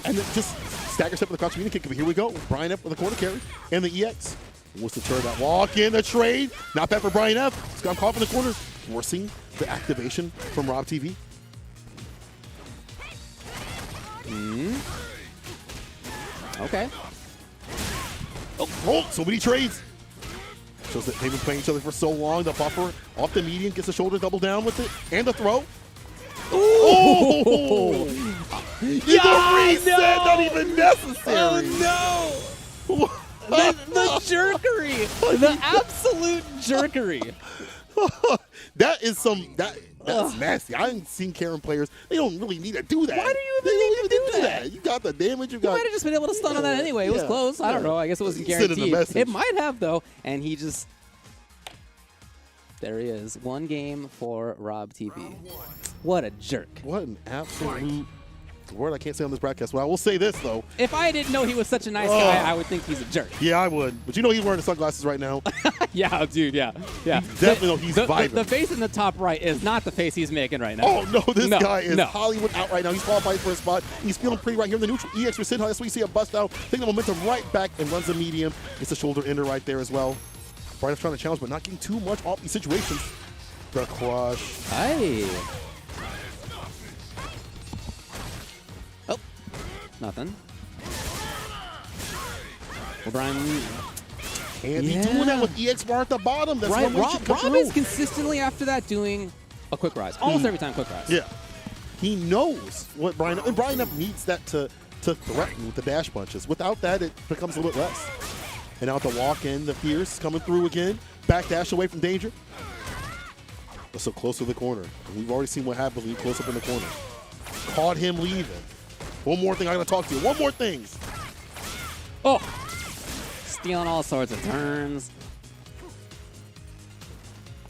And then just stagger step with the crouch medium kick. But here we go. Brian F with the corner carry and the EX. Wants to turn that walk in the trade. Not bad for Brian F. He's got caught in the corner, forcing the activation from Rob TV. Okay. Oh, so many trades. Shows that they've been playing each other for so long. The buffer off the median gets the shoulder double down with it. And the throw. Oh! The reset, not even necessary. Oh, no! the jerkery. The absolute jerkery. That is that's nasty. I haven't seen Karen players. They don't really need to do that. Why do you even need to do that? You got the damage. You might have just been able to stun on that anyway. It was close. I don't know. I guess it wasn't guaranteed. It might have, though. And he just... There he is. One game for Rob TV. What a jerk. What an absolute word I can't say on this broadcast. Well, I will say this, though. If I didn't know he was such a nice guy, I would think he's a jerk. Yeah, I would. But you know he's wearing the sunglasses right now. Yeah, dude, yeah. Definitely know he's vibing. The face in the top right is not the face he's making right now. Oh, no, this guy is Hollywood out right now. He's qualified for a spot. He's feeling pretty right here in the neutral. EX for Sid. That's where you see a bust out. Taking the momentum right back and runs the medium. It's a shoulder ender right there as well. Brian's trying to challenge, but not getting too much off these situations. The crush. Hey. Oh, nothing. Well, Brian. And he's doing that with EX bar at the bottom. That's right. Rob is consistently after that doing a quick rise. Almost every time quick rise. Yeah. He knows what Brian, and Brian needs that to threaten with the dash punches. Without that, it becomes a little bit less. And out the walk in, the fierce coming through again. Back dash away from danger. But so close to the corner. And we've already seen what happens when you close up in the corner. Caught him leaving. One more thing I gotta talk to you. One more thing. Oh! Stealing all sorts of turns.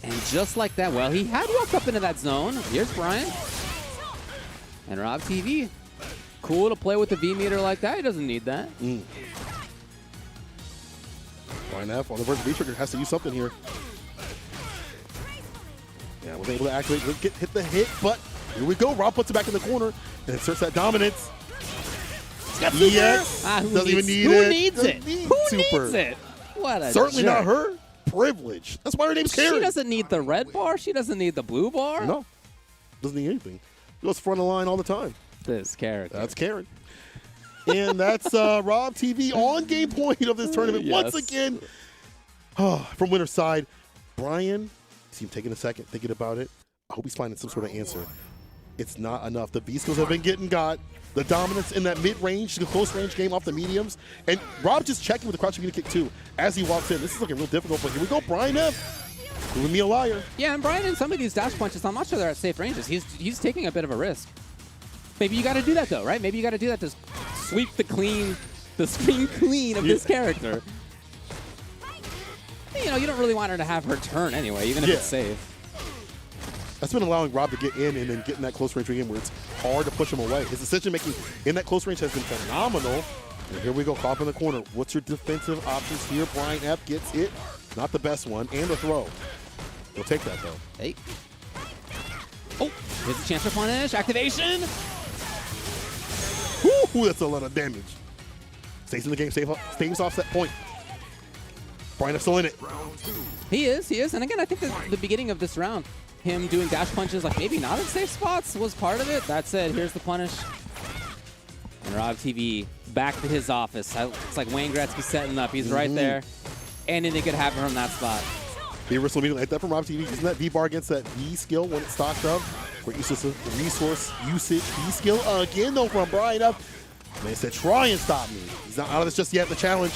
And just like that, well, he had walked up into that zone. Here's Brian. And Rob TV. Cool to play with the V-meter like that. He doesn't need that. Brian F on the verge of V-trigger has to use something here. Yeah, was able to activate, hit the hit, but here we go. Rob puts it back in the corner and inserts that dominance. Yes. Doesn't even need it. Who needs it? Who needs it? What a Certainly jerk. not her. Privilege. That's why her name's Karen. She doesn't need the red bar. She doesn't need the blue bar. No. Doesn't need anything. Goes front of the line all the time. This character. That's Karen. And that's Rob TV on game point of this tournament. Yes. Once again, from winner's side, Brian, see him taking a second, thinking about it. I hope he's finding some sort of answer. It's not enough. The V-skills have been getting got. The dominance in that mid-range, the close-range game off the mediums. And Rob just checking with the crouching medium kick, too, as he walks in. This is looking real difficult, but here we go. Brian F. Proving me a liar. Yeah, and Brian in some of these dash punches, I'm not sure they're at safe ranges. He's taking a bit of a risk. Maybe you got to do that, though, right? Maybe you got to do that to sweep the spin clean of this character. You know, you don't really want her to have her turn anyway, even if it's safe. That's been allowing Rob to get in and then get in that close range game where it's hard to push him away. His decision making in that close range has been phenomenal. And here we go, caught in the corner. What's your defensive options here? Brian F gets it. Not the best one. And the throw. He'll take that, though. Hey. Oh, here's a chance for punish. Activation. Ooh, that's a lot of damage. Stays in the game, stays off set point. Brian F still in it. He is. And again, I think the beginning of this round, him doing dash punches, like maybe not in safe spots, was part of it. That said, here's the punish. And Rob TV back to his office. It's like Wayne Gretzky setting up. He's right there. Anything could happen from that spot. The reversal immediately like that from Rob TV. Using that V-bar against that V skill when it's stocked up. Great use of the resource usage. V skill again, though, from Brian F. Man said, try and stop me. He's not out of this just yet, the challenge.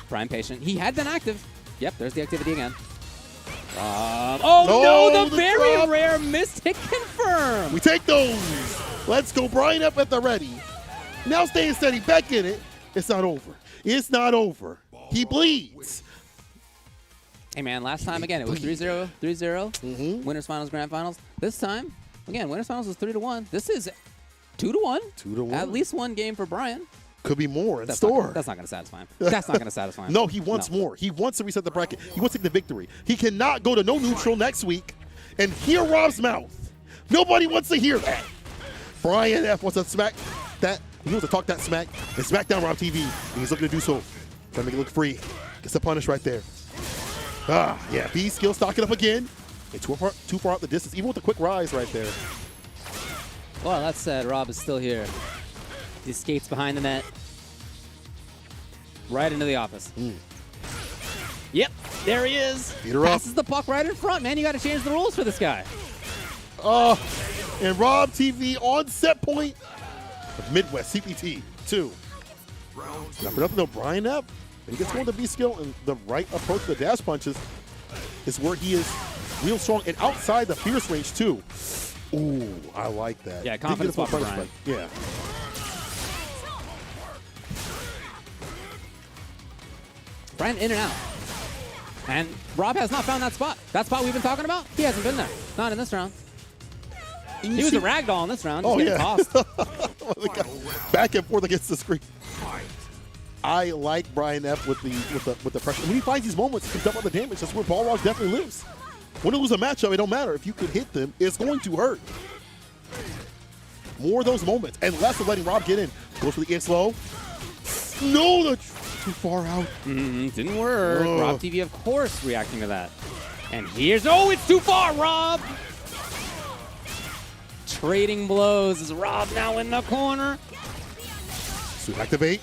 Brian patient. He had been active. Yep, there's the activity again. No, the very drop. rare missed hit confirm. We take those. Let's go. Brian up at the ready. Now staying steady. Back in it. It's not over. It's not over. He bleeds. Hey, man, last time, again, it was 3-0, 3-0. Winners finals, grand finals. This time, again, winners finals was 3-1. This is 2-1. 2-1. At least one game for Brian. Could be more in store. That's not going to satisfy him. That's not going to satisfy him. No, he wants more. He wants to reset the bracket. He wants to take the victory. He cannot go to no neutral next week and hear Rob's mouth. Nobody wants to hear that. Brian F wants to smack that. He wants to talk that smack and smack down Rob TV. And he's looking to do so. Trying to make it look free. Gets the punish right there. Yeah. B skill stocking up again. And too far out the distance, even with the quick rise right there. Well, that said, Rob is still here. He skates behind the net. Right into the office. Yep, there he is. Beat her Passes the puck right in front, man. You got to change the rules for this guy. And Rob TV on set point of Midwest CPT 2. Not for nothing though, Brian F. When he gets going to B skill and the right approach to the dash punches is where he is real strong and outside the fierce range too. Ooh, I like that. Yeah, confidence spot for Brian. Yeah. Brian in and out. And Rob has not found that spot. That spot we've been talking about, he hasn't been there. Not in this round. He was a ragdoll in this round. Oh, yeah. Tossed. Back and forth against the screen. I like Brian F with the pressure. When he finds these moments, he can dump out the damage. That's where Balrog definitely lives. When you lose a matchup, it don't matter. If you can hit them, it's going to hurt. More of those moments, and less of letting Rob get in. Goes for the in slow. No, that's too far out. Didn't work. Rob TV, of course, reacting to that. And here's, it's too far, Rob. Trading blows is Rob now in the corner. So activate.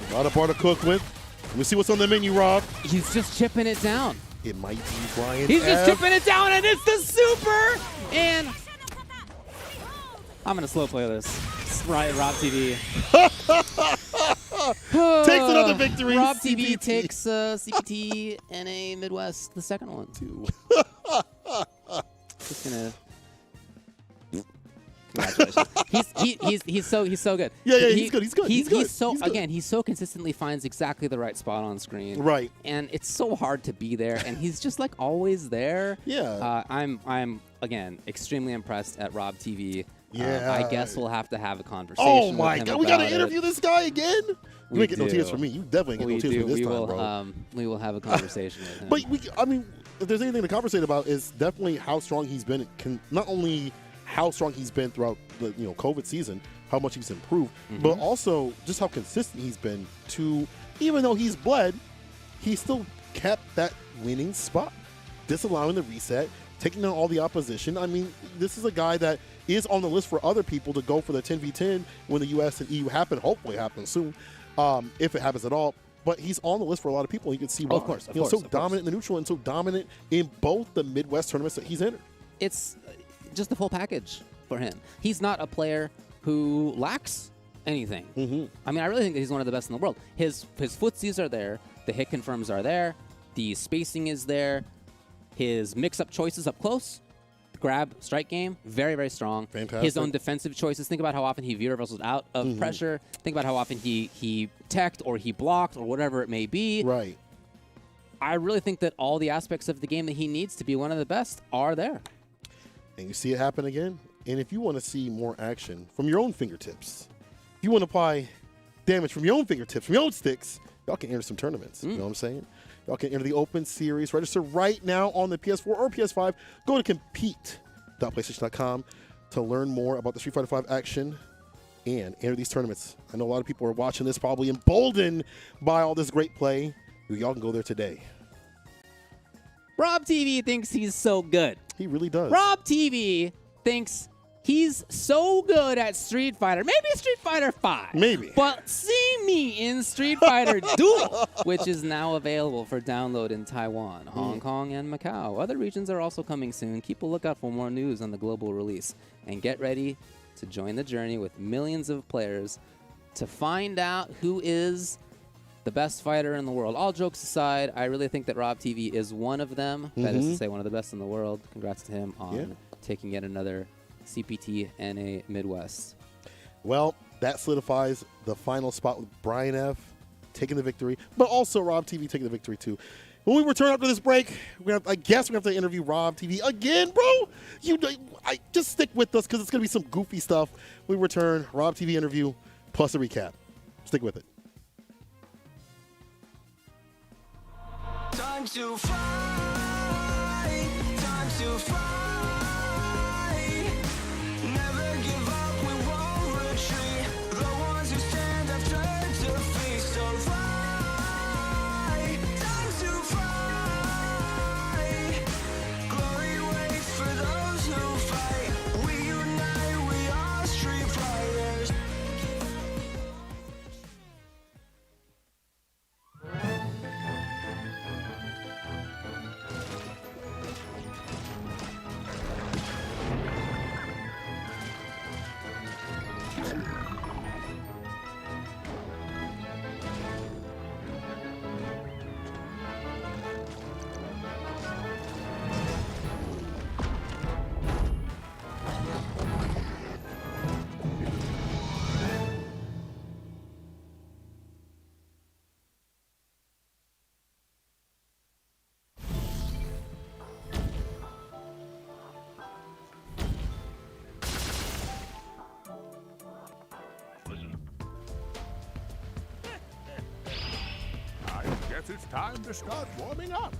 A lot of bar to cook with. Let me see what's on the menu, Rob. He's just chipping it down. It might be Brian He's F. just chipping it down, and it's the super. And I'm going to slow play this. Right, Rob TV. Takes another victory. Rob TV takes CPT NA Midwest, the second one. Just going to... Congratulations. he's so good. Yeah, he's good. He's good. He so consistently finds exactly the right spot on screen. Right. And it's so hard to be there, and he's just like always there. Yeah. I'm again extremely impressed at Rob TV. Yeah. I guess we'll have to have a conversation. Oh my with him God, we gotta about interview this guy again. You ain't get no tears do. from me. You definitely get no tears from me this time, bro. We will have a conversation with him. But if there's anything to conversate about, is definitely how strong he's been. Not only how strong he's been throughout the COVID season, how much he's improved, but also just how consistent he's been to, even though he's bled, he still kept that winning spot, disallowing the reset, taking down all the opposition. I mean, this is a guy that is on the list for other people to go for the 10v10 when the US and EU happen, hopefully happen soon, if it happens at all. But he's on the list for a lot of people. You can see why. Of course. So dominant in the neutral and so dominant in both the Midwest tournaments that he's entered. It's just the full package for him. He's not a player who lacks anything. I mean, I really think that he's one of the best in the world. His footsies are there. The hit confirms are there. The spacing is there. His mix-up choices up close, grab, strike game, very, very strong. Fantastic. His own defensive choices. Think about how often he veer-reversals out of pressure. Think about how often he teched or he blocked or whatever it may be. Right. I really think that all the aspects of the game that he needs to be one of the best are there. And you see it happen again. And if you want to see more action from your own fingertips, if you want to apply damage from your own fingertips, from your own sticks, y'all can enter some tournaments. You know what I'm saying? Y'all can enter the Open Series. Register right now on the PS4 or PS5. Go to compete.playstation.com to learn more about the Street Fighter V action and enter these tournaments. I know a lot of people are watching this probably emboldened by all this great play. Y'all can go there today. Rob TV thinks he's so good. He really does. Rob TV thinks he's so good at Street Fighter. Maybe Street Fighter V. Maybe. But see me in Street Fighter Duel, which is now available for download in Taiwan, Hong Kong, and Macau. Other regions are also coming soon. Keep a lookout for more news on the global release. And get ready to join the journey with millions of players to find out who is the best fighter in the world. All jokes aside, I really think that Rob TV is one of them. That is to say, one of the best in the world. Congrats to him on taking yet another CPT NA Midwest. Well, that solidifies the final spot with Brian F. taking the victory, but also Rob TV taking the victory too. When we return after this break, I guess we have to interview Rob TV again, bro. I just stick with us because it's going to be some goofy stuff. We return, Rob TV interview plus a recap. Stick with it. Time to fly, time to fly. Never give up, we won't retreat. The ones who stand have turned to feast. So fly, time to fly. Glory waits for those who fight. We unite, we are street fighters. I guess it's time to start warming up.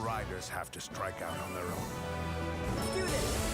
Riders have to strike out on their own. Let's do this.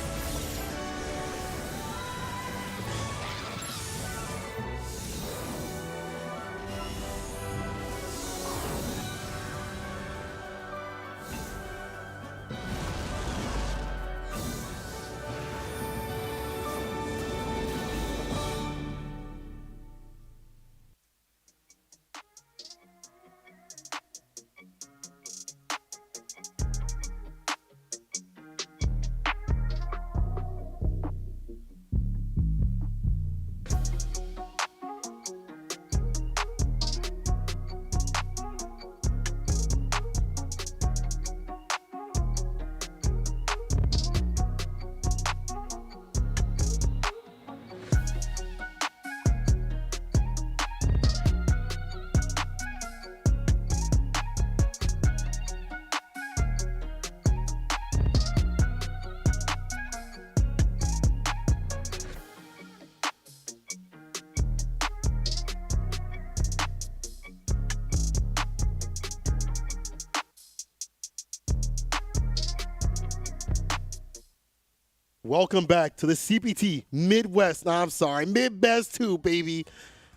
Welcome back to the CPT Midwest. No, I'm sorry, Midwest 2, baby,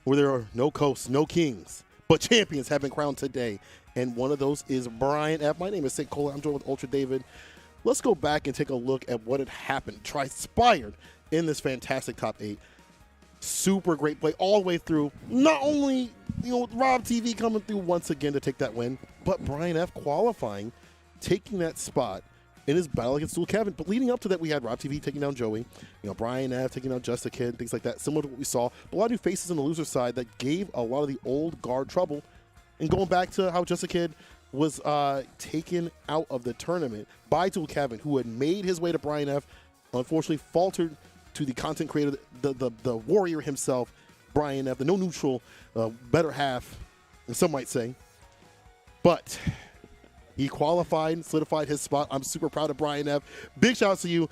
where there are no coasts, no kings, but champions have been crowned today. And one of those is Brian F. My name is St. Cola. I'm joined with Ultra David. Let's go back and take a look at what had happened, transpired in this fantastic top 8. Super great play all the way through. Not only, Rob TV coming through once again to take that win, but Brian F. qualifying, taking that spot in his battle against Dual Kevin. But leading up to that, we had Rob TV taking down Joey, Brian F. taking down Just a Kid, things like that, similar to what we saw. But a lot of new faces on the loser side that gave a lot of the old guard trouble. And going back to how Just a Kid was taken out of the tournament by Dual Kevin, who had made his way to Brian F., unfortunately faltered to the content creator, the warrior himself, Brian F., the no neutral, better half, and some might say. But he qualified and solidified his spot. I'm super proud of Brian F. Big shout out to you.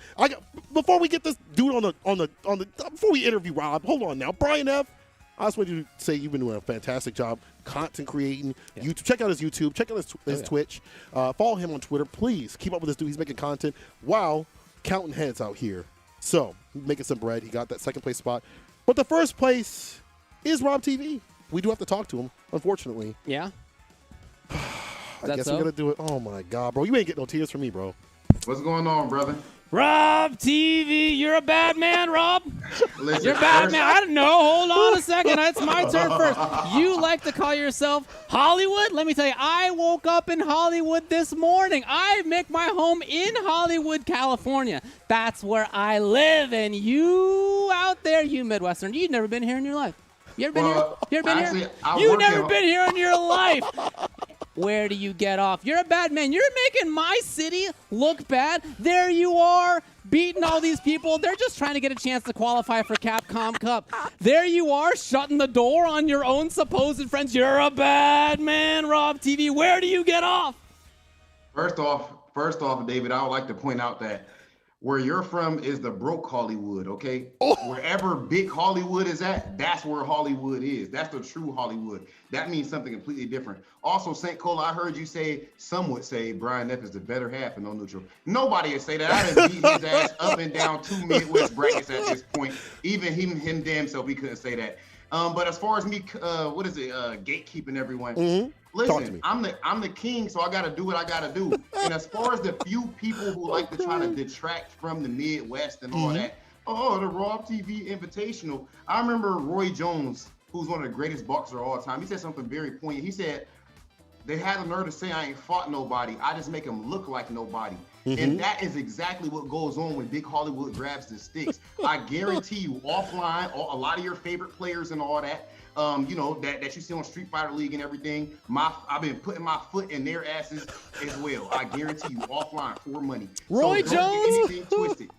Before we get this dude before we interview Rob, hold on now. Brian F., I just want you to say you've been doing a fantastic job content creating. Yeah. YouTube, check out his YouTube, check out his Twitch. Follow him on Twitter. Please keep up with this dude. He's making content while counting heads out here. So, making some bread. He got that second place spot. But the first place is Rob TV. We do have to talk to him, unfortunately. Yeah. I guess we got to do it. Oh, my God, bro. You ain't getting no tears from me, bro. What's going on, brother? Rob TV, you're a bad man, Rob. Listen, you're a bad man. I don't know. Hold on a second. It's my turn first. You like to call yourself Hollywood? Let me tell you, I woke up in Hollywood this morning. I make my home in Hollywood, California. That's where I live. And you out there, you Midwestern, you've never been here in your life. You ever been here? You ever been here? You've never been here in your life. Where do you get off? You're a bad man. You're making my city look bad. There you are, beating all these people. They're just trying to get a chance to qualify for Capcom Cup. There you are, shutting the door on your own supposed friends. You're a bad man, Rob TV. Where do you get off? First off, David, I would like to point out that where you're from is the broke Hollywood, okay? Oh. Wherever big Hollywood is at, that's where Hollywood is. That's the true Hollywood. That means something completely different. Also, St. Cola, I heard you say, some would say Brian F. is the better half and no neutral. Nobody would say that. I done beat his ass up and down 2 Midwest brackets at this point. Even him damn self, he couldn't say that. But as far as me, gatekeeping everyone, listen, I'm the king, so I got to do what I got to do. And as far as the few people who like to try to detract from the Midwest and all that, the Rob TV Invitational, I remember Roy Jones, who's one of the greatest boxers of all time, he said something very poignant. He said, they had the nerve to say I ain't fought nobody. I just make them look like nobody. And that is exactly what goes on when Big Hollywood grabs the sticks. I guarantee you, offline, a lot of your favorite players and all that, that you see on Street Fighter League and everything, I've been putting my foot in their asses as well. I guarantee you, offline, for money. Roy Jones?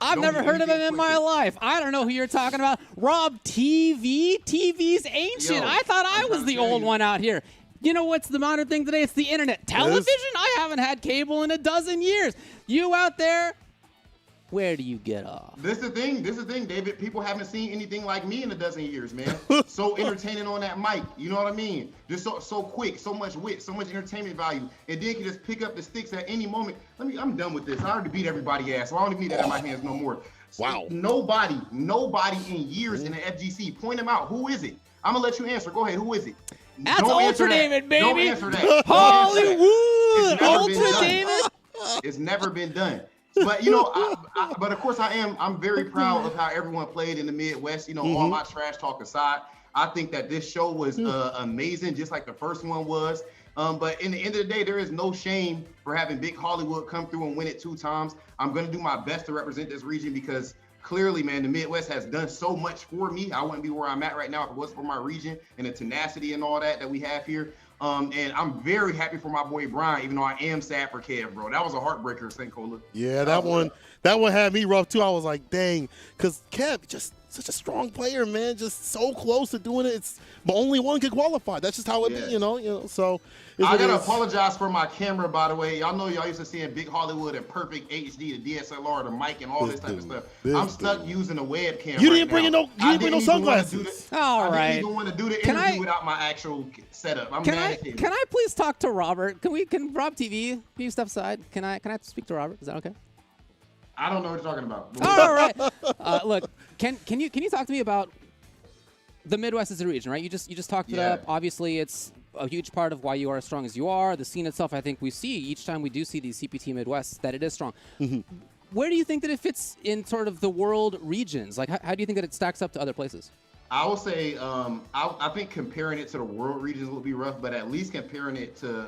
I've never heard of him in my life. I don't know who you're talking about. Rob TV? TV's ancient. I thought I was the old one out here. You know what's the modern thing today? It's the internet. Television? I haven't had cable in a dozen years. You out there, where do you get off? This is the thing, David. People haven't seen anything like me in a dozen years, man. So entertaining on that mic, you know what I mean? Just so quick, so much wit, so much entertainment value. And then can just pick up the sticks at any moment. I'm done with this. I already beat everybody ass, so I don't even need that in my hands no more. So wow. Nobody in years in the FGC. Point them out. Who is it? I'm going to let you answer. Go ahead. Who is it? That's Ultra David, baby. Don't answer that. Hollywood. Ultra David. It's never been done. But but of course I'm very proud of how everyone played in the Midwest. All my trash talk aside, I think that this show was amazing, just like the first one was. But in the end of the day, there is no shame for having Big Hollywood come through and win it 2 times. I'm gonna do my best to represent this region because clearly, man, the Midwest has done so much for me. I wouldn't be where I'm at right now if it wasn't for my region and the tenacity and all that we have here. And I'm very happy for my boy Brian, even though I am sad for Kev, bro. That was a heartbreaker, St. Cola. Yeah, that one had me rough too. I was like, dang, because Kev just such a strong player, man, just so close to doing it. But only one could qualify. That's just how it be, So I gotta apologize for my camera, by the way. Y'all know y'all used to seeing Big Hollywood and perfect HD, the DSLR, the mic, and all this type of stuff. I'm stuck using a webcam. You didn't bring no sunglasses. All right. I didn't even want to do the interview without my actual setup. Can I please talk to Robert? Can Rob TV, can you step aside? Can I speak to Robert? Is that okay? I don't know what you're talking about. All right. Look, can you talk to me about the Midwest as a region, right? You just talked it up. Obviously, it's a huge part of why you are as strong as you are. The scene itself, I think we see each time we do see these CPT Midwest that it is strong. Where do you think that it fits in sort of the world regions? Like, how do you think that it stacks up to other places? I would say, I think comparing it to the world regions would be rough, but at least comparing it to,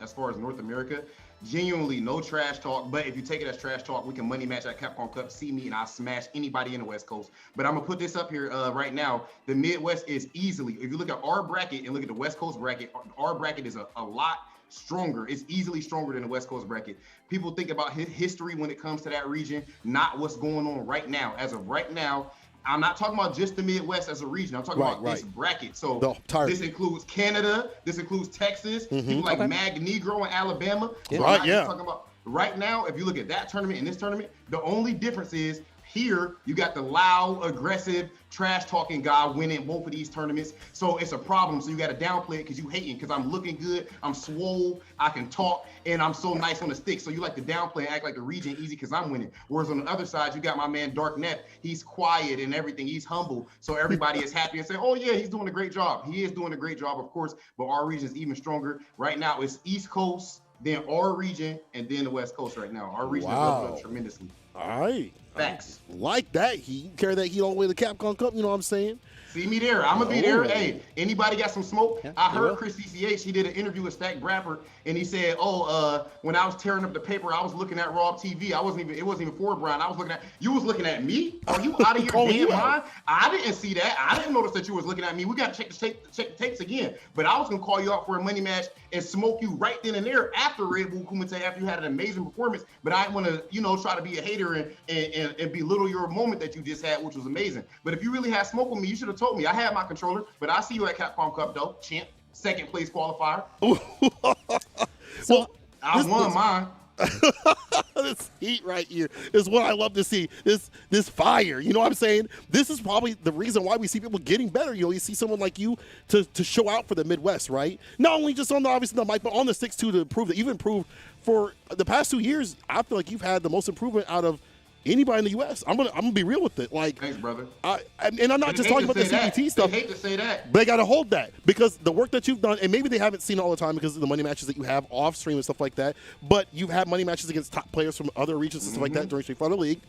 as far as North America, genuinely no trash talk. But if you take it as trash talk, we can money match at Capcom Cup. See me and I'll smash anybody in the West Coast. But I'm gonna put this up here right now. The Midwest is easily, if you look at our bracket and look at the West Coast bracket, our bracket is a lot stronger. It's easily stronger than the West Coast bracket. People think about history when it comes to that region, not what's going on right now. As of right now, I'm not talking about just the Midwest as a region. I'm talking about this bracket. So this includes Canada. This includes Texas. People like Magnegro in Alabama. So talking about right now, if you look at that tournament and this tournament, the only difference is here you got the loud, aggressive, trash-talking guy winning both of these tournaments. So it's a problem. So you got to downplay it because you hating because I'm looking good, I'm swole, I can talk, and I'm so nice on the stick. So you like to downplay and act like the region easy because I'm winning. Whereas on the other side, you got my man Dark Neff. He's quiet and everything. He's humble. So everybody is happy and say, oh yeah, he's doing a great job. He is doing a great job, of course, but our region is even stronger. Right now, it's East Coast, then our region, and then the West Coast right now. Our region is leveled up tremendously. All right. Facts. Like that heat. Carry that heat all the way to the Capcom Cup, you know what I'm saying? See me there. I'm going to be there. Hey, anybody got some smoke? Yeah, I heard Chris CCH, he did an interview with Stack Bradford, and he said, when I was tearing up the paper, I was looking at Raw TV. It wasn't even for Brian. I was looking at, you was looking at me? Are you out of your damn mind? I didn't see that. I didn't notice that you was looking at me. We got to check the tapes again. But I was going to call you out for a money match and smoke you right then and there after Red Bull Kumite, after you had an amazing performance. But I didn't want to, try to be a hater and belittle your moment that you just had, which was amazing. But if you really had smoke with me, you should have told me. I had my controller, but I see you at Capcom Cup though, champ, second place qualifier. I won mine. This heat right here is what I love to see. This fire. You know what I'm saying? This is probably the reason why we see people getting better. You see someone like you to show out for the Midwest, right? Not only just on obviously the mic, but on the sticks too, to prove that you've improved for the past 2 years. I feel like you've had the most improvement out of anybody in the U.S. I'm gonna be real with it. Like, thanks, brother. And I'm not just talking about the CPT stuff. I hate to say that, but they gotta hold that because the work that you've done, and maybe they haven't seen it all the time because of the money matches that you have off stream and stuff like that. But you've had money matches against top players from other regions and stuff like that during Street Fighter League.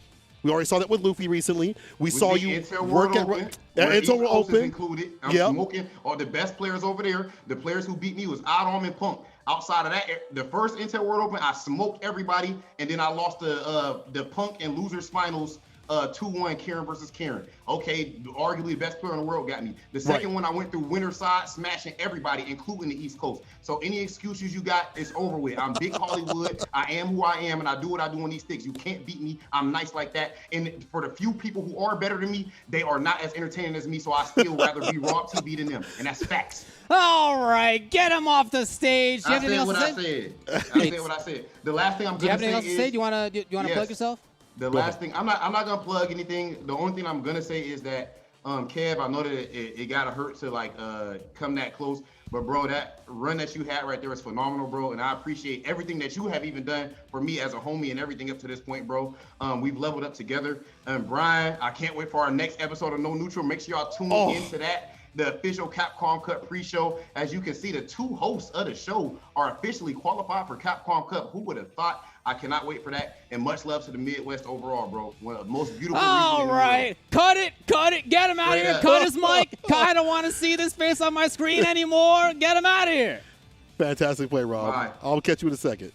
We already saw that with Luffy recently. We saw you work at Intel World Open. Included. I'm smoking all the best players over there. The players who beat me was Adam and Punk. Outside of that, the first Intel World Open, I smoked everybody, and then I lost the Punk and Losers Finals 2-1 Karen versus Karen. Okay, arguably the best player in the world got me. The second one, I went through winter side, smashing everybody, including the East Coast. So any excuses you got, it's over with. I'm big Hollywood. I am who I am, and I do what I do on these sticks. You can't beat me. I'm nice like that. And for the few people who are better than me, they are not as entertaining as me, so I still rather be Raw TV than them. And that's facts. All right, get him off the stage. I said what I said. I said what I said. The last thing I'm going to say is... Do you have anything else to say? Do you want to plug yourself? The last thing, I'm not gonna plug anything. The only thing I'm gonna say is that, Kev, I know that it gotta hurt to come that close, but bro, that run that you had right there is phenomenal, bro. And I appreciate everything that you have even done for me as a homie and everything up to this point, bro. We've leveled up together. Brian, I can't wait for our next episode of No Neutral. Make sure y'all tune into that. The official Capcom Cup pre-show. As you can see, the 2 hosts of the show are officially qualified for Capcom Cup. Who would have thought? I cannot wait for that. And much love to the Midwest overall, bro. One of the most beautiful regions in the world. Cut it. Get him out of here. Cut his mic. I don't want to see this face on my screen anymore. Get him out of here. Fantastic play, Rob. Bye. I'll catch you in a second.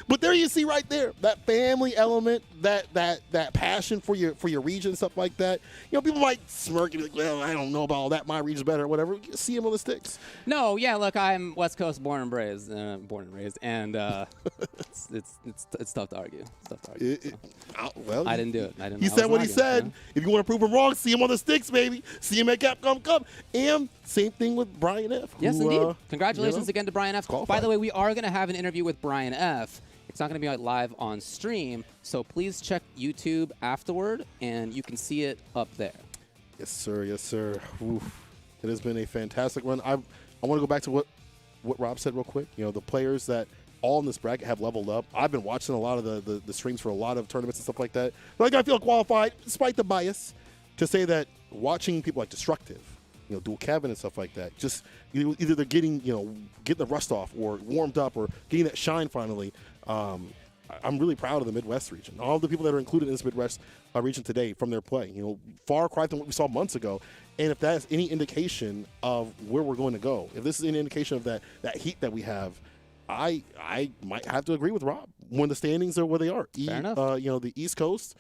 But there you see right there, that family element, that passion for your region, stuff like that. You know, people might smirk and be like, well, I don't know about all that. My region's better or whatever. You see him on the sticks. No, yeah, look, I'm West Coast born and raised, and it's tough to argue. Well, I didn't do it. He said what he said. If you want to prove him wrong, see him on the sticks, baby. See him at Capcom Cup. And same thing with Brian F. Yes, indeed. Congratulations again to Brian F. By the way, we are going to have an interview with Brian F. It's not going to be live on stream, so please check YouTube afterward, and you can see it up there. Yes, sir. Yes, sir. Oof. It has been a fantastic run. I want to go back to what Rob said real quick. You know, the players that all in this bracket have leveled up. I've been watching a lot of the streams for a lot of tournaments and stuff like that. Like I feel qualified, despite the bias, to say that watching people like Destructive, Dual Kevin and stuff like that, just either they're getting the rust off or warmed up or getting that shine finally. I'm really proud of the Midwest region. All the people that are included in this Midwest region today from their play, far cry from what we saw months ago. And if that is any indication of where we're going to go, if this is any indication of that heat that we have, I might have to agree with Rob when the standings are where they are. Fair enough. The East Coast,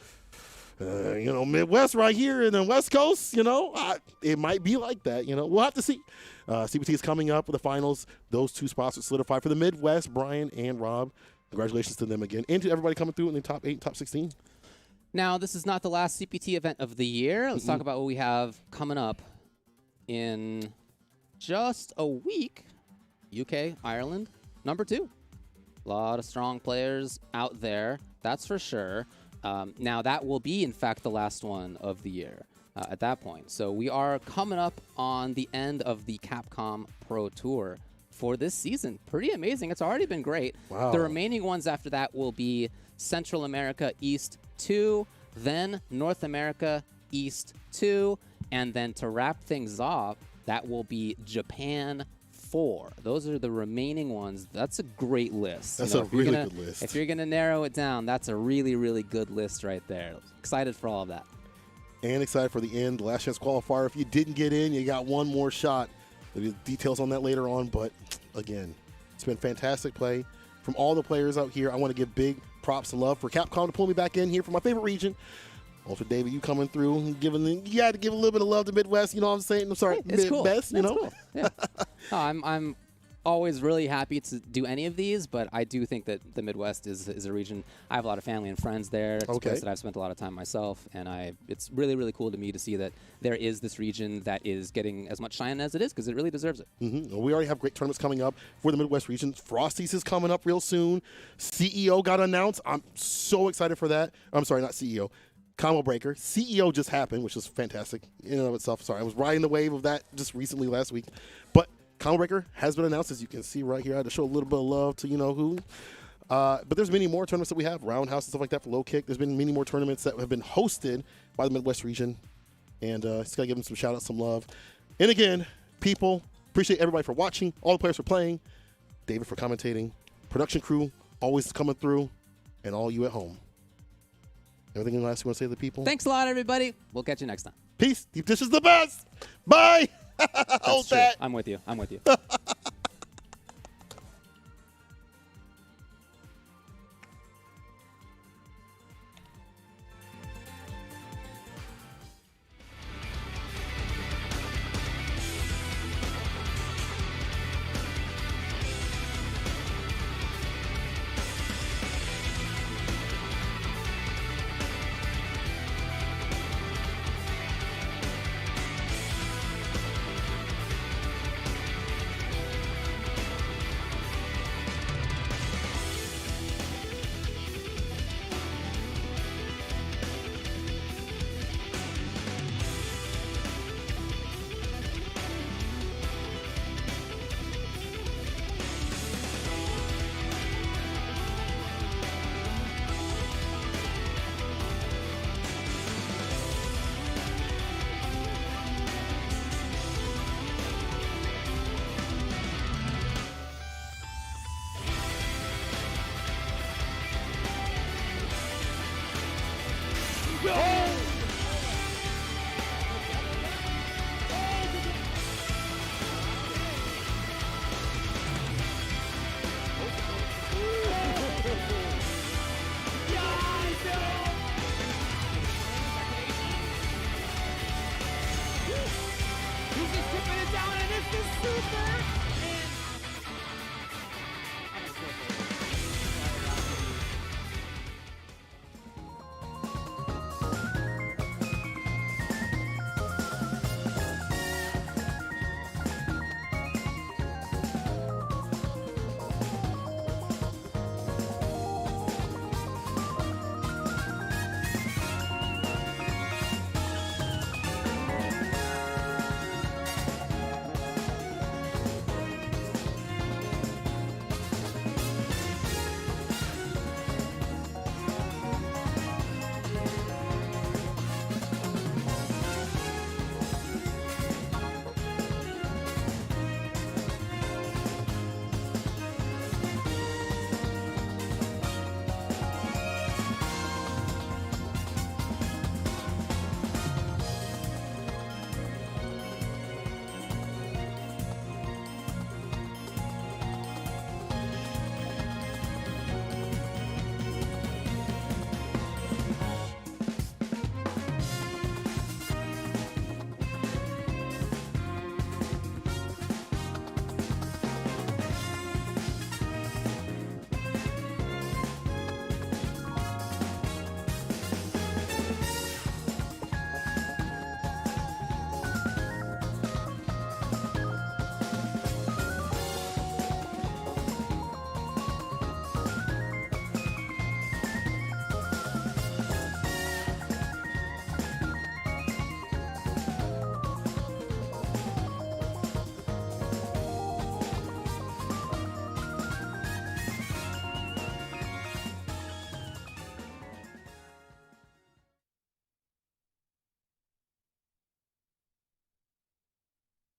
Midwest right here, and then West Coast, it might be like that. We'll have to see. CPT is coming up with the finals. Those two spots are solidified for the Midwest, Brian and Rob. Congratulations to them again, and to everybody coming through in the top 8, top 16. Now, this is not the last CPT event of the year. Let's talk about what we have coming up in just a week. UK, Ireland, number 2. A lot of strong players out there, that's for sure. Now, that will be, in fact, the last one of the year at that point. So we are coming up on the end of the Capcom Pro Tour for this season. Pretty amazing. It's already been great. Wow. The remaining ones after that will be Central America East 2, then North America East 2, and then to wrap things off, that will be Japan 4. Those are the remaining ones. That's a great list. That's a really good list. If you're going to narrow it down, that's a really, really good list right there. Excited for all of that. And excited for the end, the last chance qualifier. If you didn't get in, you got one more shot. There'll be details on that later on, but again, it's been fantastic play from all the players out here. I want to give big props and love for Capcom to pull me back in here for my favorite region. Also, David, you coming through, you had to give a little bit of love to Midwest. You know what I'm saying? I'm sorry, it's Midwest. Cool. Cool. Yeah. No, I'm always really happy to do any of these, but I do think that the Midwest is a region. I have a lot of family and friends there. It's a place that I've spent a lot of time myself, and it's really, really cool to me to see that there is this region that is getting as much shine as it is, because it really deserves it. Well, we already have great tournaments coming up for the Midwest region. Frosties is coming up real soon. CEO got announced. I'm so excited for that. I'm sorry, not CEO. Combo Breaker. CEO just happened, which is fantastic in and of itself. Sorry, I was riding the wave of that just recently last week. But Combo Breaker has been announced, as you can see right here. I had to show a little bit of love to you-know-who. But there's many more tournaments that we have, Roundhouse and stuff like that for low kick. There's been many more tournaments that have been hosted by the Midwest region. And just got to give them some shout-outs, some love. And again, people, appreciate everybody for watching, all the players for playing, David for commentating, production crew always coming through, and all you at home. Everything else you want to say to the people? Thanks a lot, everybody. We'll catch you next time. Peace. Deep Dish is the best. Bye. Hold that. I'm with you. I'm with you. He's just tipping it down, and this is super.